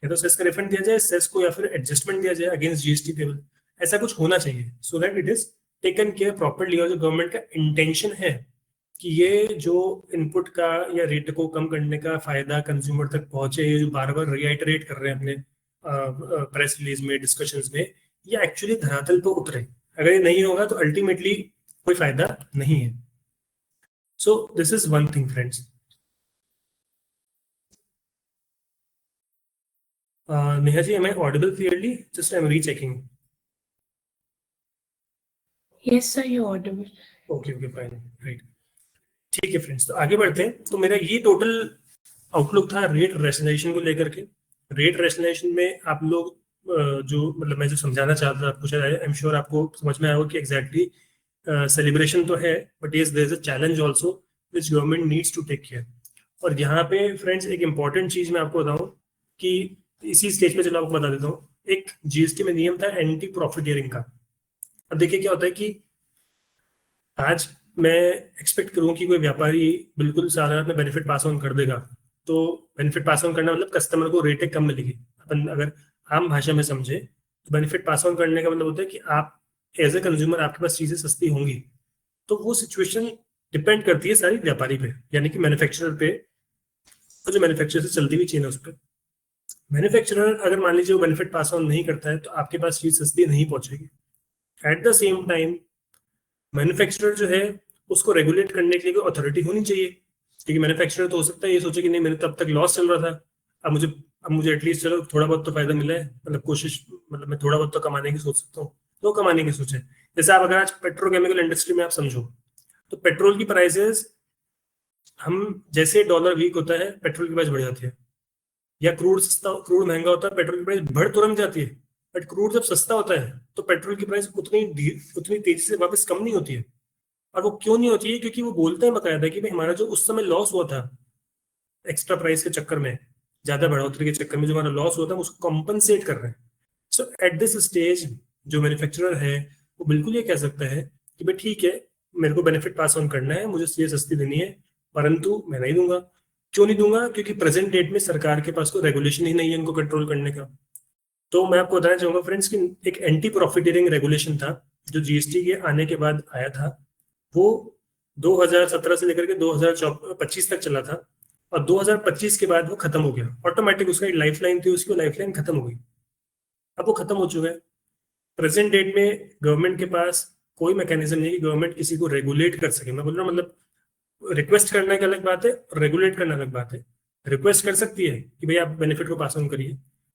या तो सेस का रिफंड दिया जाए सेस को, या फिर एडजस्टमेंट दिया जाए अगेंस्ट जीएसटी टेबल। ऐसा कुछ होना चाहिए so that it is taken care properly. और जो गवर्नमेंट का इंटेंशन है कि ये जो इनपुट का या रेट को कम करने का फायदा कंज्यूमर तक पहुंचे, ये जो बार बार रिआइटरेट कर रहे हैं अपने प्रेस रिलीज में, डिस्कशंस में, ये एक्चुअली धरातल पर उतरे। अगर ये नहीं होगा तो अल्टीमेटली कोई फायदा नहीं है। So this is one thing friends. Neha ji, am I audible clearly? Just I'm rechecking. Yes, sir, you're audible. Okay, fine, right. ठीक है फ्रेंड्स, तो आगे बढ़ते हैं। तो मेरा ये टोटल आउटलुक था रेट रैशनलाइजेशन को लेकर के। रेट रैशनलाइजेशन में आप लोग जो, मतलब मैं जो समझाना चाहता था आपको, शायद आई एम श्योर आपको समझ में आया होगा कि एग्जैक्टली सेलिब्रेशन तो है, but yes there is a challenge also which government needs to take care. और यहाँ पे फ्रेंड्स एक इंपॉर्टेंट चीज मैं आपको बताऊं कि इसी स्टेज पे चलो आपको बता देता हूँ। एक जीएसटी में नियम था एंटी प्रॉफिटियरिंग का। अब देखिए क्या होता है कि आज मैं एक्सपेक्ट करूं कि कोई व्यापारी बिल्कुल सारा में बेनिफिट पास ऑन कर देगा, तो बेनिफिट पास ऑन करना मतलब कस्टमर को रेटें कम मिलेगी। अपन अगर आम भाषा में समझे तो बेनिफिट पास ऑन करने का मतलब होता है कि आप एज ए कंज्यूमर आपके पास चीजें सस्ती होंगी। तो वो सिचुएशन डिपेंड करती है सारी व्यापारी पे, यानी कि मैन्युफैक्चरर पे, तो जो मैन्युफैक्चरर से चलती हुई चेन है उस पर। मैन्युफैक्चरर अगर मान लीजिए वो बेनिफिट पास ऑन नहीं करता है तो आपके पास चीज सस्ती नहीं पहुंचेगी। Eight the same time manufacturer जो है उसको रेगुलेट करने के लिए कोई अथॉरिटी होनी चाहिए, क्योंकि मैन्युफैक्चरर तो हो सकता है ये सोचे कि नहीं, मेरे तब तक लॉस चल रहा था, अब मुझे एटलीस्ट चलो थोड़ा बहुत तो फायदा मिला है, मतलब कोशिश, मतलब मैं थोड़ा बहुत तो कमाने की सोच सकता हूँ, तो कमाने की सोचे। जैसे आप अगर आज पेट्रोकेमिकल इंडस्ट्री में आप समझो, तो पेट्रोल की प्राइसेस हम जैसे डॉलर वीक होता है पेट्रोल की प्राइस बढ़ जाती है, या क्रूड महंगा होता है पेट्रोल की प्राइस बढ़ तुरंत जाती है। बट क्रूड जब सस्ता होता है तो पेट्रोल की प्राइस उतनी तेजी से वापस कम नहीं होती है। और वो क्यों नहीं होती है? क्योंकि वो बोलते हैं बकायदा कि भाई हमारा जो उस समय लॉस हुआ था एक्स्ट्रा प्राइस के चक्कर में, ज्यादा बढ़ोतरी के चक्कर में जो हमारा लॉस हुआ था, हम उसको कॉम्पनसेट कर रहे हैं। सो एट दिस स्टेज जो मैन्युफैक्चरर है वो बिल्कुल ये कह सकता है कि भाई ठीक है, मेरे को बेनिफिट पास ऑन करना है, मुझे ये सस्ती देनी है, परंतु मैं नहीं दूंगा। क्यों नहीं दूंगा? क्योंकि प्रेजेंट डेट में सरकार के पास कोई रेगुलेशन ही नहीं है इनको कंट्रोल करने का। तो मैं आपको बताना चाहूंगा फ्रेंड्स कि एक एंटी प्रॉफिटियरिंग रेगुलेशन था जो जीएसटी के आने के बाद आया था। वो 2017 से लेकर के 2025 तक चला था, और 2025 के बाद वो खत्म हो गया ऑटोमेटिक। उसका एक लाइफ लाइन थी, उसकी लाइफ लाइन खत्म हो गई। अब वो खत्म हो चुका है। प्रेजेंट डेट में गवर्नमेंट के पास कोई मैकेनिज्म नहीं है कि गवर्नमेंट किसी को रेगुलेट कर सके। मैं बोल रहा हूँ मतलब रिक्वेस्ट करना एक अलग बात है, रेगुलेट करना अलग बात है। रिक्वेस्ट कर सकती है कि भाई आप बेनिफिट को पास ऑन करिए,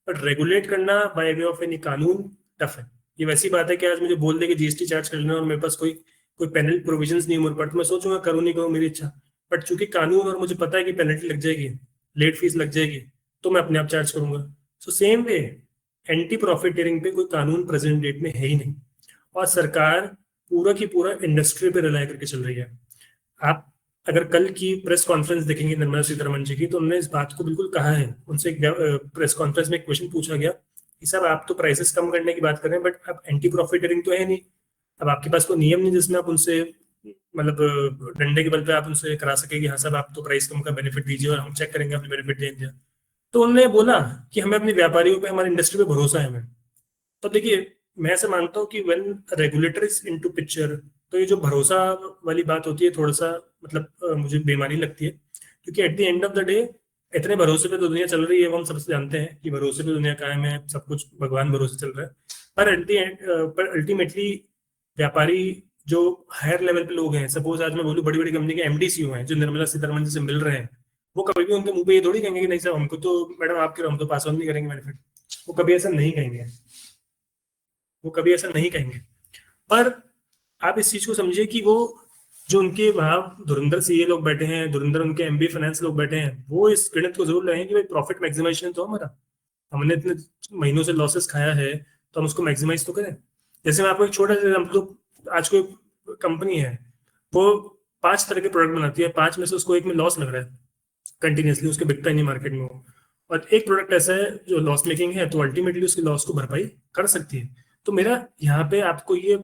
बट रेगुलेट करना बाय वे ऑफ एनी कानून टफ है। ये वैसी बात है कि आज मुझे बोल दे कि जीएसटी चार्ज कर लेना और मेरे पास कोई कोई पेनल्टी प्रोविजंस नहीं उम्र पर, तो मैं सोचूंगा करूँ नहीं करूँ मेरी इच्छा। बट चूंकि कानून और मुझे पता है कि पेनल्टी लग जाएगी, लेट फीस लग जाएगी, तो मैं अपने आप चार्ज करूंगा। So same way anti profiteering पे कोई कानून प्रेजेंट डेट में है ही नहीं, और सरकार पूरा की पूरा इंडस्ट्री पे रिलाय करके चल रही है। आप अगर कल की प्रेस कॉन्फ्रेंस देखेंगे निर्मला सीतारमण जी की, तो उन्होंने इस बात को बिल्कुल कहा है। उनसे एक प्रेस कॉन्फ्रेंस में एक क्वेश्चन पूछा गया कि साहब आप तो प्राइसेस कम करने की बात कर रहे हैं, बट अब एंटी प्रॉफिटियरिंग तो है नहीं, अब आपके पास कोई नियम नहीं जिसमें आप उनसे मतलब डंडे के बल पे आप उनसे करा सके कि हाँ साहब आप तो प्राइस कम का बेनिफिट दीजिए और हम चेक करेंगे आपने बेनिफिट दे दिया। तो उन्होंने बोला कि हमें अपने व्यापारियों पे, हमारी इंडस्ट्री पे भरोसा है हमें। तो देखिए, मैं ऐसे मानता हूँ कि when regulator is into picture, तो ये जो भरोसा वाली बात होती है थोड़ा सा मतलब मुझे बेमानी लगती है। क्योंकि eight the end of the day इतने भरोसे पे तो दुनिया चल रही है, वो हम सबसे जानते हैं कि भरोसे पे दुनिया कायम है, सब कुछ भगवान भरोसे चल रहा है। पर एट द एंड पर अल्टीमेटली व्यापारी जो हायर लेवल पे लोग हैं, सपोज आज मैं बोलूँ बड़ी बड़ी कंपनी के एमडी सीईओ हैं जो निर्मला सीतारमण जी से मिल रहे हैं, वो कभी भी उनके मुंह पे ये थोड़ी कहेंगे कि नहीं साहब हमको तो मैडम आपके हम तो पास ऑन नहीं करेंगे बेनिफिट। वो कभी ऐसा नहीं कहेंगे, वो कभी ऐसा नहीं कहेंगे। पर आप इस चीज को समझिए कि वो जो उनके वहां धुरंधर सीए लोग बैठे हैं, धुरंधर उनके एमबी फाइनेंस लोग बैठे हैं, वो इस गणित को जरूर लगाएंगे कि भाई प्रॉफिट मैक्सिमाइजेशन तो हमारा, हमने इतने महीनों से लॉसेस खाया है तो हम उसको मैक्सिमाइज तो करें। जैसे मैं आपको एक छोटा सा एग्जाम्पल दूं, आज कोई कंपनी है, वो 5 तरह के प्रोडक्ट बनाती है, 5 में से उसको एक में लॉस लग रहा है कंटिन्यूसली, उसके बिकता ही नहीं मार्केट में वो, और एक प्रोडक्ट ऐसा है जो लॉस मेकिंग है, तो अल्टीमेटली उसकी लॉस को भरपाई कर सकती है। तो मेरा यहाँ पे आपको ये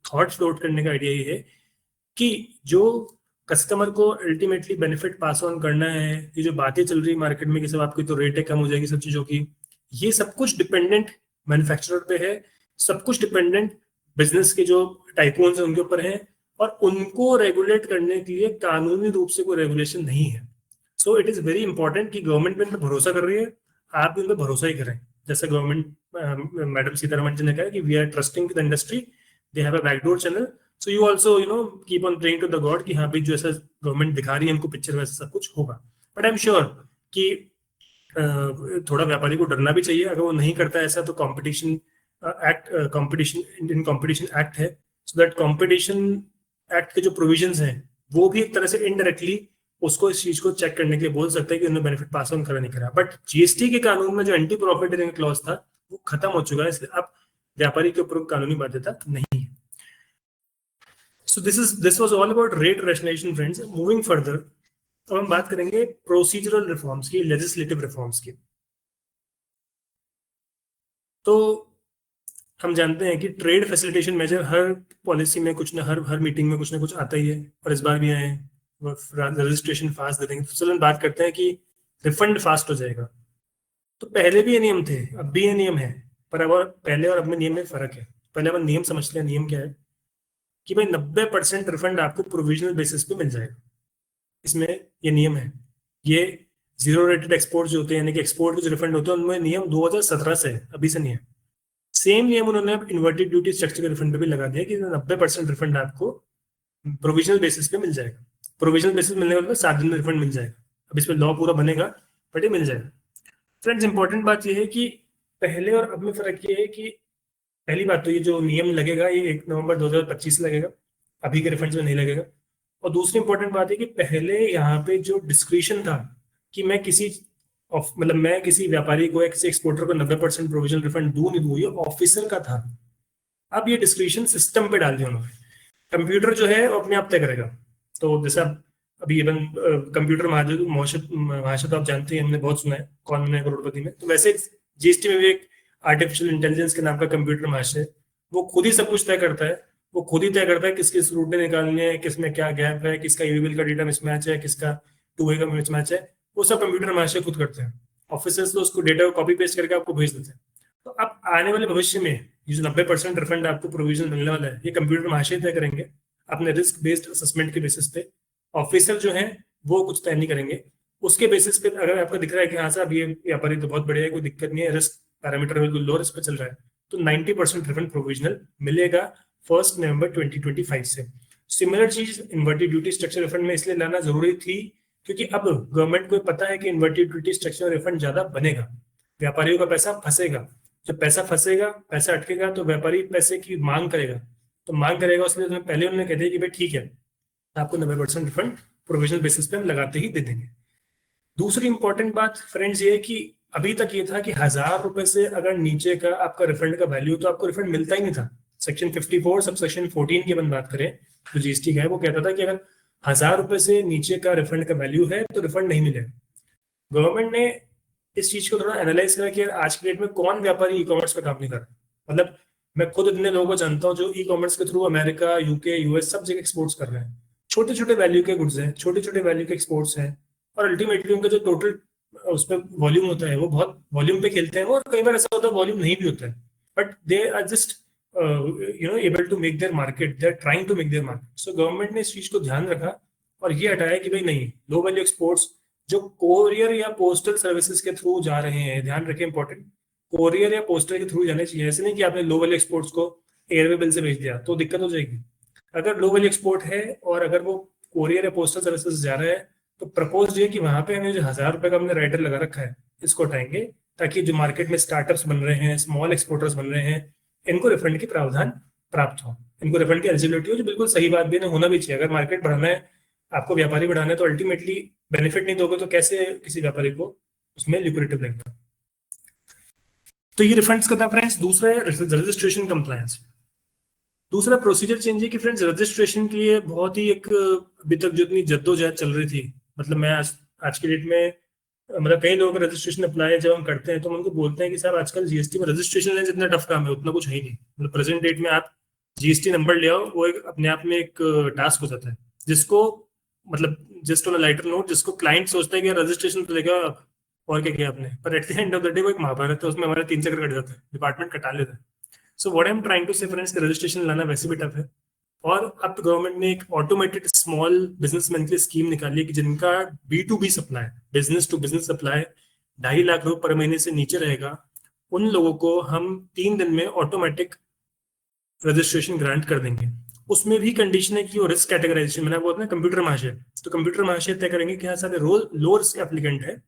थॉट फ्लोट करने का आइडिया ये है कि जो कस्टमर को अल्टीमेटली बेनिफिट पास ऑन करना है, ये जो बातें चल रही है मार्केट में कि सब आपकी तो रेट कम हो जाएगी सब चीजों की, ये सब कुछ डिपेंडेंट मैन्युफैक्चरर पे है, सब कुछ डिपेंडेंट बिजनेस के जो टाइकून्स हैं उनके ऊपर है, और उनको रेगुलेट करने के लिए कानूनी रूप से कोई रेगुलेशन नहीं है। So it is very important कि गवर्नमेंट पे भरोसा कर रही है, आप भी उन पर भरोसा ही करें। जैसे गवर्नमेंट मैडम सीतारमण जी ने कहा कि we are trusting the industry, they have a backdoor channel, so you also keep on praying to the god कि हाँ भाई जो ऐसा गवर्नमेंट दिखा रही है हमको पिक्चर वैसा सब कुछ होगा। बट आई एम श्योर कि थोड़ा व्यापारी को डरना भी चाहिए। अगर वो नहीं करता ऐसा तो competition act, competition Indian competition act है, सो दैट कंपटीशन एक्ट के जो प्रोविजंस हैं वो भी एक तरह से इनडायरेक्टली उसको इस चीज को चेक करने के लिए बोल सकते हैं कि उन्होंने बेनिफिट पास ऑन करा नहीं करा। बट जीएसटी के कानून में जो एंटी प्रॉफिटियरिंग क्लॉज था वो खत्म हो चुका है, इसलिए अब व्यापारी के ऊपर कानूनी बाध्यता नहीं है। So this was all about rate rationalisation friends. Moving further, अब हम बात करेंगे प्रोसीजरल रिफॉर्म्स की, लेजिस्लेटिव रिफॉर्म्स की। तो हम जानते हैं कि ट्रेड फैसिलिटेशन मेजर हर पॉलिसी में कुछ ना हर मीटिंग में कुछ ना कुछ आता ही है, और इस बार भी आए हैं। रजिस्ट्रेशन फास्ट दे देंगे, तो चलो बात करते हैं कि रिफंड फास्ट हो जाएगा। तो पहले भी ये नियम थे, अब भी ये नियम है, पर अब पहले और अब में नियम में फर्क है। पहले अपन नियम समझते हैं। नियम क्या है कि भाई 90% रिफंड आपको प्रोविजनल बेसिस पे मिल जाएगा। इसमें ये नियम है। ये जीरो रेटेड एक्सपोर्ट जो होते हैं, यानी कि एक्सपोर्ट के जो रिफंड होते हैं, उनमें नियम 2017 से है, अभी से नहीं है। सेम नियम उन्होंने अब इन्वर्टेड ड्यूटी स्ट्रक्चर के रिफंड पे भी लगा दिया कि 90% रिफंड आपको प्रोविजनल बेसिस पे मिल जाएगा। प्रोविजनल बेसिस मिलने के बाद 7 दिन में रिफंड मिल जाएगा। अब इस पर लॉ पूरा बनेगा, बट ये मिल जाएगा। फ्रेंड्स, इंपॉर्टेंट बात यह है कि पहले और अब में फर्क ये है कि पहली बात तो ये जो नियम लगेगा ये 1 नवंबर 2025 से लगेगा, अभी के रिफंड्स में नहीं लगेगा। और दूसरी इंपॉर्टेंट बात है कि पहले यहाँ पे जो डिस्क्रिशन था कि मैं किसी मतलब मैं किसी व्यापारी को या किसी एक्सपोर्टर को 90% प्रोविजनल रिफंड दूं नहीं दूं, ये ऑफिसर का था। अब ये डिस्क्रिशन सिस्टम पे डाल दिया उन्होंने। कंप्यूटर जो है वो अपने आप तय करेगा। तो जैसा अभी इवन कंप्यूटर महाशय तो आप जानते हैं, हमने बहुत सुना है कौन बने करोड़पति में, तो वैसे जीएसटी में भी एक आर्टिफिशियल इंटेलिजेंस के नाम का कंप्यूटर महाशय, वो खुद ही सब कुछ तय करता है। वो खुद ही तय करता है किस किस रूट में निकालने हैं, किस में क्या गैप है, किसका ईवीएल का डेटा मिसमैच है, किसका टू वे का मिसमैच है, वो सब कंप्यूटर महाशय खुद करते हैं। ऑफिसर्स तो उसको डेटा को कॉपी पेस्ट करके आपको भेज देते हैं। तो अब आने वाले भविष्य में ये जो 90% रिफंड आपको प्रोविजन मिलने वाला है, ये कंप्यूटर महाशय तय करेंगे अपने रिस्क बेस्ड असेसमेंट के बेसिस पे। ऑफिसर जो है वो कुछ तय नहीं करेंगे। उसके बेसिस पे अगर आपको दिख रहा है कि हाँ साहब ये व्यापारी तो बहुत बढ़िया है, कोई दिक्कत नहीं है, रिस्क पैरामीटर बिल्कुल लो रिस्क पे चल रहा है, तो 90% रिफंड प्रोविजनल मिलेगा 1 नवंबर 2025 से। सिमिलर चीज इन्वर्टेड ड्यूटी स्ट्रक्चर रिफंड में इसलिए लाना जरूरी थी क्योंकि अब गवर्नमेंट को पता है कि इन्वर्टेड ड्यूटी स्ट्रक्चर रिफंड ज्यादा बनेगा, व्यापारियों का पैसा फंसेगा। जब पैसा फंसेगा, पैसा अटकेगा, तो व्यापारी पैसे की मांग करेगा। तो मांग करेगा, उसलिए पहले उन्होंने कह दिया कि भाई ठीक है, आपको 90% रिफंड प्रोविजनल बेसिस पे हम लगाते ही दे देंगे। दूसरी इंपॉर्टेंट बात फ्रेंड्स ये है कि अभी तक ये था कि 1,000 रुपए से अगर नीचे का आपका रिफंड का वैल्यू, तो आपको रिफंड मिलता ही नहीं था। सेक्शन 54 सब सेक्शन 14 की अपन बात करें तो जीएसटी का है, वो कहता था कि अगर 1,000 रुपए से नीचे का रिफंड का वैल्यू है तो रिफंड नहीं मिलेगा। गवर्नमेंट ने इस चीज को थोड़ा एनालाइज करा कि आज के डेट में कौन व्यापारी ई कॉमर्स पे काम नहीं कर रहा। मतलब मैं खुद इतने लोगों को जानता हूँ जो ई कॉमर्स के थ्रू अमेरिका, यूके, यूएस सब जगह एक्सपोर्ट्स कर रहे हैं। छोटे छोटे वैल्यू के गुड्स हैं, छोटे छोटे वैल्यू के एक्सपोर्ट्स हैं, और अल्टीमेटली उनका जो टोटल उस पर वॉल्यूम होता है वो बहुत वॉल्यूम पे खेलते हैं। और कई बार ऐसा होता है वॉल्यूम नहीं भी होता है, but they are just able to make their market, they are trying to make their market. So government ने इस चीज को ध्यान रखा और ये हटाया कि भाई नहीं, लो वैल्यू एक्सपोर्ट्स जो कोरियर या पोस्टल सर्विसेज के थ्रू जा रहे हैं, ध्यान रखें इंपॉर्टेंट, कोरियर या पोस्टल के थ्रू जाने चाहिए। ऐसे नहीं कि आपने लो वैल्यू एक्सपोर्ट्स को एयरवे बिल से भेज दिया तो दिक्कत हो जाएगी। अगर लो वैल्यू एक्सपोर्ट है और अगर वो कोरियर या पोस्टल सर्विसेज जा रहा है, तो प्रपोज ये कि वहां पे हमें जो 1,000 रुपए का हमने राइडर लगा रखा है इसको हटाएंगे, ताकि जो मार्केट में स्टार्टअप्स बन रहे हैं, स्मॉल एक्सपोर्टर्स बन रहे हैं, इनको रिफंड की प्रावधान प्राप्त हो, इनको रिफंड की एलिजिबिलिटी हो। जो बिल्कुल सही बात भी होना भी चाहिए। अगर मार्केट बढ़ाना है, आपको व्यापारी बढ़ाना है, तो अल्टीमेटली बेनिफिट नहीं दोगे तो कैसे किसी व्यापारी को उसमें ल्यूक्रेटिव लगेगा। तो ये रिफंड्स का था फ्रेंड्स। दूसरा है रजिस्ट्रेशन कंप्लायंस। दूसरा प्रोसीजर चेंज है कि फ्रेंड्स रजिस्ट्रेशन के लिए बहुत ही एक अभी तक जो इतनी जद्दोजहद चल रही थी, मतलब मैं आज की डेट में मतलब कई लोगों का रजिस्ट्रेशन अप्लाई जब हम करते हैं तो हम उनको बोलते हैं कि साहब आजकल जीएसटी में रजिस्ट्रेशन लेना जितना टफ काम है उतना कुछ है ही नहीं। मतलब प्रेजेंट डेट में आप जीएसटी नंबर ले आओ, वो एक अपने आप में एक टास्क हो जाता है, जिसको मतलब just on a lighter note, जिसको क्लाइंट सोचता है कि रजिस्ट्रेशन तो देगा और क्या किया आपने, पर eight the end of the day वो एक महाभारत है, उसमें हमारे 3 चक्कर कट जाते हैं, डिपार्टमेंट कटा लेता है। So what I am trying to say friends, registration लाना वैसे भी टफ है। और अब गवर्नमेंट ने एक ऑटोमेटेड स्मॉल बिजनेसमैन की स्कीम निकाली है कि जिनका B2B supply, business to business supply 2.5 lakh रुपए पर महीने से नीचे रहेगा, उन लोगों को हम 3 दिन में ऑटोमेटिक रजिस्ट्रेशन ग्रांट कर देंगे। उसमें भी कंडीशन है कि वो रिस्क कैटेगराइजेशन, मैंने बोलता है कंप्यूटर महाशय, तो कंप्यूटर महाशय तय करेंगे कि हाँ सारे रोल लो रिस्क एप्लीकेंट है,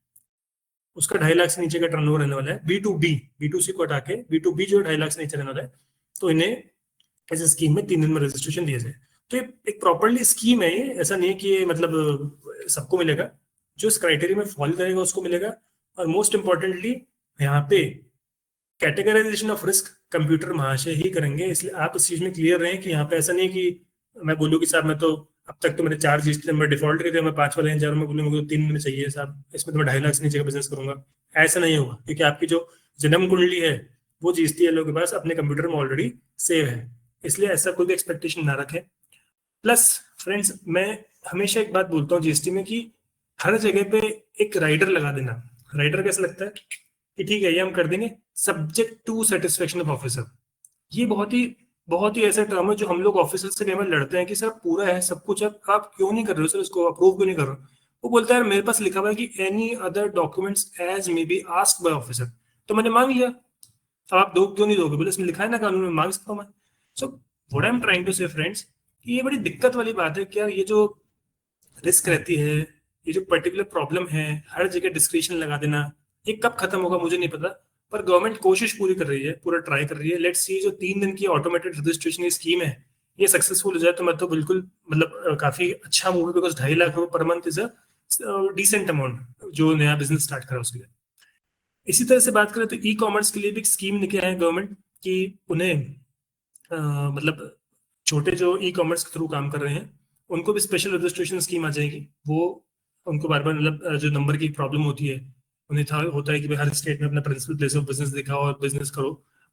उसका 2.5 लाख से नीचे का टर्नओवर रहने वाला है। B2B, B2C को हटा के B2B जो 2.5 लाख से नीचे रहने वाला है, तो इन्हें इस स्कीम में 3 दिन में रजिस्ट्रेशन दिया जाए। तो ये एक प्रॉपरली स्कीम है, ये ऐसा नहीं है कि ये मतलब सबको मिलेगा, जो इस क्राइटेरिया में फॉलो करेगा उसको मिलेगा। और मोस्ट इंपॉर्टेंटली यहाँ पे कैटेगराइजेशन ऑफ रिस्क कंप्यूटर महाशय ही करेंगे, इसलिए आप इस चीज में क्लियर रहें कि यहाँ पे ऐसा नहीं है कि मैं बोलूँ कि साहब मैं तो अब तक तो मेरे 4 जीएसटी नंबर डिफॉल्ट के थे, मैं 5 वाले 4 में बोलूँ मुझे 3 दिन चाहिए साहब, इसमें तो मैं 2.5 लाख से नीचे का बिजनेस करूंगा, ऐसा नहीं होगा, क्योंकि आपकी जो जन्म कुंडली है वो जीएसटी वालों के पास अपने कंप्यूटर में ऑलरेडी सेव है, इसलिए ऐसा कोई भी एक्सपेक्टेशन ना रखें। प्लस फ्रेंड्स मैं हमेशा एक बात बोलता हूँ जीएसटी में कि हर जगह पे एक राइडर लगा देना। राइडर कैसा लगता है कि ठीक है ये हम कर देंगे subject to satisfaction of officer. ये बहुत ही ऐसा टर्म है जो हम लोग ऑफिसर से कई बार लड़ते हैं कि सर पूरा है सब कुछ है, आप क्यों नहीं कर रहे हो सर, इसको अप्रूव क्यों नहीं कर रहे हो। वो बोलता है मेरे पास लिखा हुआ है कि any other documents as may be asked by officer, तो मैंने मांग लिया, अब आप दो क्यों नहीं दोगे, बोले इसमें लिखा है ना कानून में, मांग सकता हूँ मैं। So what I am trying to say friends कि ये बड़ी दिक्कत वाली बात है कि यार ये जो रिस्क रहती है, ये जो पर्टिकुलर प्रॉब्लम है, हर जगह डिस्क्रिप्शन लगा देना, ये कब खत्म होगा मुझे नहीं पता, पर गवर्नमेंट कोशिश पूरी कर रही है, पूरा ट्राई कर रही है। लेट्स सी जो 3 दिन की ऑटोमेटेड रजिस्ट्रेशन की स्कीम है, ये सक्सेसफुल हो जाए तो मैं तो बिल्कुल मतलब काफी अच्छा मूवी, बिकॉज 2.5 लाख रुपए पर month is a decent amount जो नया बिजनेस स्टार्ट करा उसके लिए। इसी तरह से बात करें तो ई कॉमर्स के लिए भी एक स्कीम लेके आए गवर्नमेंट कि उन्हें मतलब छोटे जो ई कॉमर्स के थ्रू काम कर रहे हैं उनको भी स्पेशल रजिस्ट्रेशन स्कीम आ जाएगी। वो उनको बार बार मतलब जो नंबर की प्रॉब्लम होती है, उन्हें था होता है कि भाई हर स्टेट में अपना प्रिंसिपल प्लेस ऑफ बिजनेस दिखाओ और बिजनेस करो,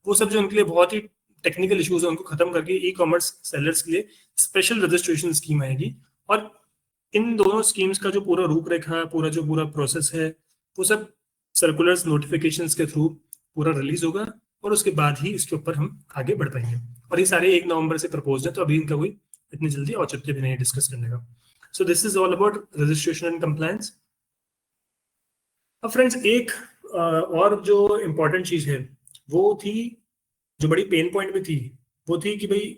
वो सब जो उनके लिए बहुत ही टेक्निकल इश्यूज है उनको खत्म करके ई कॉमर्स सेलर्स के लिए स्पेशल रजिस्ट्रेशन स्कीम आएगी। और इन दोनों स्कीम्स का जो पूरा रूपरेखा, पूरा प्रोसेस है, वो सब सर्कुलर्स नोटिफिकेशंस के थ्रू पूरा रिलीज होगा और उसके बाद ही इसके ऊपर हम आगे बढ़ पाएंगे। और ये सारे 1 नवंबर से प्रपोज है, तो अभी इनका कोई इतनी जल्दी औचित्य भी नहीं है डिस्कस करने का। सो this is all about registration and compliance. अब फ्रेंड्स एक और जो इम्पोर्टेंट चीज है वो थी, जो बड़ी पेन पॉइंट में थी, वो थी कि भाई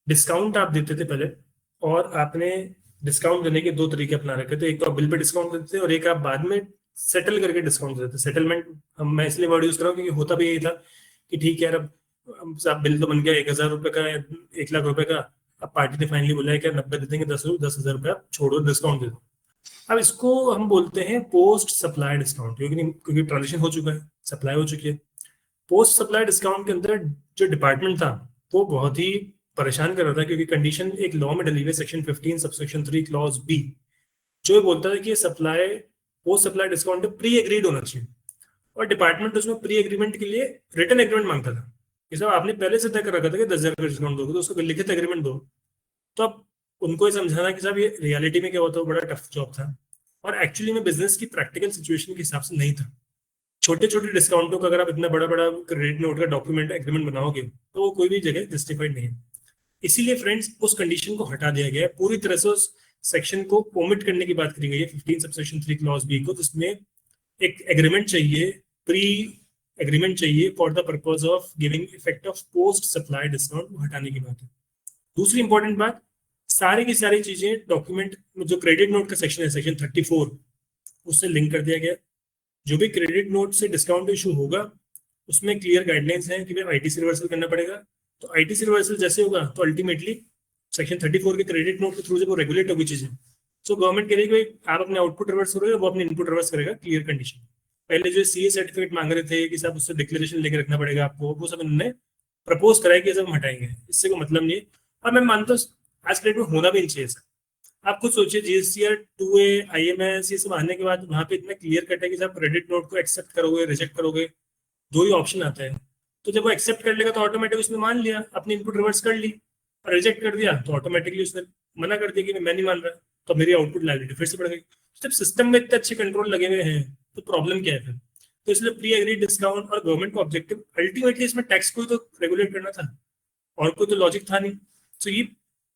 डिस्काउंट आप देते थे पहले, और आपने डिस्काउंट देने के 2 तरीके अपना रखे थे। एक तो आप बिल पे डिस्काउंट देते थे और एक आप बाद में सेटल करके डिस्काउंट देते थे। सेटलमेंट मैं इसलिए वर्ड यूज कर रहा हूँ क्योंकि होता भी यही था कि ठीक है यार, अब साहब बिल तो बन गया 1,000 रुपए का, 1 लाख रुपए का, अब पार्टी ने फाइनली बोला है कि 90 दे देंगे, 10,000 रुपया छोड़ो, डिस्काउंट दे दो। अब इसको हम बोलते हैं पोस्ट सप्लाई डिस्काउंट, क्योंकि ट्रांजेक्शन हो चुका है, सप्लाई हो चुकी है। पोस्ट सप्लाई डिस्काउंट के अंदर जो डिपार्टमेंट था वो बहुत ही परेशान कर रहा था, क्योंकि कंडीशन एक लॉ में डली हुई है, सेक्शन 15 सबसेक्शन 3 क्लॉज बी, जो ये बोलता है कि supply post supply discount pre agreed होना चाहिए। और डिपार्टमेंट उसमें प्री एग्रीमेंट के लिए रिटर्न एग्रीमेंट मांगता था कि साहब आपने पहले से तय कर रखा था कि 10,000 का डिस्काउंट दोगे तो उसको लिखित एग्रीमेंट दो। तो अब उनको ये समझाना कि साहब ये रियलिटी में क्या होता है, बड़ा टफ जॉब था और एक्चुअली में बिजनेस की प्रैक्टिकल सिचुएशन के हिसाब से नहीं था। छोटे छोटे डिस्काउंटों का अगर आप इतना बड़ा बड़ा क्रेडिट नोट का डॉक्यूमेंट एग्रीमेंट बनाओगे तो वो कोई भी जगह जस्टिफाइड नहीं है। इसीलिए फ्रेंड्स उस कंडीशन को हटा दिया गया है, पूरी तरह से उस सेक्शन को ओमिट करने की बात करी गई है 15 सबसेक्शन 3 क्लॉज बी को, जिसमें एक एग्रीमेंट चाहिए, प्री एग्रीमेंट चाहिए for the purpose of giving effect of post supply discount, हटाने की बात है। दूसरी इंपॉर्टेंट बात, सारी की सारी चीजें डॉक्यूमेंट में जो क्रेडिट नोट का सेक्शन है सेक्शन 34 उससे लिंक कर दिया गया। जो भी क्रेडिट नोट से डिस्काउंट इशू होगा उसमें क्लियर गाइडलाइंस हैं कि भाई आईटीसी रिवर्सल करना पड़ेगा। तो आईटीसी रिवर्सल जैसे होगा तो अल्टीमेटली सेक्शन 34 के क्रेडिट नोट के थ्रू जब वो रेगुलेट होगी चीजें, तो गवर्नमेंट कह रही है कि आप अपने आउटपुट रिवर्स करोगे, वो अपने इनपुट रिवर्स करेगा, क्लियर कंडीशन। पहले जो सीए सर्टिफिकेट मांग रहे थे कि साहब उससे डिक्लेरेशन लेके रखना पड़ेगा आपको, वो सब इन्होंने प्रपोज कराया कि सब हम हटाएंगे, इससे कोई मतलब नहीं है। और मैं मानता हूँ आज के डेट में होना भी नहीं चाहिए सर। आप खुद सोचिए, जीएसटीआर 2A IMS ये सब आने के बाद वहां पे इतना क्लियर कट है कि आप क्रेडिट नोट को एक्सेप्ट करोगे रिजेक्ट करोगे, 2 ही ऑप्शन आता है। तो जब वो एक्सेप्ट कर लेगा तो ऑटोमेटिक उसने मान लिया, अपनी इनपुट रिवर्स कर ली, और रिजेक्ट कर दिया तो ऑटोमेटिकली उसने मना कर दिया कि मैं नहीं मान रहा, तो मेरी आउटपुट लायबिलिटी फिर से बढ़ गई। जब सिस्टम में इतने अच्छे कंट्रोल लगे हुए हैं तो प्रॉब्लम क्या है फिर? तो इसलिए प्री एग्रीड डिस्काउंट और गवर्नमेंट का ऑब्जेक्टिव अल्टीमेटली इसमें टैक्स को ही तो रेगुलेट करना था, और कोई तो लॉजिक था नहीं। तो ये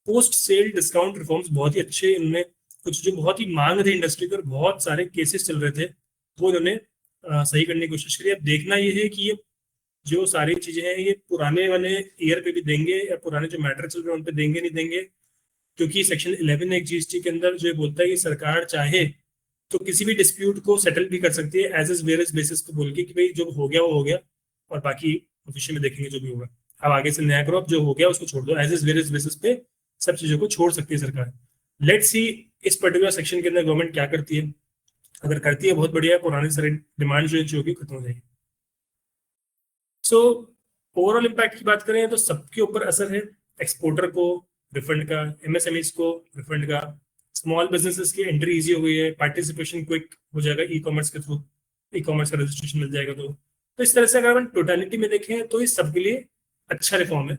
पोस्ट सेल डिस्काउंट रिफॉर्म्स बहुत ही अच्छे, इनमें कुछ जो बहुत ही मांग थी इंडस्ट्री पर, बहुत सारे केसेस चल रहे थे, वो इन्होंने सही करने की कोशिश करी। अब देखना ये है कि ये जो सारी चीजें हैं ये पुराने वाले ईयर पे भी देंगे या पुराने जो मैटर चल रहे हैं उन पे देंगे नहीं देंगे, क्योंकि सेक्शन 11 एक जीएसटी के अंदर जो बोलता है कि सरकार चाहे तो किसी भी डिस्प्यूट को सेटल भी कर सकती है एज इज वेरियस बेसिस पे, बोल के कि भाई जो हो गया वो हो गया और बाकी भविष्य में देखेंगे जो भी होगा, अब आगे से नया करो, अब जो हो गया उसको छोड़ दो, एज इज वेरियस बेसिस पे सब चीजों को छोड़ सकती है सरकार। लेट्स सी इस पर्टिकुलर सेक्शन के अंदर गवर्नमेंट क्या करती है। अगर करती है बहुत बढ़िया, पुराने सारे डिमांड जो होगी खत्म हो जाएगी। सो ओवरऑल इम्पैक्ट की बात करें तो सबके ऊपर असर है, एक्सपोर्टर को रिफंड का, एमएसएमईज को रिफंड का, स्मॉल बिजनेसेस की एंट्री इजी हो गई है, पार्टिसिपेशन क्विक हो जाएगा ई कॉमर्स के थ्रू, ई कॉमर्स का रजिस्ट्रेशन मिल जाएगा। तो इस तरह से अगर हम टोटलिटी में देखें तो इस सबके लिए अच्छा रिफॉर्म है।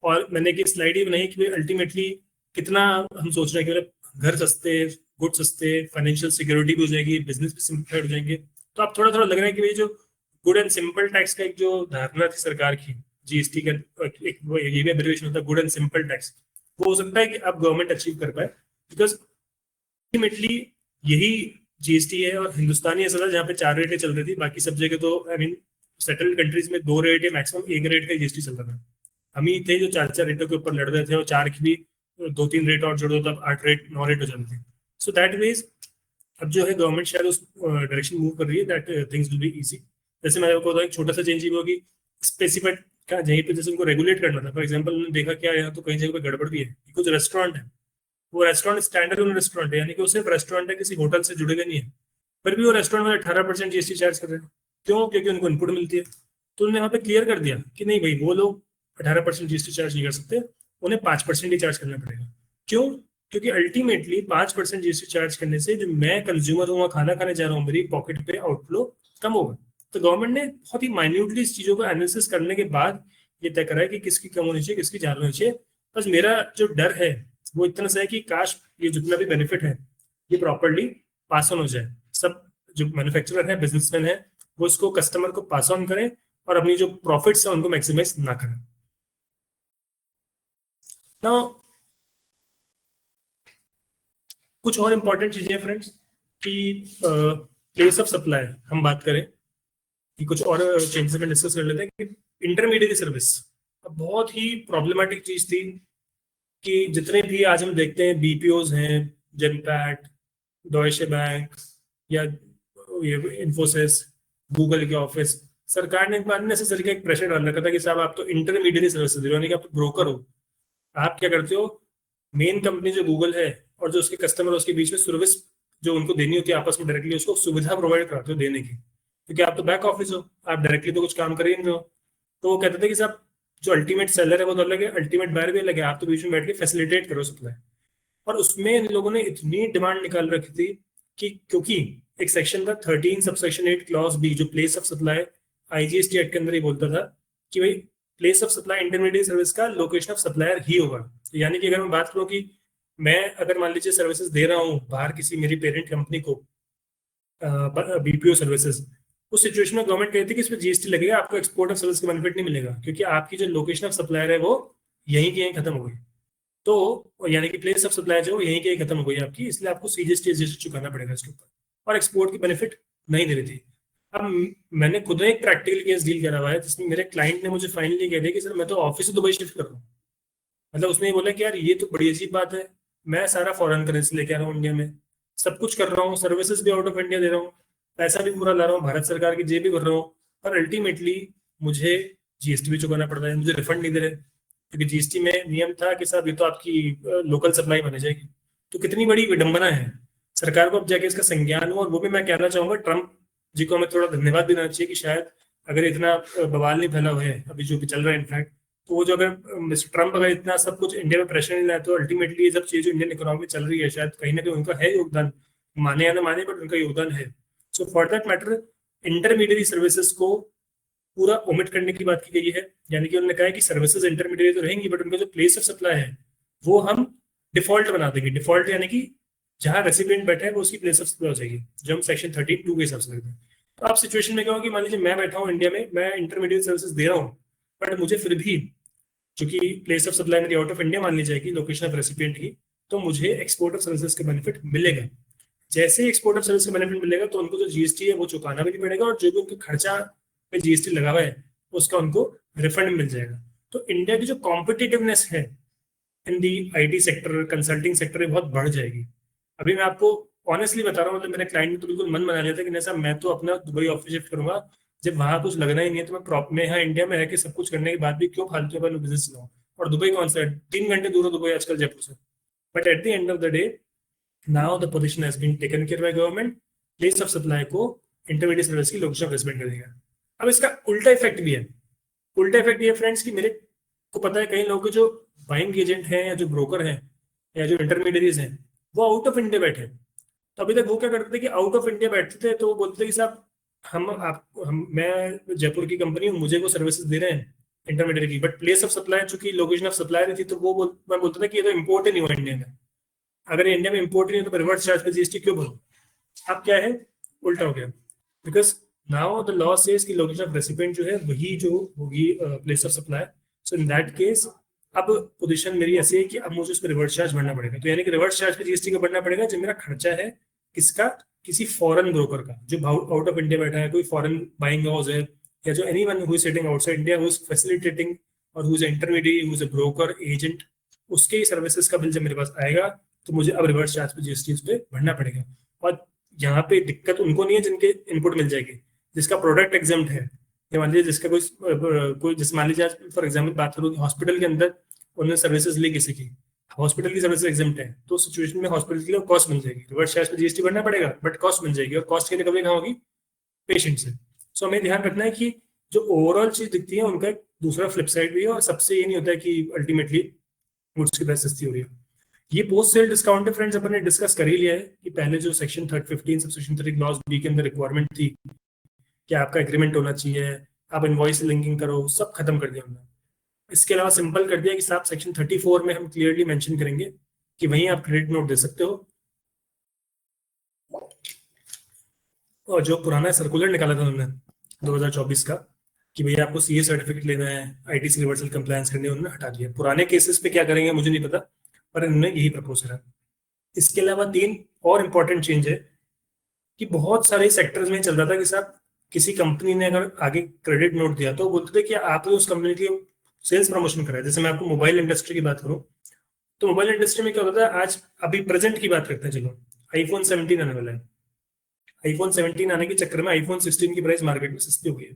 और मैंने एक स्लाइड ही बनाई कि अल्टीमेटली कितना हम सोच रहे हैं कि मतलब घर सस्ते, गुड सस्ते, फाइनेंशियल सिक्योरिटी भी हो जाएगी, बिजनेस भी सिंप्लीफाइड हो जाएंगे। तो आप थोड़ा थोड़ा लग रहा है कि भाई जो गुड एंड सिंपल टैक्स का एक जो धारणा थी सरकार की, जीएसटी का एक ये भी एब्रिविएशन होता है गुड एंड सिंपल टैक्स, वो हो सकता है कि अब गवर्नमेंट अचीव कर पाए, बिकॉज अल्टीमेटली यही जीएसटी है। और हिंदुस्तानी ऐसा था जहाँ पे 4 रेटें चल रही थी, बाकी सब जगह तो आई मीन सेटल्ड कंट्रीज में 2 रेट या मैक्सिमम 1 रेट का जीएसटी चल रहा था। हम ही थे जो 4 रेटों के ऊपर लड़ रहे थे, और 4 की भी 2-3 रेट और जोड़ दो तब 8 रेट 9 रेट हो जाते थे। सो दैट मीन्स अब जो है गवर्नमेंट शायद उस डायरेक्शन मूव कर रही है that things will be easy. जैसे मैं आपको एक छोटा सा चेंज ही होगी, स्पेसिफाइड क्या यहीं पे जैसे उनको रेगुलेट करना था, फॉर एग्जाम्पल उन्होंने देखा क्या यहाँ तो कहीं जगह पे गड़बड़ भी है कि कुछ रेस्टोरेंट है, वो रेस्टोरेंट स्टैंडर्ड रेस्टोरेंट है, यानी कि वो सिर्फ रेस्टोरेंट है, किसी होटल से जुड़े हुए नहीं है, फिर भी वो रेस्टोरेंट में 18% जीएसटी चार्ज कर रहे हैं। क्यों? क्योंकि उनको इनपुट मिलती है। तो उन्होंने वहाँ पे क्लियर कर दिया कि नहीं भाई, वो लोग 18% जीएसटी चार्ज नहीं कर सकते, उन्हें 5% ही चार्ज करना पड़ेगा। क्यों? क्योंकि अल्टीमेटली 5% जीएसटी चार्ज करने से जो मैं कंज्यूमर हूँ, खाना खाने जा रहा हूँ, मेरी पॉकेट पे आउटफ्लो कम होगा। तो गवर्नमेंट ने बहुत ही माइन्यूटली इस चीजों को एनालिसिस करने के बाद ये तय करा है कि किसकी कम होनी चाहिए, किसकी ज्यादा होनी चाहिए। बस मेरा जो डर है वो इतना सा है कि काश ये जितना भी बेनिफिट है ये प्रॉपरली पास ऑन हो जाए। सब जो मैन्युफैक्चरर है, बिजनेसमैन है, वो इसको कस्टमर को पास ऑन करें और अपनी जो प्रॉफिट्स है उनको मैक्सिमाइज ना करें। ना कुछ और इंपॉर्टेंट चीजें फ्रेंड्स कि प्लेस ऑफ सप्लाई हम बात करें कि कुछ और चेंजेस में डिस्कस कर लेते हैं कि इंटरमीडिएट सर्विस बहुत ही प्रॉब्लमेटिक चीज थी कि जितने भी आज हम देखते हैं बीपीओज हैं, जेनपैट, डॉयशे बैंक या ये इन्फोसिस, गूगल के ऑफिस, सरकार ने एक बार नेसेसरी का एक प्रेशर डाल रखा था कि साहब आप तो इंटरमीडिएट सर्विस दे रहे हो, यानी कि आप ब्रोकर हो। आप क्या करते हो, मेन कंपनी जो गूगल है और जो उसके कस्टमर उसके बीच में सर्विस जो उनको देनी होती है आपस में डायरेक्टली, उसको सुविधा प्रोवाइड कराते हो देने की, क्योंकि आप तो बैक ऑफिस हो, आप डायरेक्टली तो कुछ काम कर ही नहीं हो। तो वो कहते थे कि साहब जो अल्टीमेट सेलर है वो तो अलग है, अल्टीमेट बायर भी अलग है, आप तो बीच में बैठ के फैसिलिटेट करो सप्लाई। और उसमें इन लोगों ने इतनी डिमांड निकाल रखी थी कि क्योंकि एक सेक्शन था 13 सबसेक्शन 8 क्लॉज बी जो place of supply IGST act के अंदर ही बोलता था कि भाई place of supply intermediate service का लोकेशन ऑफ सप्लायर ही होगा। तो यानी कि अगर मैं बात करूं कि मैं अगर मान लीजिए सर्विसेज दे रहा हूं बाहर किसी मेरी पेरेंट कंपनी को, बीपीओ सर्विसेज, उस सिचुएशन में गवर्नमेंट कहती है कि इसमें जीएसटी लगेगा, आपको एक्सपोर्ट ऑफ सर्विस का बेनिफिट नहीं मिलेगा क्योंकि आपकी जो लोकेशन ऑफ सप्लायर है वो यहीं की यहीं खत्म हो गई। तो यानी कि प्लेस ऑफ सप्लाई जो यहीं की यहीं खत्म हो गई आपकी, इसलिए आपको सीजीएसटी चुकाना पड़ेगा इसके ऊपर, और एक्सपोर्ट की बेनिफिट नहीं दे रही थी। अब मैंने खुद एक प्रैक्टिकल केस डील करा हुआ है जिसमें मेरे क्लाइंट ने मुझे फाइनली कह दिया कि सर मैं तो ऑफिस से दुबई शिफ्ट कर रहा हूँ। मतलब उसने ये बोला कि यार ये तो बड़ी अजीब बात है, मैं सारा फॉरेन करेंसी लेके आ रहा हूँ इंडिया में, सब कुछ कर रहा हूँ, सर्विसेज भी आउट ऑफ इंडिया दे रहा हूँ, पैसा भी पूरा ला रहा हूँ, भारत सरकार की जेब भी भर रहा हूँ, पर अल्टीमेटली मुझे जीएसटी भी चुकाना पड़ रहा है, मुझे रिफंड नहीं दे रहे क्योंकि जीएसटी में नियम था कि साहब ये तो आपकी लोकल सप्लाई बनी जाएगी। तो कितनी बड़ी विडंबना है, सरकार को अब जाके इसका संज्ञान हो। और वो भी मैं कहना चाहूंगा ट्रंप जी को हमें थोड़ा धन्यवाद देना चाहिए कि शायद अगर इतना बवाल नहीं फैला हुआ है अभी जो भी चल रहा है इनफैक्ट, तो वो जो अगर मिस्टर ट्रंप अगर इतना सब कुछ इंडिया में प्रेशर नहीं लाए तो अल्टीमेटली ये सब चीजें जो इंडियन इकोनॉमी में चल रही है शायद कहीं ना कहीं उनका है योगदान, माने या ना माने बट उनका योगदान है। So for that matter intermediate services को पूरा ओमिट करने की बात की गई है, यानी कि उन्होंने कहा है कि सर्विसेज इंटरमीडिएट तो रहेंगी बट उनका जो प्लेस ऑफ सप्लाई है वो हम डिफॉल्ट बना देंगे। डिफॉल्ट यानी कि जहां रेसिपिएंट बैठा है वो उसकी प्लेस ऑफ सप्लाई हो जाएगी, जो हम सेक्शन 32 के हिसाब से करते हैं। तो आप सिचुएशन में क्या होगा कि मान लीजिए मैं बैठा हूँ इंडिया में, मैं इंटरमीडिएट सर्विसेज दे रहा हूँ, बट मुझे फिर भी चूंकि प्लेस ऑफ सप्लाई मेरी आउट ऑफ इंडिया मान ली जाएगी, लोकेशन ऑफ रेसिपिएंट की, तो मुझे एक्सपोर्ट ऑफ सर्विसेज का बेनिफिट मिलेगा। जैसे ही एक्सपोर्ट ऑफ सर्विस का बेनिफिट मिलेगा तो उनको जो जीएसटी है वो चुकाना भी नहीं पड़ेगा और जो भी उनका खर्चा पे जीएसटी लगा हुआ है उसका उनको रिफंड मिल जाएगा। तो इंडिया की जो कॉम्पिटिटिवनेस है इन दी आईटी सेक्टर, कंसल्टिंग सेक्टर में बहुत बढ़ जाएगी। अभी मैं आपको ऑनेस्टली बता रहा हूँ, मतलब मेरे क्लाइंट ने तो बिल्कुल मन बना लिया था कि नहीं साहब मैं तो अपना दुबई ऑफिस शिफ्ट करूंगा, जब वहां कुछ लगना ही नहीं है तो मैं यहाँ इंडिया में रह के सब कुछ करने के बाद भी क्यों फालतू अपना बिजनेस चलाऊं। और दुबई कौन सा है, 3 घंटे दूर है दुबई आजकल जयपुर से। But at the end of the day now the position has been taken care by government, place of supply को इंटरमीडिएट सर्विस की लोकेशन ऑफ रेसिडेंट कर देगा। अब इसका उल्टा इफेक्ट भी है। उल्टा इफेक्ट ये फ्रेंड्स कि मेरे को पता है कई लोगों के जो बाइंग एजेंट हैं या जो ब्रोकर हैं या जो इंटरमीडिएरीज हैं वो आउट ऑफ इंडिया बैठे। तो अभी तक वो क्या करते थे कि आउट ऑफ इंडिया बैठते थे तो वो बोलते थे कि साहब मैं जयपुर की कंपनी हूँ, मुझे को सर्विसेज दे रहे हैं इंटरमीडिएट की, बट प्लेस ऑफ सप्लाई चूंकि लोकेशन ऑफ सप्लाई नहीं थी तो मैं बोलता था कि ये तो इम्पोर्ट ही नहीं हुआ इंडिया में। अगर इंडिया में इम्पोर्ट ही नहीं तो रिवर्स चार्ज पे जीएसटी क्यों भरूं। अब क्या है, उल्टा हो गया, because now the law says कि लोकेशन ऑफ रेसिपिएंट जो है वही जो होगी place of supply. So in that case अब पोजीशन मेरी ऐसी है कि अब मुझे उस पर रिवर्स चार्ज भरना पड़ेगा। तो यानी कि रिवर्स चार्ज पे जीएसटी का भरना पड़ेगा जो मेरा खर्चा है किसका, किसी फॉरेन ब्रोकर का जो आउट ऑफ इंडिया बैठा है, कोई फॉरेन बाइंग हाउस है या जो anyone who is sitting outside India who is facilitating और who is intermediate who is a broker agent, उसके सर्विसेज का बिल जब मेरे पास आएगा तो मुझे अब रिवर्स चार्ज पे जीएसटी पे भरना पड़ेगा। और यहाँ पे दिक्कत उनको नहीं है जिनके इनपुट मिल जाएगी, जिसका प्रोडक्ट एग्जाम्प्ट है, ये मान लीजिए जिसका कोई जैसे मान लीजिए आज फॉर एग्जाम्पल बात करूँ हॉस्पिटल के अंदर उन्होंने सर्विसेज ली किसी की, हॉस्पिटल की सर्विस एग्जाम्प्ट है, तो सिचुएशन में हॉस्पिटल के लिए कॉस्ट बन जाएगी, रिवर्स चार्ज पे जीएसटी भरना पड़ेगा बट कॉस्ट बन जाएगी, और कॉस्ट की रिकवरी कहाँ होगी, पेशेंट से। सो हमें ध्यान रखना है कि जो ओवरऑल चीज दिखती है उनका एक दूसरा फ्लिप साइड भी है, और सबसे ये नहीं होता है कि अल्टीमेटली गुड्स की प्राइस सस्ती हो रही है। ये पोस्ट सेल डिस्काउंट है फ्रेंड्स, अपन ने डिस्कस कर ही लिया है कि पहले जो सेक्शन 15 सबसेक्शन 3 क्लॉज बी के अंदर रिक्वायरमेंट थी कि आपका एग्रीमेंट होना चाहिए, आप इनवॉइस लिंकिंग करो, सब खत्म कर दिया हमने। इसके अलावा सिंपल कर दिया कि साहब सेक्शन 34 में हम क्लियरली मेंशन करेंगे कि वहीं आप क्रेडिट नोट दे सकते हो। और जो पुराना सर्कुलर निकाला था उन्होंने 2024 का कि भैया आपको सीए सर्टिफिकेट लेना है, आईटीसी यूनिवर्सल कंप्लायंस करनी है, उन्होंने हटा दिया। पुराने केसेस पे क्या करेंगे मुझे नहीं पता, पर इन्होंने यही प्रपोज करा। इसके अलावा 3 और इम्पोर्टेंट चेंज है कि बहुत सारे सेक्टर्स में चल रहा था कि साहब किसी कंपनी ने अगर आगे क्रेडिट नोट दिया तो बोलते थे कि आपने उस कंपनी की सेल्स प्रमोशन कराया। जैसे मैं आपको मोबाइल इंडस्ट्री की बात करूं तो मोबाइल इंडस्ट्री में क्या होता है, आज अभी प्रेजेंट की बात करते हैं, चलो आईफोन 17 आने वाला है। आईफोन 17 आने के चक्कर में आईफोन 16 की प्राइस मार्केट में सस्ती हो गई है।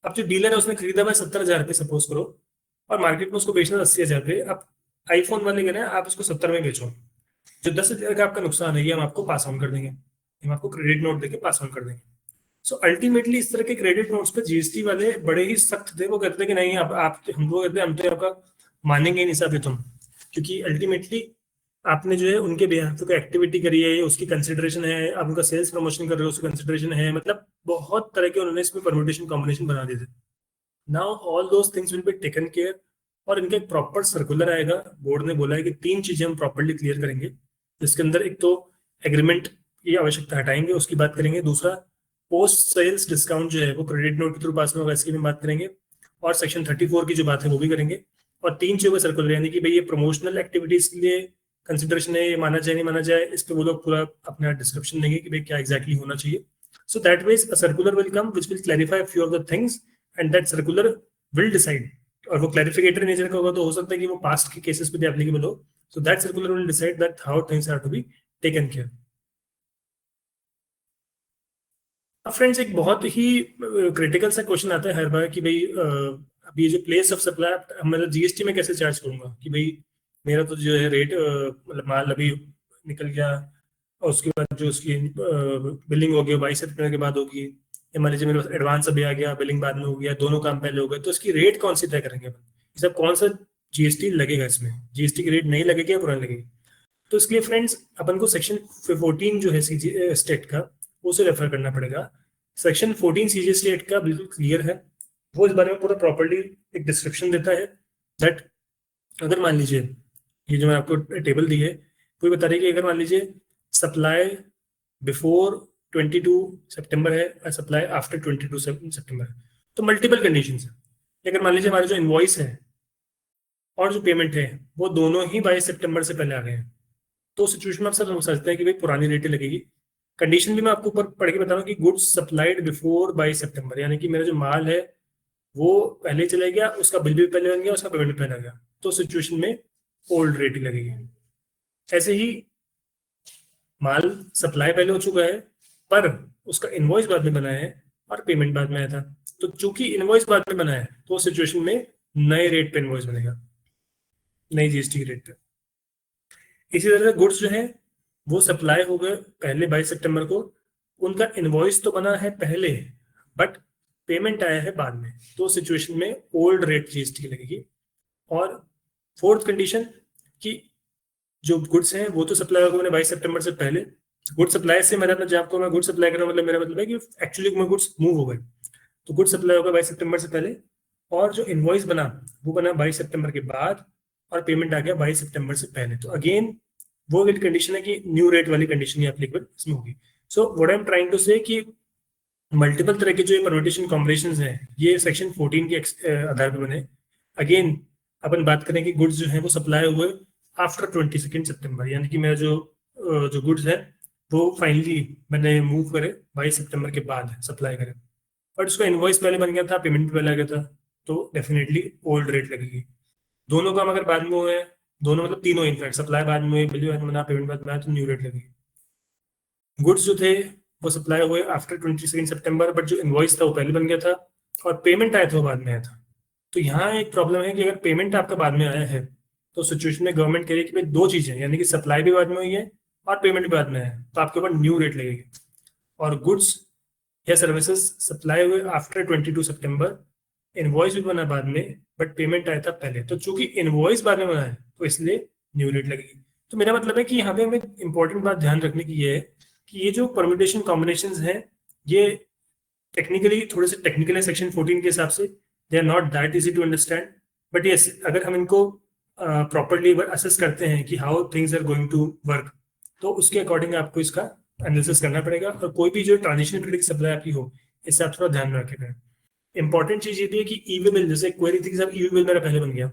अब जो डीलर है उसने खरीदा हुआ 70,000 रुपये सपोज करो, और मार्केट में उसको बेचना 80,000 रुपये। अब आईफोन वाले कह रहे हैं आप उसको 70 में बेचो, जो 10,000 का आपका नुकसान है ये हम आपको पास ऑन कर देंगे, हम आपको क्रेडिट नोट देके पास ऑन कर देंगे। सो अल्टीमेटली इस तरह के क्रेडिट नोट्स पे जीएसटी वाले बड़े ही सख्त थे। वो कहते थे कि नहीं आप हमको कहते हम तो आपका मानेंगे नहीं साहब तुम, क्योंकि अल्टीमेटली आपने जो है उनके बिहाफ पे एक्टिविटी करी है, उसकी कंसिडरेशन है, आप उनका सेल्स प्रमोशन कर रहे हो उसकी कंसिडरेशन है, मतलब बहुत तरह के उन्होंने इसमें परम्यूटेशन कॉम्बिनेशन बना दिए थे। Now all those things will be taken care, और इनका एक प्रॉपर सर्कुलर आएगा। बोर्ड ने बोला है कि 3 चीजें हम प्रॉपरली क्लियर करेंगे, जिसके अंदर एक तो एग्रीमेंट की आवश्यकता हटाएंगे, उसकी बात करेंगे। दूसरा पोस्ट सेल्स डिस्काउंट जो है वो क्रेडिट नोट के थ्रू पास में होगा, इसकी भी बात करेंगे। और सेक्शन 34 की जो बात है वो भी करेंगे। और 3 चीजों का सर्कुलर, यानी कि भाई ये प्रमोशनल एक्टिविटीज के लिए कंसिडरेशन है, ये माना जाए नहीं माना जाए, इस पर वो लोग पूरा अपना डिस्क्रिप्शन देंगे कि भाई क्या एग्जैक्टली होना चाहिए। So that was a circular will come which will clarify few of the things, and that circular will decide. और वो क्लैरिफिकेटरी नेचर का होगा तो हो सकता है कि वो पास्ट के केसेस पे भी एप्लीकेबल हो। So that circular will decide that how things are to be taken care. अब फ्रेंड्स एक बहुत ही क्रिटिकल सा क्वेश्चन आता है हर बार कि भाई अभी ये जो प्लेस ऑफ सप्लाई मतलब जीएसटी में कैसे चार्ज करूंगा, कि भाई मेरा तो जो है रेट मतलब माल अभी निकल गया और उसके बाद जो उसकी बिलिंग होगी 22 सितंबर के बाद होगी, या मान लीजिए मेरे पास एडवांस अभी आ गया, बिलिंग बाद में हो गया, दोनों काम पहले हो गए, तो इसकी रेट कौन सी तय करेंगे अपन, सब कौन सा जीएसटी लगेगा इसमें, जीएसटी की रेट नहीं लगेगी या पुरानी लगेगी। तो इसके लिए फ्रेंड्स अपन को सेक्शन 14 जो है सीजी स्टेट का उसे रेफर करना पड़ेगा। सेक्शन 14 सीजी स्टेट का बिल्कुल क्लियर है, वो इस बारे में पूरा प्रॉपर्ली एक डिस्क्रिप्शन देता है दैट अगर मान लीजिए ये जो मैं आपको टेबल दी है वो बता रही है कि अगर मान लीजिए सप्लाई बिफोर 22 सितंबर है और सप्लाई आफ्टर 22 सितंबर है, तो मल्टीपल कंडीशंस है। अगर मान लीजिए हमारे जो इनवॉइस है और जो पेमेंट है वो दोनों ही 22 सितंबर से पहले आ गए हैं, तो सिचुएशन में आप सब समझ सकते हैं कि भाई पुरानी रेटें लगेगी। कंडीशन भी मैं आपको ऊपर पढ़ के बता रहा हूँ कि गुड्स सप्लाइड बिफोर 22 सितंबर, यानी कि मेरा जो माल है वो पहले चला गया, उसका बिल भी पहले बन गया, उसका पेमेंट भी पहले आ गया, तो सिचुएशन में ओल्ड रेट ही लगेगी। ऐसे ही माल सप्लाई पहले हो चुका है पर उसका इनवॉइस बाद में बना है और पेमेंट बाद में आया था, तो चूंकि इनवॉइस बाद में बना है तो सिचुएशन में नए रेट पे इनवॉइस बनेगा, नई जीएसटी रेट पे। इसी तरह से गुड्स जो है वो सप्लाई हो गए पहले 22 सितंबर को, उनका इनवॉइस तो बना है पहले बट पेमेंट आया है बाद में, तो सिचुएशन में ओल्ड रेट जीएसटी लगेगी। और फोर्थ कंडीशन कि जो गुड्स हैं वो तो सप्लाई होगा मैंने 22 सितंबर से पहले। गुड सप्लाई से मेरा मतलब आपको मैं गुड सप्लाई कर रहा हूँ, मतलब मेरा मतलब है कि एक्चुअली में गुड्स मूव हो गए, तो गुड सप्लाई होगा 22 सितंबर से पहले, और जो इनवॉइस बना वो बना 22 सितंबर के बाद, और पेमेंट आ गया 22 सितंबर से पहले। तो अगेन वो वाली कंडीशन है कि न्यू रेट वाली कंडीशन ही एप्लीकेबल इसमें होगी। So what I am trying to say कि मल्टीपल तरह के जो परम्यूटेशन कॉम्बिनेशंस हैं ये सेक्शन 14 के आधार पर बने। अगेन अपन बात करें कि गुड्स जो है वो सप्लाई हुए आफ्टर 22 सितंबर, यानी कि मेरा जो गुड्स है वो फाइनली मैंने मूव करे 22 सितंबर के बाद सप्लाई करे, बट उसका इनवॉइस पहले बन गया था, पेमेंट भी पहले आ गया था, तो डेफिनेटली ओल्ड रेट लगेगी। दोनों काम अगर बाद में हुए, दोनों मतलब तीनों इनफैक्ट सप्लाई बाद में हुए, बिल बाद में बना, पेमेंट बाद में आया, तो न्यू रेट लगेगी। गुड्स जो थे वो सप्लाई हुए आफ्टर 22 सितंबर, बट जो इनवॉइस था वो पहले बन गया था, और पेमेंट आया था बाद में आया था। तो यहाँ एक प्रॉब्लम है कि अगर पेमेंट आपका बाद में आया है तो सिचुएशन में गवर्नमेंट कह रही है कि भाई दो चीजें, यानी कि सप्लाई भी बाद में हुई है और पेमेंट भी बाद में है, तो आपके ऊपर न्यू रेट लगेगी। और गुड्स या सर्विसेज सप्लाई हुए आफ्टर 22 सितंबर, इनवॉइस भी बना बाद में बट पेमेंट आया था पहले, तो चूंकि इनवॉइस बाद में बना है तो इसलिए न्यू रेट लगेगी। तो मेरा मतलब है कि यहाँ पे हमें इंपॉर्टेंट बात ध्यान रखने की ये है कि ये जो परम्यूटेशन कॉम्बिनेशन हैं ये टेक्निकली थोड़े से टेक्निकल है सेक्शन 14 के हिसाब से, they are not that easy to understand, but yes अगर हम इनको प्रॉपरली असेस करते हैं कि how things are going to work, तो उसके अकॉर्डिंग आपको इसका एनालिसिस करना पड़ेगा। और कोई भी जो ट्रांजिशन पीरियड सप्लाई आपकी हो, इससे आप थोड़ा ध्यान में रखेगा। इंपॉर्टेंट चीज ये भी है कि ईवी बिल, जैसे क्वेरी थी कि साहब ईवी बिल मेरा पहले बन गया,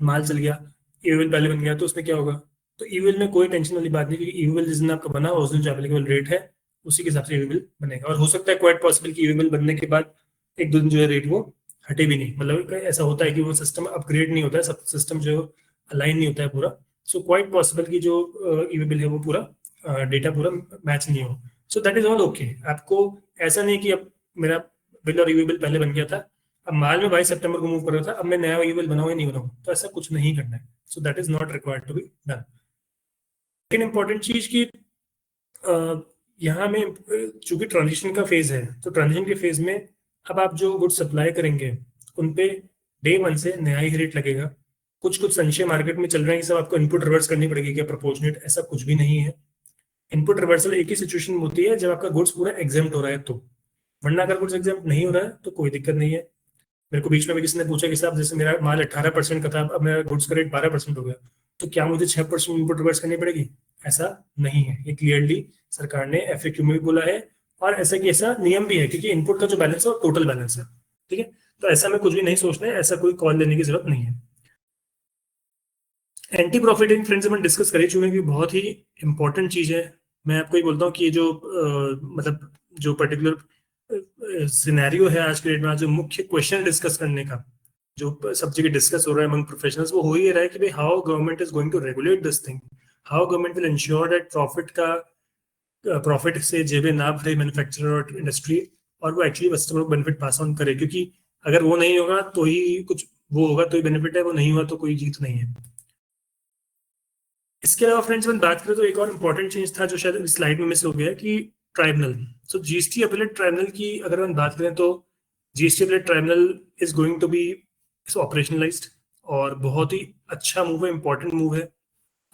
माल चल गया, ईवी बिल पहले बन गया, तो उसमें क्या होगा? तो ईवी बिल में कोई टेंशन वाली बात नहीं, क्योंकि ईवी बिल जिस दिन आपका बना उस दिन जो एप्लीकेबल रेट है उसी के हिसाब से ईवी बिल बनेगा। और हो सकता है क्वाइट पॉसिबल कि ईवी बिल बनने के बाद एक दो दिन जो है रेट वो हटे भी नहीं, मतलब ऐसा होता है कि वो सिस्टम अपग्रेड नहीं होता है, सब सिस्टम जो अलाइन नहीं होता है पूरा। सो क्वाइट पॉसिबल कि जो ईवी बिल है वो पूरा डेटा पूरा मैच नहीं हो। So that is all okay. आपको ऐसा नहीं कि अब मेरा बिल और ईवी बिल पहले बन गया था, अब माल में 22 सितंबर को मूव कर रहा था, अब मैं नया ईवी बिल बनाऊं या नहीं बनाऊं, तो ऐसा कुछ नहीं करना है। So that is not required to be done. लेकिन इंपॉर्टेंट चीज की यहाँ में चूंकि ट्रांजिशन का फेज है, तो ट्रांजिशन के फेज में अब आप जो गुड सप्लाई करेंगे उन पे डे 1 से नया ही रेट लगेगा। कुछ संशय मार्केट में चल रहे हैं कि सब आपको इनपुट रिवर्स करनी पड़ेगी क्या प्रोपोर्शनेट, ऐसा कुछ भी नहीं है। इनपुट रिवर्सल एक ही सिचुएशन में होती है जब आपका गुड्स पूरा एग्जाम्प्ट हो रहा है, तो वरना अगर गुड्स एग्जाम्प्ट नहीं हो रहा है तो कोई दिक्कत नहीं है। मेरे को बीच में भी किसी ने पूछा कि साहब जैसे मेरा माल 18% का था, अब मेरा गुड्स का रेट 12% हो गया, तो क्या मुझे 6% इनपुट रिवर्स करनी पड़ेगी? ऐसा नहीं है, ये क्लियरली सरकार ने एफएक्यू में भी बोला है, और ऐसा कि ऐसा नियम भी है, क्योंकि इनपुट का जो बैलेंस है वो टोटल बैलेंस है। ठीक है, तो ऐसा में कुछ भी नहीं सोचना है, ऐसा कोई कॉल लेने की जरूरत नहीं है। एंटी प्रॉफिटिंग फ्रेंड्स अपन डिस्कस कर चुके हैं कि बहुत ही इंपॉर्टेंट चीज है। मैं आपको ये बोलता हूँ कि ये जो मतलब जो पर्टिकुलर सिनेरियो है आज के डेट में, आज जो मुख्य क्वेश्चन डिस्कस करने का जो सब जगह डिस्कस हो रहा है अमंग प्रोफेशनल्स, वो हो ही रहा है कि भाई how government is going to regulate this thing, how government will ensure that profit से जेबें ना भरे मैन्युफैक्चरर और इंडस्ट्री, और वो एक्चुअली कस्टमर को बेनिफिट पास ऑन करे, क्योंकि अगर वो नहीं होगा तो ही कुछ वो होगा, तो ही बेनिफिट है, वो नहीं हुआ तो कोई जीत नहीं है। इसके अलावा फ्रेंड्स अपन बात करें तो एक और इम्पोर्टेंट चीज था जो शायद स्लाइड में मिस हो गया कि tribunal. So GST appellate tribunal की अगर हम बात करें तो GST appellate tribunal is going to be operationalised, और बहुत ही अच्छा मूव है, इंपॉर्टेंट मूव है।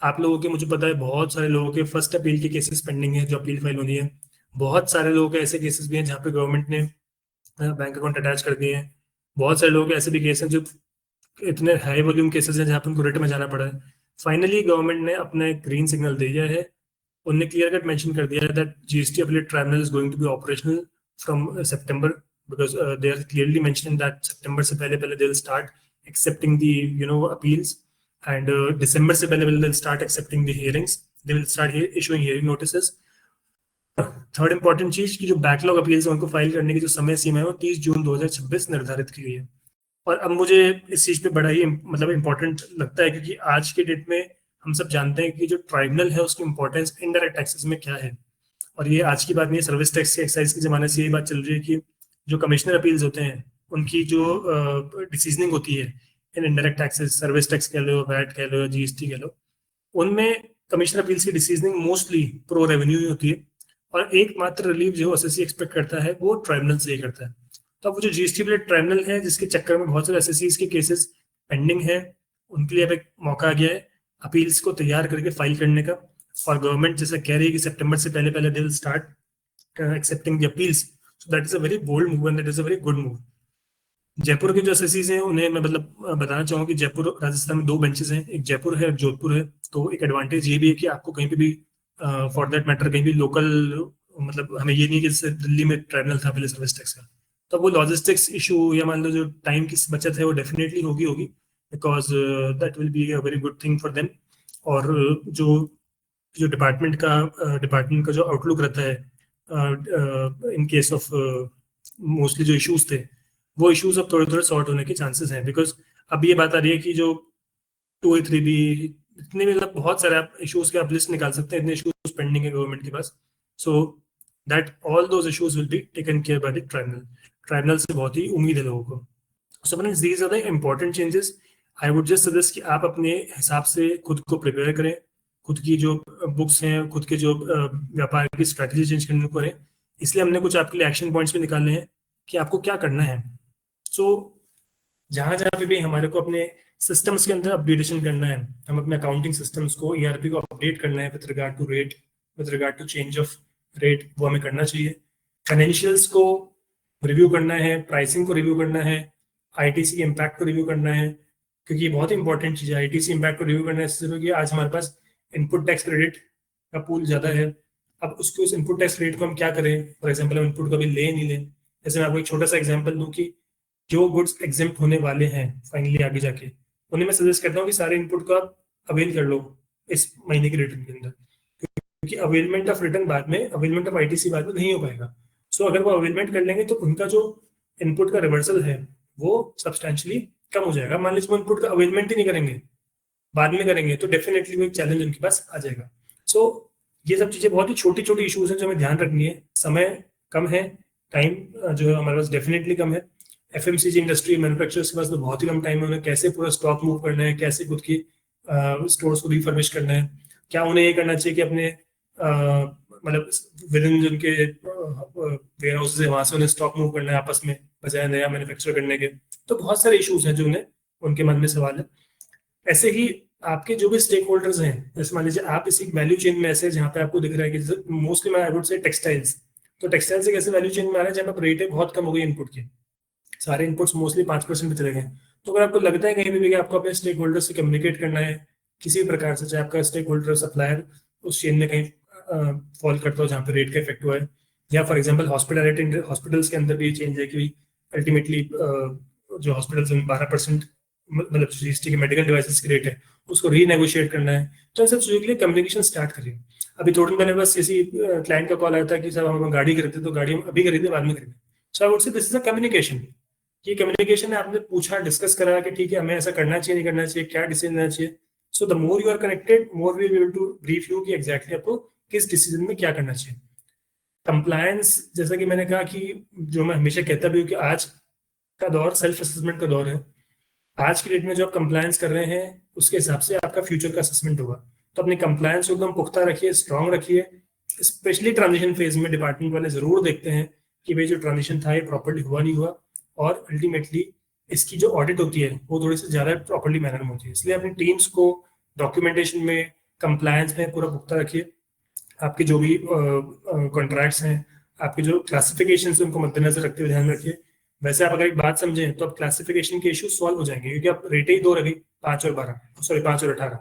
आप लोगों के, मुझे पता है बहुत सारे लोगों के फर्स्ट अपील के केसेस पेंडिंग है जो अपील फाइल होनी है। बहुत सारे लोगों के ऐसे केसेस भी हैं जहाँ पे गवर्नमेंट ने बैंक अकाउंट अटैच कर दिए हैं। बहुत सारे लोगों के ऐसे भी केस हैं जो इतने हाई वॉल्यूम केसेस हैं जहाँ पे उनको रिट में जाना पड़ा है। फाइनली गवर्नमेंट ने अपना एक ग्रीन सिग्नल दे दिया है, उन्होंने क्लियर कट मेंशन कर दिया है that GST appellate tribunal is going to be operational from September, because they are clearly mentioning that सितंबर से पहले पहले they will start accepting the appeals, and दिसंबर से पहले they will start accepting the hearings, they will start issuing hearing notices. Third important चीज की जो बैकलॉग अपील्स उनको फाइल करने की जो समय सीमा है वो 30 जून 2026 निर्धारित की गई है। और अब मुझे इस चीज पे बड़ा ही मतलब इम्पोर्टेंट लगता है, क्योंकि आज के डेट में हम सब जानते हैं कि जो ट्राइब्यूनल है उसकी इंपॉर्टेंस इनडायरेक्ट टैक्सेस में क्या है। और ये आज की बात नहीं है, सर्विस टैक्स के एक्साइज के जमाने से ये बात चल रही है कि जो कमिश्नर अपील्स होते हैं उनकी जो डिसीजनिंग होती है in indirect taxes, service tax कह लो, वैट कह लो, जीएसटी कह लो, उनमें कमिश्नर अपील्स की डिसीजनिंग मोस्टली प्रो रेवेन्यू ही होती है, और एकमात्र रिलीफ जो एसएससी एक्सपेक्ट करता है वो ट्राइब्यूनल से ही करता है। तो अब वो जो जीएसटी अपीलेट ट्राइब्यूनल है जिसके चक्कर में बहुत सारे एसएससीज के केसेस पेंडिंग है, उनके लिए अब एक मौका आ गया है अपील्स को तैयार करके फाइल करने का। और गवर्नमेंट जैसा कह रही है कि सितंबर से पहले पहले they will start accepting the appeals, so that is a very bold move and that is a very good move. Jaipur के जो एसएससीज हैं उन्हें मैं मतलब बताना चाहूंगा कि जयपुर राजस्थान में 2 बेंचेस हैं, एक जयपुर है और जोधपुर है। तो एक एडवांटेज ये भी है कि आपको कहीं पे भी फॉर दैट मैटर कहीं भी लोकल, मतलब हमें ये नहीं कि जैसे दिल्ली में ट्राइब्यूनल था पहले सर्विस टैक्स का, तो वो लॉजिस्टिक्स इशू या मान लो जो टाइम की बचत है वो डेफिनेटली होगी, because that will be a very good thing for them. और जो जो डिपार्टमेंट का जो आउटलुक रहता है इन केस ऑफ मोस्टली जो इश्यूज थे, वो इश्यूज अब थोड़े थोड़े सॉर्ट होने के चांसेस हैं, बिकॉज अब ये बात आ रही है कि जो 2A3B इतने मतलब बहुत सारे आप इश्यूज के आप लिस्ट निकाल सकते हैं, इतने इश्यूज पेंडिंग है गवर्नमेंट के पास, so that all those issues will be taken care by the tribunal. Tribunal से बहुत ही उम्मीद है लोगों को। So friends, these are the important changes. I would just suggest कि आप अपने हिसाब से खुद को प्रिपेयर करें, खुद की जो बुक्स हैं, खुद के जो व्यापार की स्ट्रैटेजी चेंज करने को करें। इसलिए हमने कुछ आपके लिए एक्शन पॉइंट्स भी निकाले हैं कि आपको क्या करना है। सो जहाँ जहाँ पे भी हमारे को अपने सिस्टम्स के अंदर अपडेटेशन करना है, हम अपने अकाउंटिंग सिस्टम्स को, ईआरपी को अपडेट करना है with regard to rate, with regard to change of rate, वो हमें करना चाहिए। फाइनेंशियल्स को रिव्यू करना है, प्राइसिंग को रिव्यू करना है, आईटीसी इम्पैक्ट को रिव्यू करना है, क्योंकि ये बहुत इंपॉर्टेंट चीज़ है। आईटीसी इम्पैक्ट को रिव्यू करना है इसलिए कि आज हमारे पास इनपुट टैक्स क्रेडिट का पूल ज़्यादा है। अब उसके उस इनपुट टैक्स क्रेडिट को हम क्या करें? फॉर एग्जाम्पल, हम इनपुट कभी ले नहीं लें। जैसे मैं आपको एक छोटा सा एग्जाम्पल दूँ कि जो गुड्स एग्जेम्प्ट होने वाले हैं फाइनली आगे जाके, उन्हें मैं सजेस्ट करता हूँ कि सारे इनपुट को आप अवेल कर लो इस महीने के रिटर्न के अंदर, क्योंकि अवेलमेंट ऑफ रिटर्न बाद में, अवेलमेंट ऑफ आईटीसी बाद में नहीं हो पाएगा। सो अगर वो अवेलमेंट कर लेंगे तो उनका जो इनपुट का रिवर्सल है वो सब्सटेंशियली कम हो जाएगा। मान लीजिए वो इनपुट का अवेलमेंट ही नहीं करेंगे, बाद में करेंगे, तो डेफिनेटली वो एक चैलेंज उनके पास आ जाएगा। सो ये सब चीज़ें बहुत ही छोटी छोटी इशूज हैं जो हमें ध्यान रखनी है। समय कम है, टाइम जो है हमारे पास डेफिनेटली कम है। एफएमसीजी इंडस्ट्री, मैन्युफैक्चरर्स के पास तो बहुत ही कम टाइम है। उन्हें कैसे पूरा स्टॉक मूव करना है, कैसे खुद की स्टोर्स को रिफर्बिश करना है, क्या उन्हें ये करना चाहिए कि अपने मतलब विद इन जिनके वेयर हाउसेज है वहां से उन्हें स्टॉक मूव करना है आपस में, बजाय नया मैन्युफैक्चर करने के। तो बहुत सारे इश्यूज हैं जो उन्हें, उनके मन में सवाल है। ऐसे ही आपके जो भी स्टेक होल्डर्स हैं, जैसे मान लीजिए आप इसी वैल्यू चेन में ऐसे, जहाँ पे आपको दिख रहा है कि मोस्टली मैं आई वुड से टेक्सटाइल्स, तो टेक्सटाइल से कैसे वैल्यू चेन में आ रहा है जहाँ पे रेट बहुत कम हो गई इनपुट की, सारे इनपुट्स मोस्टली 5% पे चले गए। तो अगर आपको लगता है कहीं भी कि आपको अपने स्टेक होल्डर से कम्युनिकेट करना है किसी भी प्रकार से, चाहे आपका स्टेक होल्डर सप्लायर उस चेन में कहीं फॉल करता हो जहाँ पे रेट का इफेक्ट हुआ है, या फॉर एग्जाम्पल हॉस्पिटलिटी, हॉस्पिटल्स के अंदर भी चेंज है कि अल्टीमेटली जो हॉस्पिटल्स में 12% मतलब जीएसटी के मेडिकल डिवाइसेस की रेट है उसको रीनेगोशिएट करना है। तो इन सब चीज़ों के लिए कम्युनिकेशन स्टार्ट करिए। अभी थोड़े दिन पहले बस किसी क्लाइंट का कॉल आया था कि सर हम गाड़ी खरीदते, तो गाड़ी हम अभी खरीदे बाद में खरीदे। So I would say this is a communication. ये कम्युनिकेशन है, आपने पूछा, डिस्कस करा कि ठीक है हमें ऐसा करना चाहिए, नहीं करना चाहिए, क्या डिसीजन लेना चाहिए। So the more you are connected, more we will to brief you कि एग्जैक्टली आपको किस डिसीजन में क्या करना चाहिए। कंप्लायंस, जैसा कि मैंने कहा कि जो मैं हमेशा कहता भी हूँ कि आज का दौर सेल्फ असेसमेंट का दौर है। आज की डेट में जो आप कंप्लायंस कर रहे हैं उसके हिसाब से आपका फ्यूचर का असेसमेंट होगा। तो अपनी कंप्लायंस को एकदम पुख्ता रखिए, स्ट्रांग रखिए। स्पेशली ट्रांजिशन फेज में डिपार्टमेंट वाले जरूर देखते हैं कि भाई जो ट्रांजिशन था ये प्रॉपर्ली हुआ नहीं हुआ, और अल्टीमेटली इसकी जो ऑडिट होती है वो थोड़ी सी ज़्यादा प्रॉपर्ली मैनर में होती है। इसलिए अपनी टीम्स को डॉक्यूमेंटेशन में, कंप्लायंस में पूरा पुख्ता रखिए। आपके जो भी कॉन्ट्रैक्ट्स हैं, आपके जो क्लासिफिकेशन है उनको मद्देनजर रखते हुए ध्यान रखिए। वैसे आप अगर एक बात समझें तो अब क्लासिफिकेशन के इश्यूज सॉल्व हो जाएंगे, क्योंकि अब रेट ही दो रह गई, 5 और 12, सॉरी 5 और 18,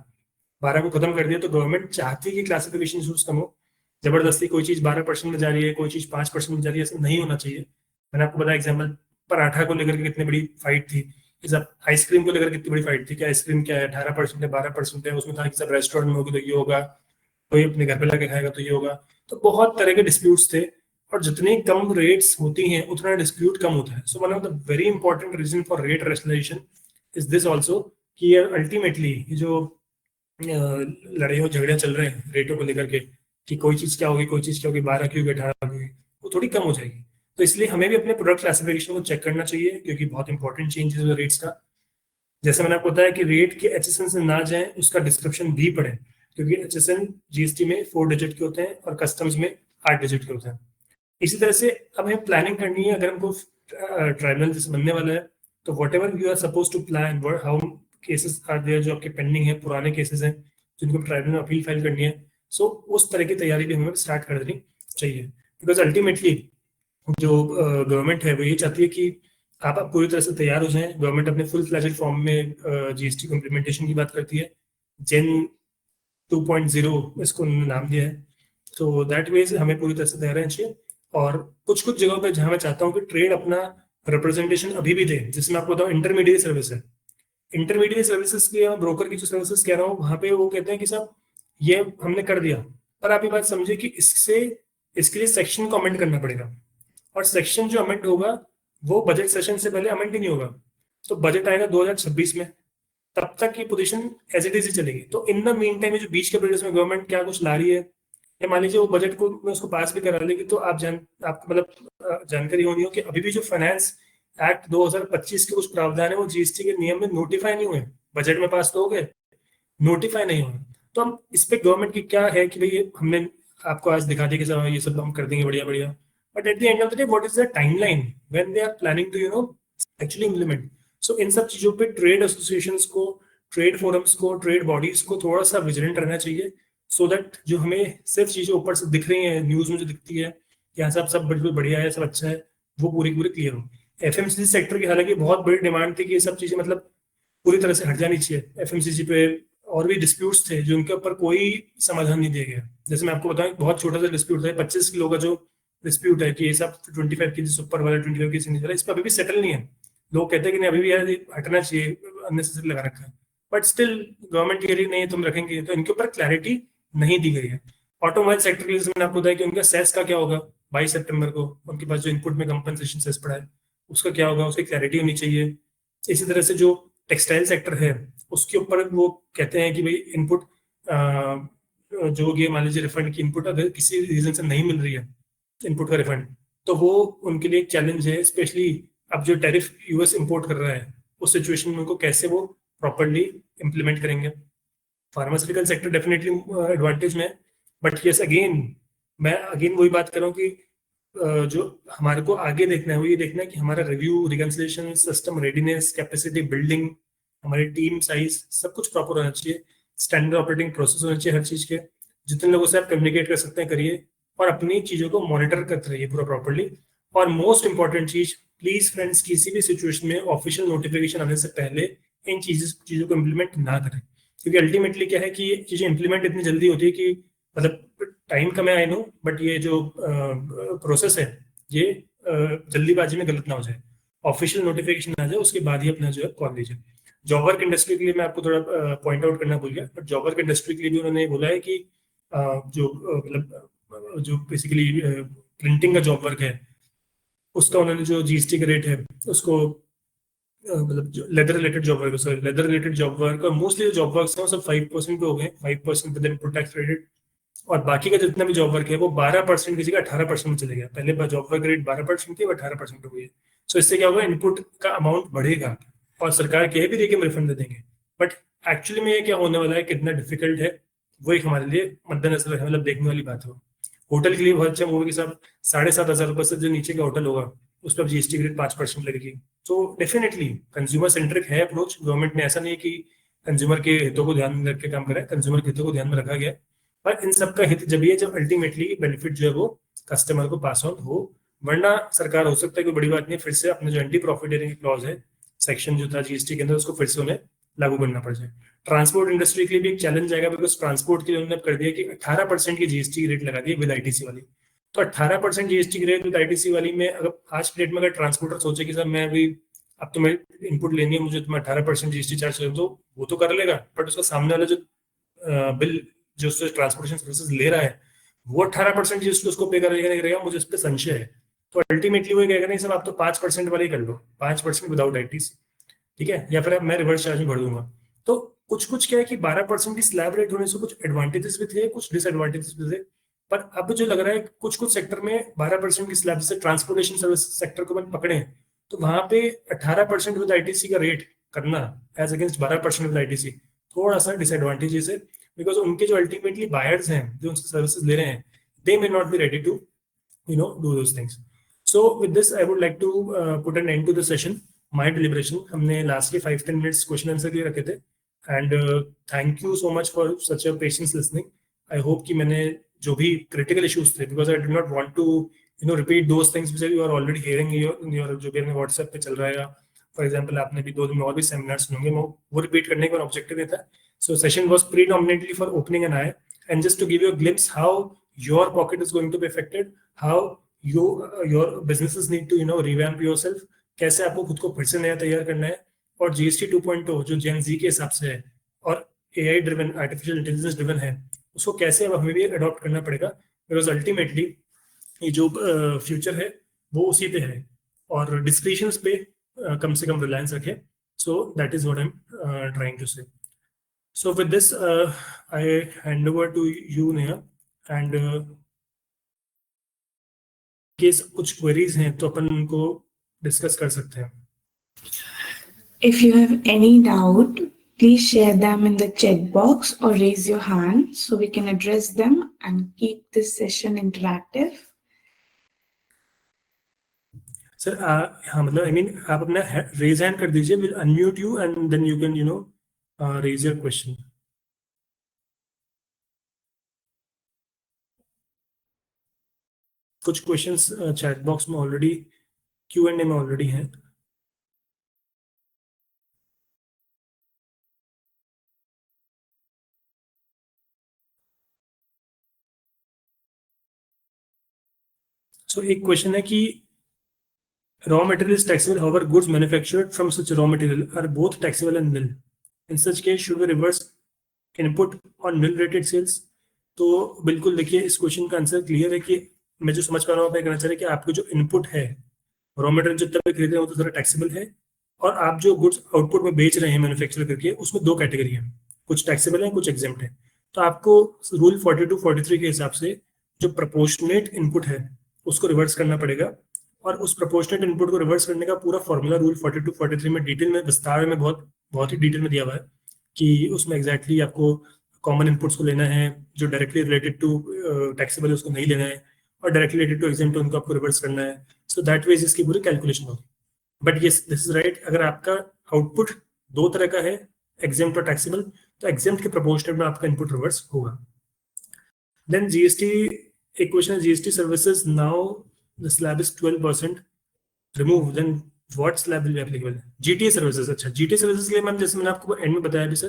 12 को खत्म कर दिया। तो गवर्नमेंट चाहती है कि क्लासिफिकेशन इश्यूज कम हो। जबरदस्ती कोई चीज 12% में जा रही है, कोई चीज 5% में जा रही है, ऐसा नहीं होना चाहिए। मैंने आपको बताया एग्जाम्पल, पराठा को लेकर के कितनी बड़ी फाइट थी, सब आइसक्रीम को लेकर कितनी बड़ी फाइट थी कि आइसक्रीम क्या है, 18% है, 12% है। उसमें था कि सब रेस्टोरेंट में होगी तो ये होगा, कोई अपने घर पे लाके खाएगा तो ये होगा। तो बहुत तरह के डिस्प्यूट्स थे, और जितनी कम रेट्स होती हैं उतना डिस्प्यूट कम होता है। So one of the very important reason for rate rationalisation is this also, कि अल्टीमेटली जो लड़ाई और झगड़े चल रहे हैं रेटों को लेकर के कि कोई चीज क्या होगी, कोई चीज क्या होगी, 12 की होगी, 18 की होगी, वो थोड़ी कम हो जाएगी। तो इसलिए हमें भी अपने प्रोडक्ट क्लासिफिकेशन को चेक करना चाहिए, क्योंकि बहुत इंपॉर्टेंट चेंजेस है रेट्स का। जैसे मैंने आपको बताया कि रेट के एचएसएन से ना जाए, उसका डिस्क्रिप्शन भी पढ़े, क्योंकि एचएसएन जीएसटी में 4 डिजिट के होते हैं और कस्टम्स में 8 डिजिट के होते हैं। इसी तरह से अब हमें प्लानिंग करनी है। अगर हमको ट्राइब्यूनल जैसे बनने वाला है तो whatever you are suppose to plan, how cases are there जो आपके पेंडिंग है, पुराने केसेस हैं जिनको ट्राइब्यूनल में अपील फाइल करनी है। सो उस तरह की तैयारी भी हमें स्टार्ट कर देनी चाहिए, बिकॉज अल्टीमेटली जो गवर्नमेंट है वो ये चाहती है कि आप पूरी तरह से तैयार हो जाएं। गवर्नमेंट अपने फुल फ्लैजेड फॉर्म में जीएसटी को इम्प्लीमेंटेशन की बात करती है, जेन 2.0 इसको नाम दिया है। तो दैट वेज हमें पूरी तरह से तैयार रहना चाहिए। और कुछ कुछ जगहों पे जहां मैं चाहता हूँ कि ट्रेड अपना रिप्रेजेंटेशन अभी भी दे, जिसमें आपको बताऊँ इंटरमीडिएट सर्विस है। इंटरमीडिएट सर्विसेज की, ब्रोकर की जो सर्विसेज कह रहा हूँ, वहां पे वो कहते हैं कि साहब ये हमने कर दिया, पर आप ये बात समझे कि इसके लिए सेक्शन को अमेंड करना पड़ेगा, और सेक्शन जो अमेंड होगा वो बजट सेशन से पहले अमेंड ही नहीं होगा। तो बजट आएगा 2026 में, तब तक की पोजीशन एज इट इज ही चलेगी। तो इन द मीन टाइम जो बीच के पीरियड में गवर्नमेंट क्या कुछ ला रही है या मान लीजिए वो बजट को मैं उसको पास भी करा लेगी, तो आपको मतलब जानकारी होनी हो कि अभी भी जो फाइनेंस एक्ट 2025 के कुछ प्रावधान है वो जीएसटी के नियम में नोटिफाई नहीं हुए। बजट में पास तो हो गए, नोटिफाई नहीं हुए। तो हम इस पे गवर्नमेंट की क्या है कि भाई हमने आपको आज दिखा दिया कि सब ये सब हम कर देंगे बढ़िया बढ़िया, but at the end of the day what is the timeline when they are planning to actually implement. So इन सब चीजों पे ट्रेड एसोसिएशंस को, ट्रेड फोरम्स को, ट्रेड बॉडीज को थोड़ा सा विजिलेंट रहना चाहिए, सो दैट जो हमें सिर्फ चीजें ऊपर से दिख रही हैं, न्यूज में जो दिखती है कि यहाँ सब बिल्कुल बढ़िया है, सब अच्छा है, वो पूरी पूरी क्लियर हो। एफएमसीजी सेक्टर की हालांकि बहुत बड़ी डिमांड थी कि ये सब चीजें मतलब पूरी तरह से हट जानी चाहिए एफएमसीजी पे। और भी डिस्प्यूट्स थे जो उनके ऊपर कोई समाधान नहीं दिया गया। जैसे मैं आपको बताऊं, बहुत छोटा सा डिस्प्यूट था, 25 किलो का जो डिस्प्यूट है कि ये सब 25 के ऊपर वाला 25 के नीचे वाला, इस पर अभी भी सेटल नहीं है। लोग कहते हैं कि नहीं अभी भी यार ये हटना चाहिए, अननेसेसरी लगा रखा है, बट स्टिल गवर्नमेंट कह रही नहीं तुम रखेंगे, तो इनके ऊपर क्लैरिटी नहीं दी गई है। ऑटोमोबाइल सेक्टर के लिए मैंने आपको बताया कि उनका सेस का क्या होगा 22 सितंबर को, उनके पास जो इनपुट में कंपनसेशन सेस पड़ा है उसका क्या होगा, उसकी क्लैरिटी होनी चाहिए। इसी तरह से जो टेक्सटाइल सेक्टर है उसके ऊपर वो कहते हैं कि भाई इनपुट जो ये मान लीजिए रिफंड की इनपुट अगर किसी रीजन से नहीं मिल रही है इनपुट का रिफंड, तो वो उनके लिए एक चैलेंज है। स्पेशली अब जो टैरिफ यूएस इंपोर्ट कर रहा है उस सिचुएशन में उनको कैसे वो प्रॉपरली इम्प्लीमेंट करेंगे। फार्मास्यूटिकल सेक्टर डेफिनेटली एडवांटेज में, बट यस अगेन मैं वही बात कर रहा हूँ कि जो हमारे को आगे देखना है वो ये देखना है कि हमारा review, reconciliation system, readiness, capacity building, हमारी टीम साइज सब कुछ प्रॉपर होना चाहिए, स्टैंडर्ड ऑपरेटिंग प्रोसेस होना चाहिए हर चीज के। जितने लोगों से आप कम्युनिकेट कर सकते हैं करिए, और अपनी चीजों को मॉनिटर करते रहिए पूरा प्रॉपरली। और मोस्ट इंपॉर्टेंट चीज, प्लीज फ्रेंड्स, किसी भी सिचुएशन में ऑफिशियल नोटिफिकेशन आने से पहले इन चीजों को इम्प्लीमेंट ना करें, क्योंकि अल्टीमेटली क्या है कि ये चीजें इम्प्लीमेंट इतनी जल्दी होती है कि मतलब टाइम कम है आई नो, बट ये जो प्रोसेस है ये जल्दीबाजी में गलत ना हो जाए, ऑफिशियल नोटिफिकेशन आ जाए उसके बाद ही अपना जो है कॉल लीजिए। जॉब वर्क इंडस्ट्री के लिए मैं आपको थोड़ा पॉइंट आउट करना भूल गया, बट जॉब वर्क इंडस्ट्री के लिए भी उन्होंने बोला है कि जो मतलब जो बेसिकली प्रिंटिंग का जॉब वर्क है उसका उन्होंने जो जीएसटी का रेट है उसको मतलब जो leather related job work, sorry leather related job work, और मोस्टली जो जॉब वर्क है वो सब 5% पे हो गए, 5% विद इनपुट टैक्स क्रेडिट। और बाकी का जितना भी जॉब वर्क है वो 12% की जगह 18% में चले गया। पहले जॉब वर्क रेट 12% थी, वो 18% हो गई है। सो इससे क्या होगा, इनपुट का अमाउंट बढ़ेगा और सरकार कह भी रही कि हम रिफंड दे देंगे, बट एक्चुअली में ये क्या होने वाला है, कितना डिफिकल्ट है, वो एक हमारे लिए मद्देनजर है, मतलब देखने वाली बात हो। होटल के लिए बहुत अच्छा मूवी के साथ 7,500 रुपये से जो नीचे का होटल होगा उस पर जीएसटी रेट 5% लगेगी। तो डेफिनेटली कंज्यूमर सेंट्रिक है अप्रोच गवर्नमेंट ने, ऐसा नहीं है कि कंज्यूमर के हितों को ध्यान में रख के काम करे, कंज्यूमर के हितों को ध्यान में रखा गया है, पर इन सबका हित जब ये जब अल्टीमेटली बेनिफिट जो है वो कस्टमर को पास ऑन हो। वरना सरकार हो सकता है कोई बड़ी बात नहीं, फिर से अपने जो एंटी प्रॉफिटेरिंग क्लॉज है सेक्शन जो था जीएसटी के अंदर उसको फिर से उन्हें लागू करना पड़ जाए। ट्रांसपोर्ट इंडस्ट्री के लिए भी एक चैलेंज आएगा, बिकॉज ट्रांसपोर्ट के लिए उन्होंने कर दिया कि 18% की जीएसटी रेट लगा दी विद आईटीसी वाली। तो 18% जीएसटी की रेट विद आईटीसी वाली में अगर आज की डेट में अगर ट्रांसपोर्टर सोचे कि सर मैं अभी अब तो मैं इनपुट लेनी है, मुझे तुम्हें 18% जीएसटी चार्ज कर दो, वो तो कर लेगा, बट उसका सामने वाला जो बिल जो उससे ट्रांसपोर्टेशन सर्विसेज ले रहा है वो 18% जीएसटी उसको पे करेगा, मुझे इस पर संशय है। तो अल्टीमेटली वो कहेगा नहीं सर आप तो 5% वाले ही कर लो, 5% विदाउट आईटीसी, ठीक है, या फिर मैं रिवर्स चार्ज में भर दूंगा। तो कुछ कुछ क्या है कि 12% की स्लैब रेट होने से कुछ एडवांटेजेस भी थे, कुछ डिसएडवांटेजेस भी थे, पर अब जो लग रहा है कुछ कुछ सेक्टर में 12% की स्लैब, जैसे ट्रांसपोर्टेशन सर्विस सेक्टर को पकड़े तो वहां पे 18% विद आईटीसी का रेट करना एज अगेंस्ट 12% विद आईटीसी थोड़ा सा डिसएडवांटेजेस है, बिकॉज उनके जो अल्टीमेटली बायर्स हैं जो उनसे सर्विसेज ले रहे हैं they may not be ready to do those things. So with this I would like to put an end to the session, my deliberation. हमने लास्ट के 5-10 मिनट्स क्वेश्चन आंसर के लिए रखे थे, and thank you so much for such a patience listening. I hope कि मैंने जो भी क्रिटिकल इश्यूज थे, because I do not want to repeat those things which you are already hearing your जो भी अपने व्हाट्सएप पे चल रहा है, फॉर एग्जांपल आपने भी 2 दिन में और भी सेमिनार सुनोगे, वो रिपीट करने का ऑब्जेक्टिव नहीं था। So session was predominantly for opening an eye and just to give you a glimpse how your pocket is going to be affected, how your businesses need to revamp yourself, कैसे आपको खुद को फिर से नया तैयार करना है, और GST 2.0 जो जेन जी के हिसाब से है और AI driven, artificial intelligence driven है, उसको कैसे अब हमें भी अडॉप्ट करना पड़ेगा, बिकॉज अल्टीमेटली ये जो फ्यूचर है वो उसी पे है, और डिस्क्रिप्शंस पे कम से कम रिलायंस रखे। So that is what I am trying to say. So with this, I hand over to you, Neha, and case कुछ क्वेरीज हैं तो अपन उनको डिस्कस कर सकते हैं. If you have any doubt, please share them in the chat box or raise your hand so we can address them and keep this session interactive. Sir हाँ मतलब आई मीन आप अपना रेज हैंड कर दीजिए, will unmute you and then you can raise your question. कुछ क्वेश्चंस चैट बॉक्स में ऑलरेडी Q&A में ऑलरेडी हैं. सो एक क्वेश्चन है कि raw material is taxable, however goods manufactured from such raw material are both taxable and nil. In such case should we reverse input on nil rated sales? तो बिल्कुल देखिए इस क्वेश्चन का आंसर क्लियर है कि मैं जो समझ पा रहा हूँ आप कहना चाह रहे हैं कि आपको जो इनपुट है रॉ मटेरियल जितना भी खरीद रहे हो तो सारा टैक्सेबल है, और आप जो गुड्स आउटपुट में बेच रहे हैं मैन्युफैक्चर करके उसमें दो कैटेगरी है, कुछ टैक्सेबल है कुछ एग्जेम्प्ट है. तो आपको रूल 42-43 के हिसाब से जो प्रपोर्शनेट इनपुट है उसको रिवर्स करना पड़ेगा, और उस प्रपोर्शनेट इनपुट को रिवर्स करने का पूरा फॉर्मूला रूल 42-43 में डिटेल में विस्तार में बहुत ही डिटेल में दिया हुआ है कि उसमें एग्जैक्टली आपको कॉमन इनपुट्स को लेना है, जो डायरेक्टली रिलेटेड टू टैक्सेबल है उसको नहीं लेना है, और डायरेक्टली रिलेटेड टू एग्जेम्प्ट उनको आपको रिवर्स करना है. सो दैट वे इसकी पूरी कैलकुलेशन होगी. But yes this is right, अगर आपका आउटपुट दो तरह का है एग्जेम्प्ट और टैक्सेबल तो एग्जेम्प्ट के प्रोपोर्शनेट में आपका इनपुट रिवर्स होगा. देन जीएसटी, एक क्वेश्चन है GST services now the slab is 12% remove, then what slab will be applicable? GTA services. अच्छा जीटीए सर्विसेज के लिए मैम जैसे मैंने आपको एंड में बताया भी सर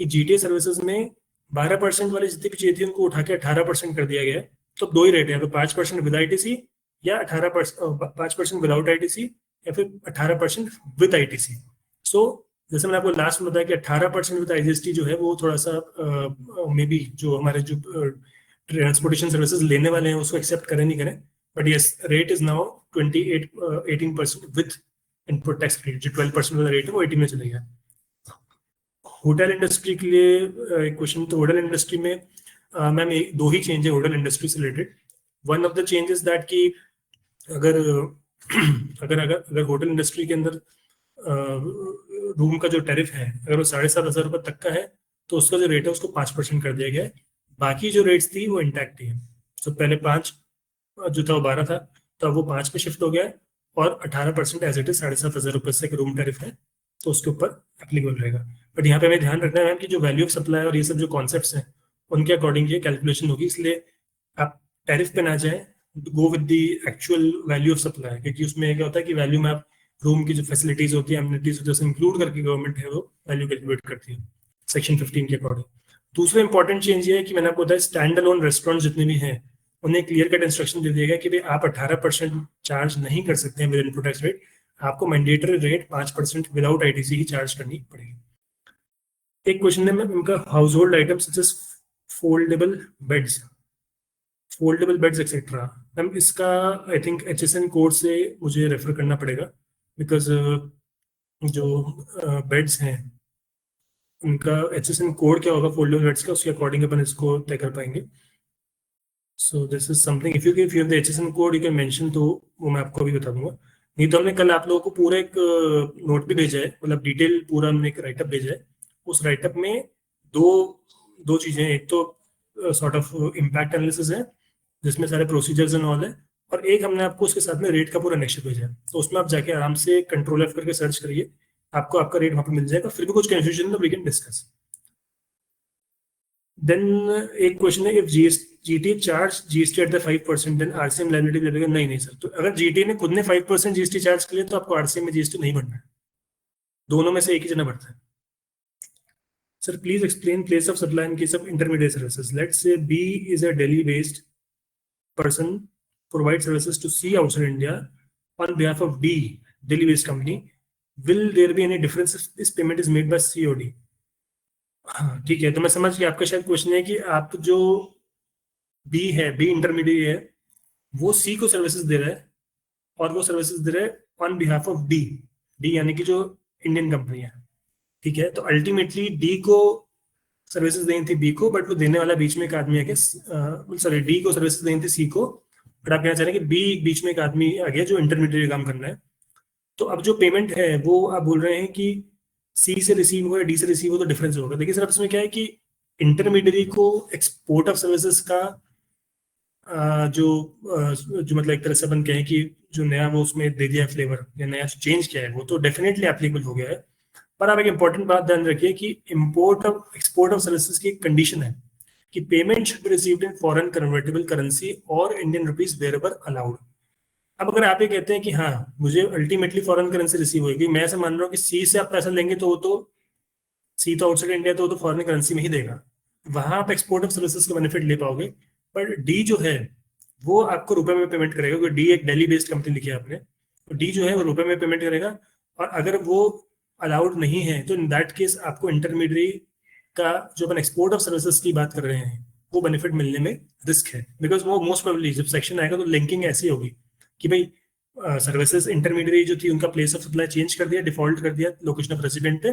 कि जीटीए सर्विसेज में 12% वाली जितनी भी चीज थी उनको उठा के 18% कर दिया गया है. तो दो ही रेट है, तो 5% विद आईटीसी या 5% विदाउट आईटीसी या फिर 18% विद आईटीसी. सो जैसे मैंने आपको लास्ट में बताया कि 18% विद आईजीएसटी जो है वो थोड़ा सा मे बी जो हमारे जो ट्रांसपोर्टेशन सर्विसेज लेने वाले हैं उसको एक्सेप्ट करें नहीं करें, but yes rate is now 18% with input tax credit. जो 12% वाला रेट है वो 18 में चले गया. होटल इंडस्ट्री के लिए एक क्वेश्चन, तो होटल इंडस्ट्री में मैम दो ही चेंज है होटल इंडस्ट्री से related. One of the changes that कि अगर अगर अगर अगर होटल इंडस्ट्री के अंदर रूम का जो टैरिफ है अगर वो 7,500 रुपये तक का है तो उसका जो रेट है उसको 5% कर दिया गया है. बाकी जो रेट्स थी वो इंटैक्ट थी. तो पहले 5 जो था वो 12 था, तो अब वो 5 पे शिफ्ट हो गया है, और 18% एज इट इज 7,500 रुपये से एक रूम टैरिफ है तो उसके ऊपर एप्लीकेबल रहेगा. बट यहाँ पे हमें ध्यान रखना है मैम कि जो वैल्यू ऑफ सप्लाई और ये सब जो कॉन्सेप्ट्स हैं उनके अकॉर्डिंग ये कैलकुलेशन होगी, इसलिए आप टैरिफ पे ना जाए, go with the actual value of supply, क्योंकि उसमें क्या होता है कि वैल्यू में आप रूम की जो फैसिलिटीज होती है एमिनिटीज होती है उसे इंक्लूड करके गवर्नमेंट है वो वैल्यू कैलकुलेट करती है सेक्शन 15 के अकॉर्डिंग. दूसरा इंपॉर्टेंट चेंज ये है कि मैंने आपको बताया स्टैंड अलोन रेस्टोरेंट जितने भी हैं उन्हें क्लियर कट इंस्ट्रक्शन दे दिया गया कि भाई आप 18% चार्ज नहीं कर सकते हैं विद इनपुट टैक्स रेट, आपको मैंडेटरी रेट 5% विदाउट आईटीसी ही चार्ज करनी पड़ेगी. एक क्वेश्चन है मैम उनका household item such as foldable beds etcetera. Ma'am इसका आई थिंक HSN कोड से मुझे रेफर करना पड़ेगा, बिकॉज जो बेड्स हैं उनका HSN कोड क्या होगा फोल्डेबल बेड्स का, उसके अकॉर्डिंग अपन इसको तय कर पाएंगे. सो this is something if you have the HSN code you can mention, तो वो मैं आपको अभी बता दूंगा. नहीं तो हमने कल आप लोगों को पूरा एक नोट भी भेजा है, मतलब डिटेल पूरा हमने एक राइटअप भेजा है. उस राइटअप में दो चीजें, एक तो सॉर्ट ऑफ इम्पैक्ट एनालिसिस है जिसमें सारे प्रोसीजर्स एंड ऑल है, और एक हमने आपको उसके साथ में रेट का पूरा नेक्स्ट भेजा है. तो उसमें आप जाके आराम से कंट्रोल F करके सर्च करिए, आपको आपका रेट वहां पर मिल जाएगा. फिर भी कुछ कंफ्यूजन तो वी कैन डिस्कस. देन एक क्वेश्चन है if GT charge GST at the 5% then RCM liability लगेगा. नहीं सर, तो अगर जीटी ने खुद ने 5% जीएसटी चार्ज कर लिया तो आपको आरसीएम में जीएसटी नहीं भरना है, दोनों में से एक ही जना भरता है. Sir, please explain place of supply in case of intermediate services. Let's say B is a Delhi-based person, provides services to C outside India on behalf of D, Delhi-based company. Will there be any difference if this payment is made by C or D? हाँ ठीक है, तो मैं समझ गया आपका शायद क्वेश्चन है कि आप जो B इंटरमीडिएट है वो C को सर्विसेज दे रहा है और वो सर्विसेज दे रहा है ऑन बिहाफ ऑफ D यानी कि जो इंडियन कंपनी है. ठीक है, तो अल्टीमेटली डी को सर्विसेज देनी थी बी को, बट वो देने वाला बीच में एक आदमी आ गया, सॉरी डी को सर्विसेज देनी थी सी को, बट आप कहना चाह रहे हैं कि बी बीच में एक आदमी आ गया जो इंटरमीडिएट काम करना है। तो अब जो पेमेंट है वो आप बोल रहे हैं कि सी से रिसीव हो या डी से रिसीव हो तो डिफरेंस होगा। देखिए सर, अब इसमें क्या है कि इंटरमीडिएट को एक्सपोर्ट ऑफ सर्विसेज का जो मतलब एक तरह से अपन कहें कि जो नया वो उसमें दे दिया फ्लेवर या नया चेंज किया है वो तो डेफिनेटली एप्लीकेबल हो गया है। पर आप एक इंपॉर्टेंट बात ध्यान रखिए कि import of export of services की एक कंडीशन है कि payment should be received in foreign convertible currency और इंडियन रुपीज वेयरएवर अलाउड। अब अगर आप ये कहते हैं कि हाँ मुझे अल्टीमेटली फॉरेन करेंसी रिसीव होगी, मैं ऐसा मान रहा हूँ कि सी से आप पैसा लेंगे तो वो तो सी तो आउटसाइड इंडिया तो वो तो फॉरेन करेंसी में ही देगा, वहां आप एक्सपोर्ट ऑफ सर्विसेज का बेनिफिट ले पाओगे। पर डी जो है वो आपको रुपए में पेमेंट करेगा, क्योंकि डी एक दिल्ली बेस्ड कंपनी लिखी है आपने, तो डी जो है वो रुपए में पेमेंट करेगा। और अगर वो अलाउड नहीं है तो इन दैट केस आपको इंटरमीडिएट का जो अपन एक्सपोर्ट ऑफ सर्विसेज की बात कर रहे हैं वो बेनिफिट मिलने में रिस्क है, बिकॉज वो मोस्ट प्रोबेबली जब सेक्शन आएगा तो लिंकिंग ऐसी होगी कि भाई सर्विसेज इंटरमीडिएट जो थी उनका प्लेस ऑफ सप्लाई चेंज कर दिया, डिफॉल्ट कर दिया लोकेशन ऑफ रेसिडेंट पे,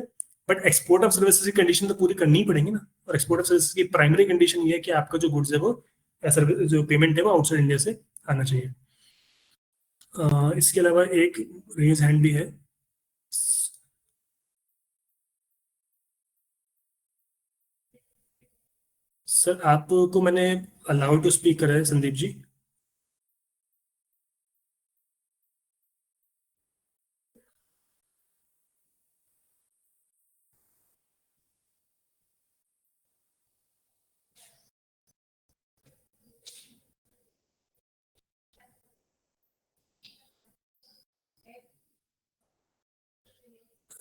बट एक्सपोर्ट ऑफ सर्विसेज की कंडीशन तो पूरी करनी ही पड़ेगी ना। और एक्सपोर्ट ऑफ सर्विसेज की प्राइमरी कंडीशन ये है कि आपका जो गुड्स है वो जो पेमेंट है वो आउटसाइड इंडिया से आना चाहिए। इसके अलावा एक रेज हैंड भी है। सर आपको मैंने अलाउड टू स्पीक करा है संदीप जी।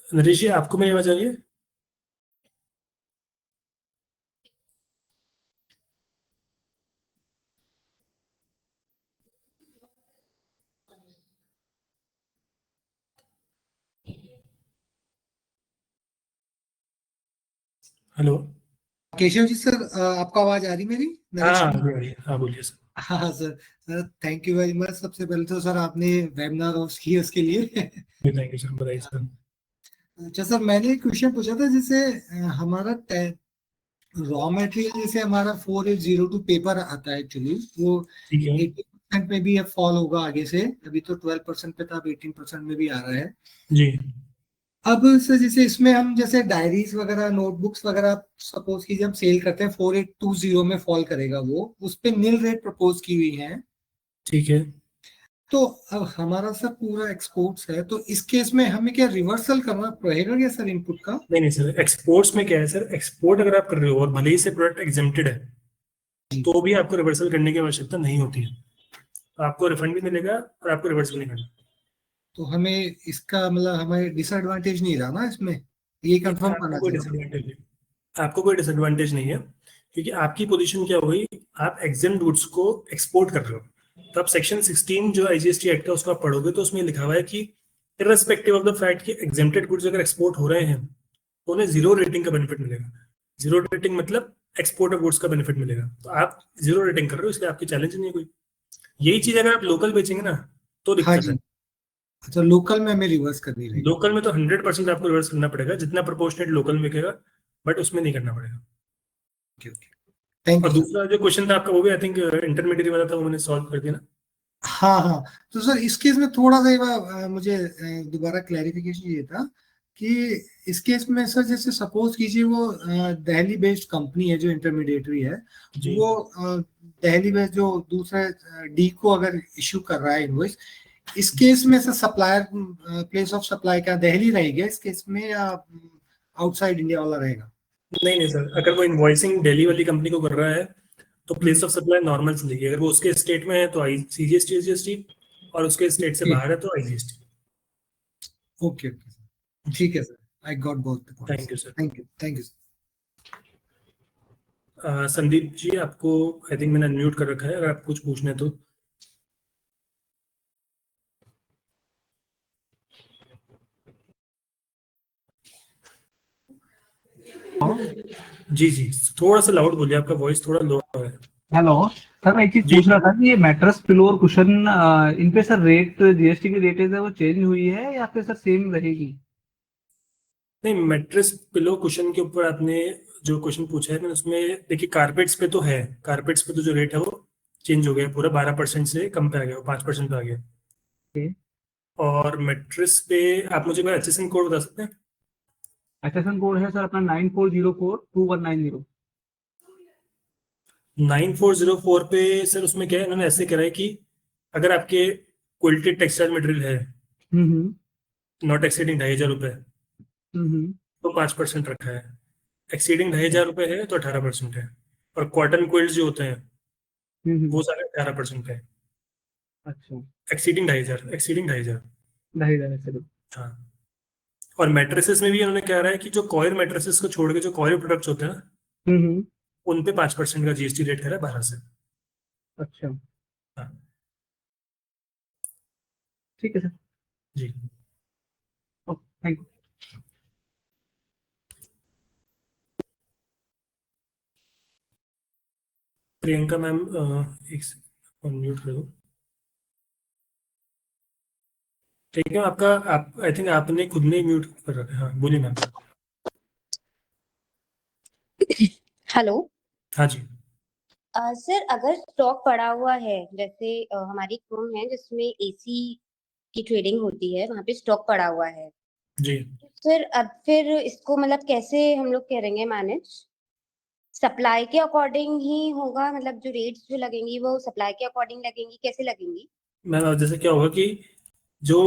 नरेश जी आपको मेरी आवाज आ रही है? हेलो। केशव जी सर, आपको आवाज आ रही मेरी? हाँ नरेश जी? हाँ बोलिए सर। हाँ हाँ sir. Sir thank you very much. सबसे पहले तो सर आपने वेबिनार होस्ट किया उसके लिए। थैंक यू सर, बताइए सर। अच्छा सर, मैंने एक क्वेश्चन पूछा था जैसे हमारा रॉ मटेरियल जैसे हमारा 4802 पेपर आता है एक्चुअली, वो ठीक है 80% में भी अब फॉल होगा आगे से। अभी तो 12% पे था, अब 18% में भी आ रहा है। जी। अब सर जैसे इसमें हम जैसे डायरीज वगैरह नोटबुक्स वगैरह सपोज कीजिए हम सेल करते हैं 4820 में फॉल करेगा, वो उस पे नील रेट प्रपोज की हुई है। ठीक है। तो अब हमारा सर पूरा एक्सपोर्ट्स है, तो इस केस में हमें क्या रिवर्सल करना पड़ेगा क्या सर इनपुट का? नहीं सर, एक्सपोर्ट्स में क्या है सर, एक्सपोर्ट अगर आप कर रहे हो और भले ही से प्रोडक्ट एग्जेम्प्टेड है तो भी आपको रिवर्सल करने की आवश्यकता नहीं होती है। आपको रिफंड भी मिलेगा और आपको रिवर्स भी नहीं करना। तो हमें इसका मतलब हमें डिसएडवांटेज नहीं रहा ना इसमें, ये कंफर्म करना कोई चाहिए। डिसएडवांटेज नहीं, आपको कोई डिसएडवांटेज नहीं है, क्योंकि आपकी पोजीशन क्या हो गई, आप एग्जेम्प्ट गुड्स को एक्सपोर्ट कर रहे हो। तो आप सेक्शन 16 जो आईजीएसटी एक्ट है उसको आप पढ़ोगे तो उसमें लिखा हुआ है कि इररिस्पेक्टिव ऑफ द फैक्ट कि एग्जेम्प्टेड गुड्स अगर एक्सपोर्ट हो रहे हैं तो उन्हें जीरो रेटिंग का बेनिफिट मिलेगा। जीरो रेटिंग मतलब एक्सपोर्ट ऑफ गुड्स का बेनिफिट मिलेगा। तो आप जीरो रेटिंग कर रहे हो, इसलिए आपकी चैलेंज नहीं है कोई। यही चीज अगर आप लोकल बेचेंगे ना तो हाँ दिक्कत जी। है। अच्छा, लोकल में हमें रिवर्स करनी रहेगी? लोकल में तो 100% आपको रिवर्स करना पड़ेगा, जितना प्रोपोर्शनेट लोकल में बिकेगा, बट उसमें नहीं करना पड़ेगा। ओके ओके, थैंक और यू सर। दूसरा जो क्वेश्चन था आपका वो भी आई थिंक इंटरमीडिएट वाला था, वो मैंने सॉल्व कर दिया ना। हाँ हाँ, तो सर इस केस में थोड़ा सा एक बार, मुझे दोबारा क्लैरिफिकेशन ये था कि इस केस में सर जैसे सपोज कीजिए वो दिल्ली बेस्ड कंपनी है जो इंटरमीडिएटरी है, जी। वो दिल्ली बेस्ड जो दूसरे डी को अगर इशू कर रहा है इनवॉइस, इस केस में sir supplier place of supply क्या दिल्ली रहेगा इस केस में या आउटसाइड इंडिया वाला रहेगा? नहीं सर, अगर वो इनवॉइसिंग दिल्ली वाली कंपनी को कर रहा है तो प्लेस ऑफ सप्लाई नॉर्मल चलेगी। अगर वो उसके स्टेट में है तो आई सीजीएसटी जीएसटी, और उसके स्टेट से बाहर है तो आईजीएसटी। ओके ओके, ठीक है sir, I got both the points. Thank you sir. Thank you sir. Sandeep ji आपको आई थिंक मैंने अनम्यूट कर रखा है, अगर आप कुछ पूछना है तो। जी जी, थोड़ा सा लाउड बोलिए, आपका वॉइस थोड़ा लो है। हेलो सर, मैं एक चीज पूछ रहा था कि ये मैट्रेस पिलो और कुशन इन पे सर रेट जीएसटी की रेट है वो चेंज हुई है या फिर सर सेम रहेगी? नहीं, मैट्रेस पिलो कुशन के ऊपर आपने जो क्वेश्चन पूछा है मैंने उसमें देखिए कारपेट्स पे तो है, कारपेट्स पे तो जो रेट है वो चेंज हो गया पूरा, 12% से कम पे आ गया, वो 5% पे आ गया। Okay. और मेट्रिस पे आप मुझे कोई HSN कोड बता सकते हैं? HSN कोड है सर अपना 94042190। 9404 पे सर उसमें क्या है, इन्होंने ऐसे करा है कि अगर आपके क्वालिटी टेक्सटाइल मटेरियल है हम्म नॉट एक्सीडिंग 2500 रुपये हम्म तो 5% रखा है, एक्सीडिंग 2500 रुपये है तो 18% है, और कॉटन क्विल्ट जो होते हैं वो सारे 18% है। अच्छा, एक्सीडिंग 2500, एक्सीडिंग 2500। 2,500 सर। हाँ। और मैट्रेसेस में भी इन्होंने कह रहा है कि जो कॉयर मैट्रेसेस को छोड़ के जो कॉयर प्रोडक्ट्स होते हैं ना, हम्म। उन पे 5% का GST रेट करा है 12 से। अच्छा, हाँ ठीक है सर। जी। Thank you. प्रियंका मैम एक म्यूट कर दो। ठीक है आपका, आप आई थिंक आपने खुद ने म्यूट कर रखा है। हाँ बोलिए मैम। हेलो। हाँ जी। सर अगर स्टॉक पड़ा हुआ है, जैसे हमारी एक फर्म है जिसमें एसी की ट्रेडिंग होती है, वहां पे स्टॉक पड़ा हुआ है। जी सर अब फिर इसको मतलब कैसे हम लोग करेंगे मैनेज? सप्लाई के अकॉर्डिंग ही होगा, मतलब जो रेट्स जो लगेंगी वो सप्लाई के अकॉर्डिंग लगेंगी, कैसे लगेंगी? मैम अब जैसे क्या होगा कि जो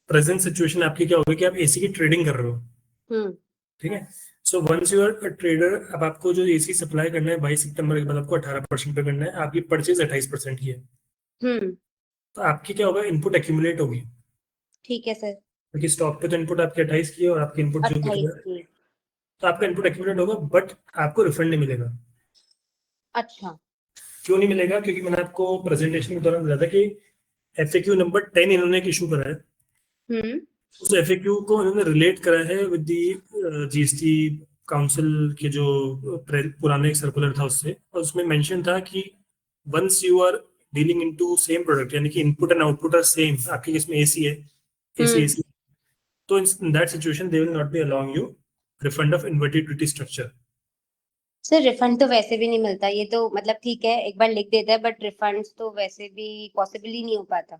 प्रेजेंट सिचुएशन आपकी क्या होगी कि आप AC की ट्रेडिंग कर रहे हो, हम्म ठीक है। So once you are trader, अब आपको जो AC सप्लाई करना है 22 सितंबर के बाद आपको 18% पे करना है, आपकी परचेज 28% की है, हम्म। तो आपकी क्या होगा, इनपुट एक्यूमुलेट होगी, ठीक है सर। क्योंकि स्टॉक पे तो इनपुट आपके 28 की है और आपके इनपुट जो बिक 28 रहा है, की। तो आपका इनपुट एक्यूमुलेट होगा, बट आपको रिफंड नहीं मिलेगा। अच्छा। क्यों नहीं मिलेगा? क्योंकि मैंने आपको प्रेजेंटेशन के दौरान बताया था कि FAQ नंबर 10 इन्होंने एक इशू करा है, हम्म उस FAQ को इन्होंने रिलेट करा है विद दी GST काउंसिल के जो पुराने एक सर्कुलर था उससे, और उसमें मेंशन था कि once you are dealing into same product, यानी कि input and output are same, आपके केस में AC है, AC हम्म। AC, तो in that situation they will not be allowing you refund of inverted duty structure. Sir refund तो वैसे भी नहीं मिलता, ये तो मतलब ठीक है एक बार लिख देता है, बट रिफंड्स तो वैसे भी पॉसिबल ही नहीं हो पाता।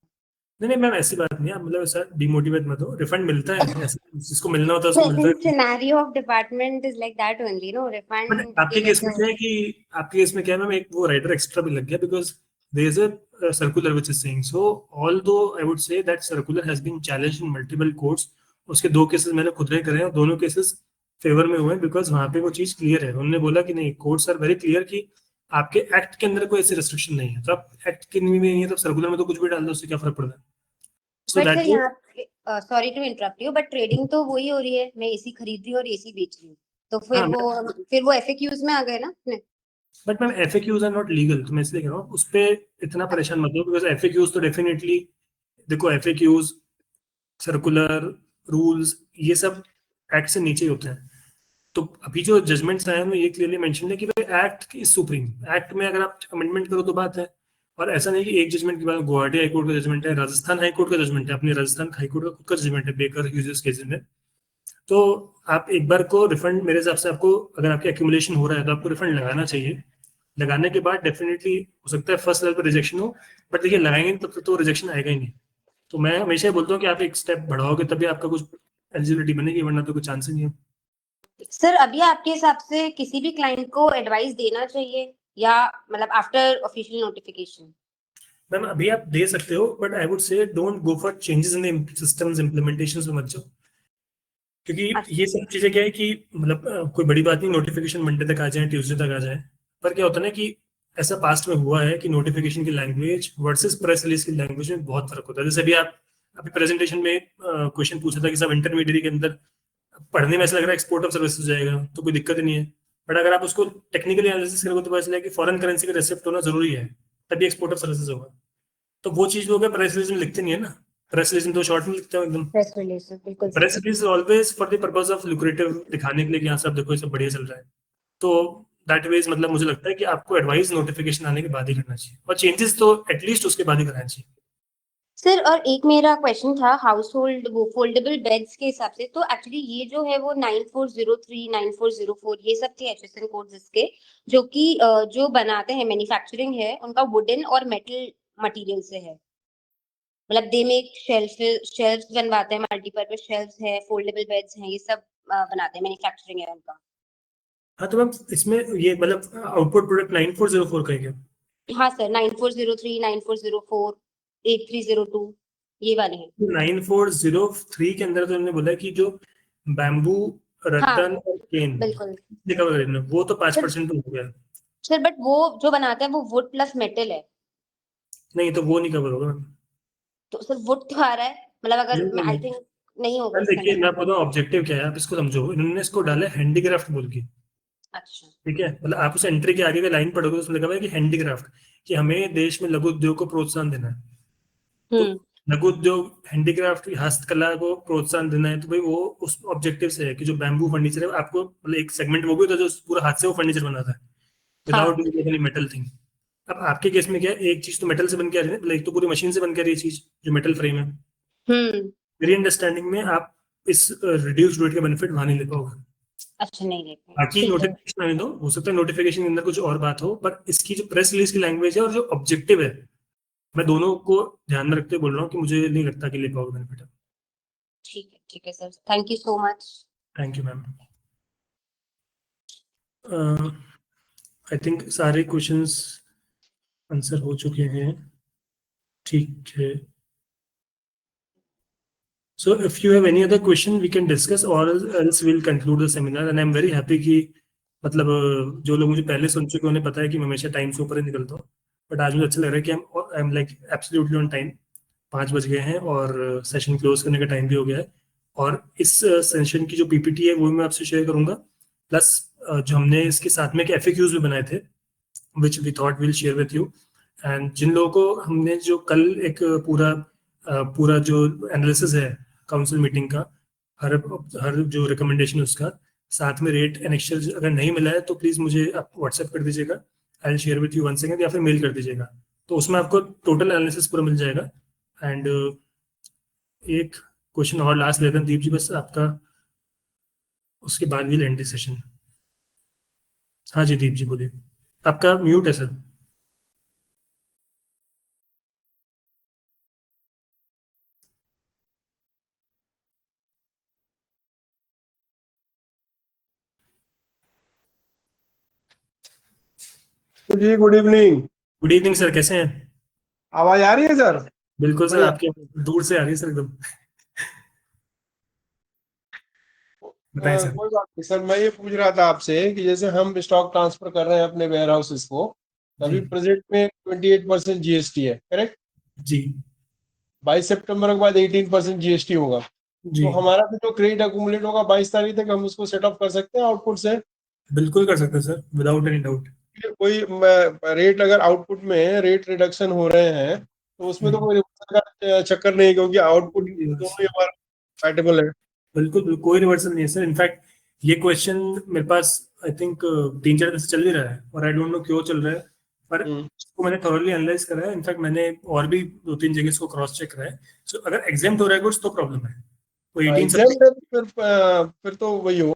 नहीं नहीं मैम ऐसी बात नहीं है, आप मतलब ऐसा डिमोटिवेट मत हो, रिफंड मिलता है, ऐसा जिसको मिलना होता है उसको मिलता Present है। scenario of department is like that only, no? But Refund आपके के लिए केस में तो क्या है कि आपके केस में क्या है मैम, एक वो राइटर एक्स्ट्रा भी लग गया, because there is a circular which is saying so, although I would say that circular has been challenged in multiple courts. उसके 2 केसेस मैंने खुद ने करे हैं, और दोनों केसेस फेवर में हुए हैं, बिकॉज वहां पे वो चीज क्लियर है, उन्होंने बोला कि नहीं, कोर्ट्स आर वेरी क्लियर कि आपके एक्ट के अंदर कोई ऐसी रेस्ट्रिक्शन नहीं है, तो आप एक्ट के में नहीं है तो सर्कुलर में तो कुछ भी डाल दो, उससे क्या फर्क पड़ता है। सो बट सर दैट यहाँ पे sorry to interrupt you, but trading तो वही हो रही है, मैं एसी खरीद रही हूँ और एसी बेच रही हूँ, तो हाँ, फिर वो एफएक्यूज में आ गए ना अपने। But ma'am FAQs are not legal, तो मैं इसलिए कह रहा हूँ उस पर इतना परेशान मत हो, बिकॉज FAQs तो डेफिनेटली, देखो FAQs, सर्कुलर, रूल्स, ये सब एक्ट से नीचे ही होते हैं। तो अभी जो जजमेंट्स आए हैं उनमें ये क्लियरली मेंशन है कि भाई एक्ट इज सुप्रीम, एक्ट में अगर आप अमेंडमेंट करो तो बात है, और ऐसा नहीं कि एक जजमेंट के बाद गुवाहाटी हाईकोर्ट का जजमेंट है, राजस्थान हाईकोर्ट का जजमेंट है, अपने राजस्थान हाईकोर्ट का खुद का जजमेंट है बेकर ह्यूजेस केसेस में। तो आप एक बार को रिफंड, मेरे हिसाब से आपको अगर आपके एक्यूमुलेशन हो रहा है तो आपको रिफंड लगाना चाहिए। लगाने के बाद डेफिनेटली हो सकता है फर्स्ट लेवल पर रिजेक्शन हो, बट देखिए लगाएंगे तब तक तो रिजेक्शन आएगा ही नहीं। तो मैं हमेशा बोलता हूँ कि आप एक स्टेप बढ़ाओगे तभी आपका कुछ एलिजिबिलिटी बनेगी, वरना तो कोई चांस ही नहीं है। सर अभी आपके हिसाब से किसी भी क्लाइंट को एडवाइस देना चाहिए, या मतलब आफ्टर ऑफिशियल नोटिफिकेशन? मैम अभी आप दे सकते हो, बट आई वुड से don't go for changes in the systems implementation में मत जाओ, क्योंकि ये सब चीजें क्या है कि मतलब कोई बड़ी बात नहीं, नोटिफिकेशन मंडे तक आ जाए, ट्यूसडे तक आ जाए, पर क्या होता है ना कि ऐसा पास्ट में हुआ है कि नोटिफिकेशन की लैंग्वेज वर्सेस प्रेस रिलीज की लैंग्वेज में बहुत फर्क होता है। जैसे अभी आप अभी प्रेजेंटेशन में क्वेश्चन पूछा था कि सब इंटरमीडिएट के अंदर पढ़ने में ऐसा लग रहा है एक्सपोर्ट ऑफ सर्विसेज जाएगा तो कोई दिक्कत ही नहीं है, बट अगर आप उसको टेक्निकली एनालिसिस करोगे तो पता चलेगा कि फॉरेन करेंसी का रेसिप्ट होना जरूरी है, तभी एक्सपोर्ट ऑफ सर्विसेज होगा। तो वो चीज लोग प्रेस रिलीज में लिखते नहीं है ना, प्रेस रिलीज में तो शॉर्ट में लिखते हो एकदम। प्रेस रिलीज बिल्कुल प्रेस सही। Release always for the purpose of lucrative, दिखाने के लिए कि यहाँ सब देखो ये सब बढ़िया चल रहा है। तो दैट वेज मतलब मुझे लगता है कि आपको एडवाइस नोटिफिकेशन आने के बाद ही करना चाहिए, और चेंजेस तो एटलीस्ट उसके बाद ही करना चाहिए। सर और एक मेरा क्वेश्चन था हाउस होल्ड वो फोल्डेबल बेड्स के हिसाब से, तो एक्चुअली ये जो है वो 9403 9404 ये सब थे HSN कोड्स इसके, जो कि जो बनाते हैं मैन्युफैक्चरिंग है उनका वुडन और मेटल मटेरियल से है, मतलब दे मेक शेल्फ्स बनवाते हैं, मल्टीपर्पज शेल्फ्स है, फोल्डेबल बेड्स हैं, ये सब बनाते हैं, मैन्युफैक्चरिंग है उनका। हाँ तो मैम इसमें ये मतलब आउटपुट प्रोडक्ट 9404 का है क्या? हाँ सर 9403 9404 8302 ये वाले हैं। 9403 के अंदर तो हमने बोला है कि जो बैम्बू रत्तन और केन बिल्कुल लिखा हुआ है, वो तो 5% हो गया। सर, बट वो जो बनाते हैं वो वुड प्लस मेटल है, नहीं तो वो नहीं कवर होगा मैम। तो सर वुड तो आ रहा है, मतलब अगर नहीं, आई नहीं। थिंक नहीं होगा मैम इसके देखिए अंदर। मैं आपको बताऊं ऑब्जेक्टिव क्या है, आप इसको समझो। इन्होंने इसको डाला है हैंडीक्राफ्ट बोल के, अच्छा ठीक है। मतलब आप उस एंट्री के आगे का लाइन पढ़ोगे तो उसमें लिखा हुआ है कि हैंडीक्राफ्ट, कि हमें देश में लघु उद्योग को प्रोत्साहन देना है। तो हम्म लघु उद्योग हैंडीक्राफ्ट हस्तकला को प्रोत्साहन देना है, तो भाई वो उस ऑब्जेक्टिव से है कि जो बैम्बू फर्नीचर है आपको मतलब एक सेगमेंट वो भी होता है जो पूरा हाथ से वो फर्नीचर बनाता है हाँ without doing any metal thing. अब आपके केस में क्या है, एक चीज तो मेटल से बन के आ रही है, मतलब एक तो पूरी मशीन से बन के आ रही है चीज जो मेटल फ्रेम है। हम्म मेरी अंडरस्टैंडिंग में आप इस रिड्यूस्ड वेट का बेनिफिट वहां नहीं ले पाओगे। अच्छा नहीं देखते, बाकी ठीक है। नोटिफिकेशन आने दो, हो सकता है नोटिफिकेशन के अंदर कुछ और बात हो, पर इसकी जो प्रेस रिलीज की लैंग्वेज है और जो ऑब्जेक्टिव है, मैं दोनों को ध्यान में रखते हुए बोल रहा हूँ कि मुझे नहीं लगता कि ले पाओगे बेनिफिट। ठीक है sir, thank you so much. Thank you ma'am. I think सारे क्वेश्चंस आंसर हो चुके हैं, ठीक है। So if you have any other question we can discuss or else we'll conclude the seminar and I'm very happy कि मतलब जो लोग मुझे पहले सुन चुके हैं उन्हें पता है कि मैं हमेशा टाइम से ऊपर ही निकलता हूँ, बट आज मुझे अच्छा लग रहा है कि I am like absolutely on time. 5 बज गए हैं और सेशन क्लोज करने का टाइम भी हो गया है, और इस सेशन की जो पीपीटी है वो मैं आपसे शेयर करूंगा, प्लस जो हमने इसके साथ में FAQs भी बनाए थे which we thought will share with you. And जिन लोगों को हमने जो कल एक पूरा जो एनालिसिस है काउंसिल मीटिंग का, हर हर जो रिकमेंडेशन उसका साथ में रेट एनेक्चर अगर नहीं मिला है तो प्लीज मुझे आप व्हाट्सएप कर दीजिएगा, I will share with you one second, या फिर मेल कर दीजिएगा, तो उसमें आपको टोटल एनालिसिस पूरा मिल जाएगा। एंड एक क्वेश्चन और लास्ट लेते हैं दीप जी बस आपका, उसके बाद विल एंड दिस सेशन। हाँ जी दीप जी बोलिए, आपका म्यूट है सर। जी good evening. Good evening sir, कैसे हैं? आवाज आ रही है सर? बिल्कुल सर, बढ़िया। आपके दूर से आ रही है सर एकदम। बताएं सर। कोई बात नहीं सर, मैं ये पूछ रहा था आपसे कि जैसे हम स्टॉक ट्रांसफर कर रहे हैं अपने वेयर हाउसेस को, अभी जी प्रेजेंट में 28% जीएसटी है, करेक्ट? जी 22 सितंबर के बाद 18% जीएसटी होगा, जी तो हमारा भी जो क्रेडिट अकुमुलेट होगा 22 तारीख तक हम उसको सेट ऑफ कर सकते हैं आउटपुट से? बिल्कुल कर सकते हैं सर, विदाउट एनी डाउट। कोई रेट अगर आउटपुट में रेट रिडक्शन हो रहे हैं तो उसमें तो कोई रिवर्सल का चक्कर नहीं, क्योंकि आउटपुट दोनों ही हमारा कंपैटिबल है। बिल्कुल बिल्कुल कोई रिवर्सल नहीं है सर। इनफैक्ट ये क्वेश्चन मेरे पास आई थिंक 3-4 दिन से चल भी रहा है और आई डोंट नो क्यों चल रहा है, पर इसको मैंने थॉरली एनालाइज करा है। इनफैक्ट मैंने और भी 2-3 जगह इसको क्रॉस चेक करा है। सो अगर एग्जाम हो रहा है गुड्स तो प्रॉब्लम है, तो 18 एग्जाम है तो फिर तो वही हो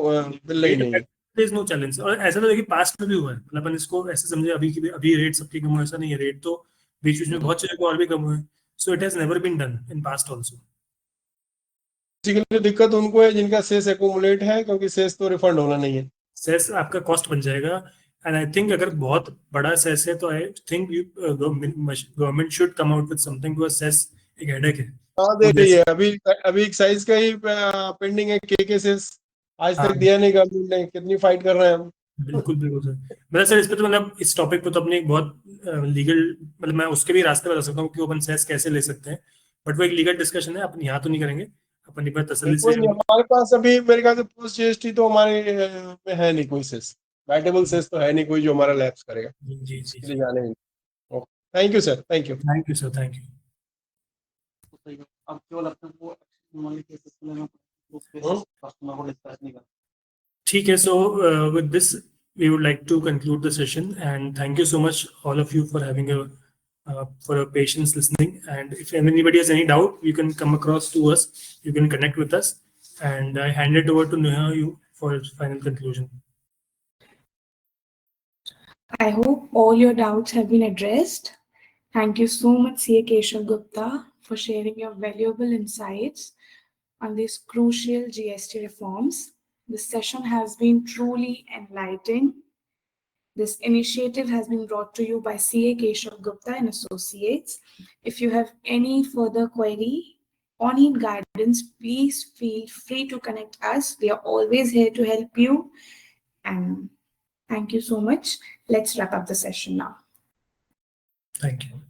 मिलना ही नहीं है। Is no challenge. और ऐसा तो देखिए पास्ट में भी हुआ है, मतलब अपन इसको ऐसे समझे अभी की अभी रेट सबके कम हुए, ऐसा नहीं है। रेट तो बीच बीच में बहुत चीजों को और भी कम हुए, so it has never been done in past also. Basically दिक्कत उनको है जिनका सेस एक्यूमुलेट है, क्योंकि सेस तो रिफंड होना नहीं है। सेस आपका कॉस्ट बन जाएगा, एंड आई थिंक अगर बहुत बड़ा सेस है तो I think government should come out with something, because cess एक हेडेक है। हाँ तो देख रही जैसे है, अभी अभी एक साइज का ही पेंडिंग है, के सेस आज हाँ तक दिया नहीं गवर्नमेंट ने, कितनी फाइट कर रहे हैं हम। बिल्कुल बिल्कुल सर। मतलब सर इस पे तो मतलब इस टॉपिक पे तो अपनी एक बहुत लीगल, मतलब मैं उसके भी रास्ते बता सकता हूँ कि ओपन सेस कैसे ले सकते हैं, बट वो एक लीगल डिस्कशन है, अपन यहाँ तो नहीं करेंगे। अपन एक बार तसल्ली से कोई नहीं, हमारे पास अभी मेरे ख्याल से पोस्ट जीएसटी तो हमारे में है नहीं कोई सेस, बैटेबल सेस तो है नहीं कोई जो हमारा लैप्स करेगा, जी जी इसके जी। लिए जाने ही। Thank you sir, thank you. Thank you sir, thank you. अब केवल अपने को नॉलेज के सिलसिले में कस्टमर को डिस्कस नहीं करना। ठीक है, so with this we would like to conclude the session and thank you so much all of you for having a for your patience listening. And if anybody has any doubt, you can come across to us. You can connect with us. And I hand it over to Neha you for final conclusion. I hope all your doubts have been addressed. Thank you so much, CA Keshav Gupta, for sharing your valuable insights on these crucial GST reforms. This session has been truly enlightening. This initiative has been brought to you by CA Keshav Gupta and Associates. If you have any further query or need guidance, please feel free to connect us. We are always here to help you. And thank you so much. Let's wrap up the session now. Thank you.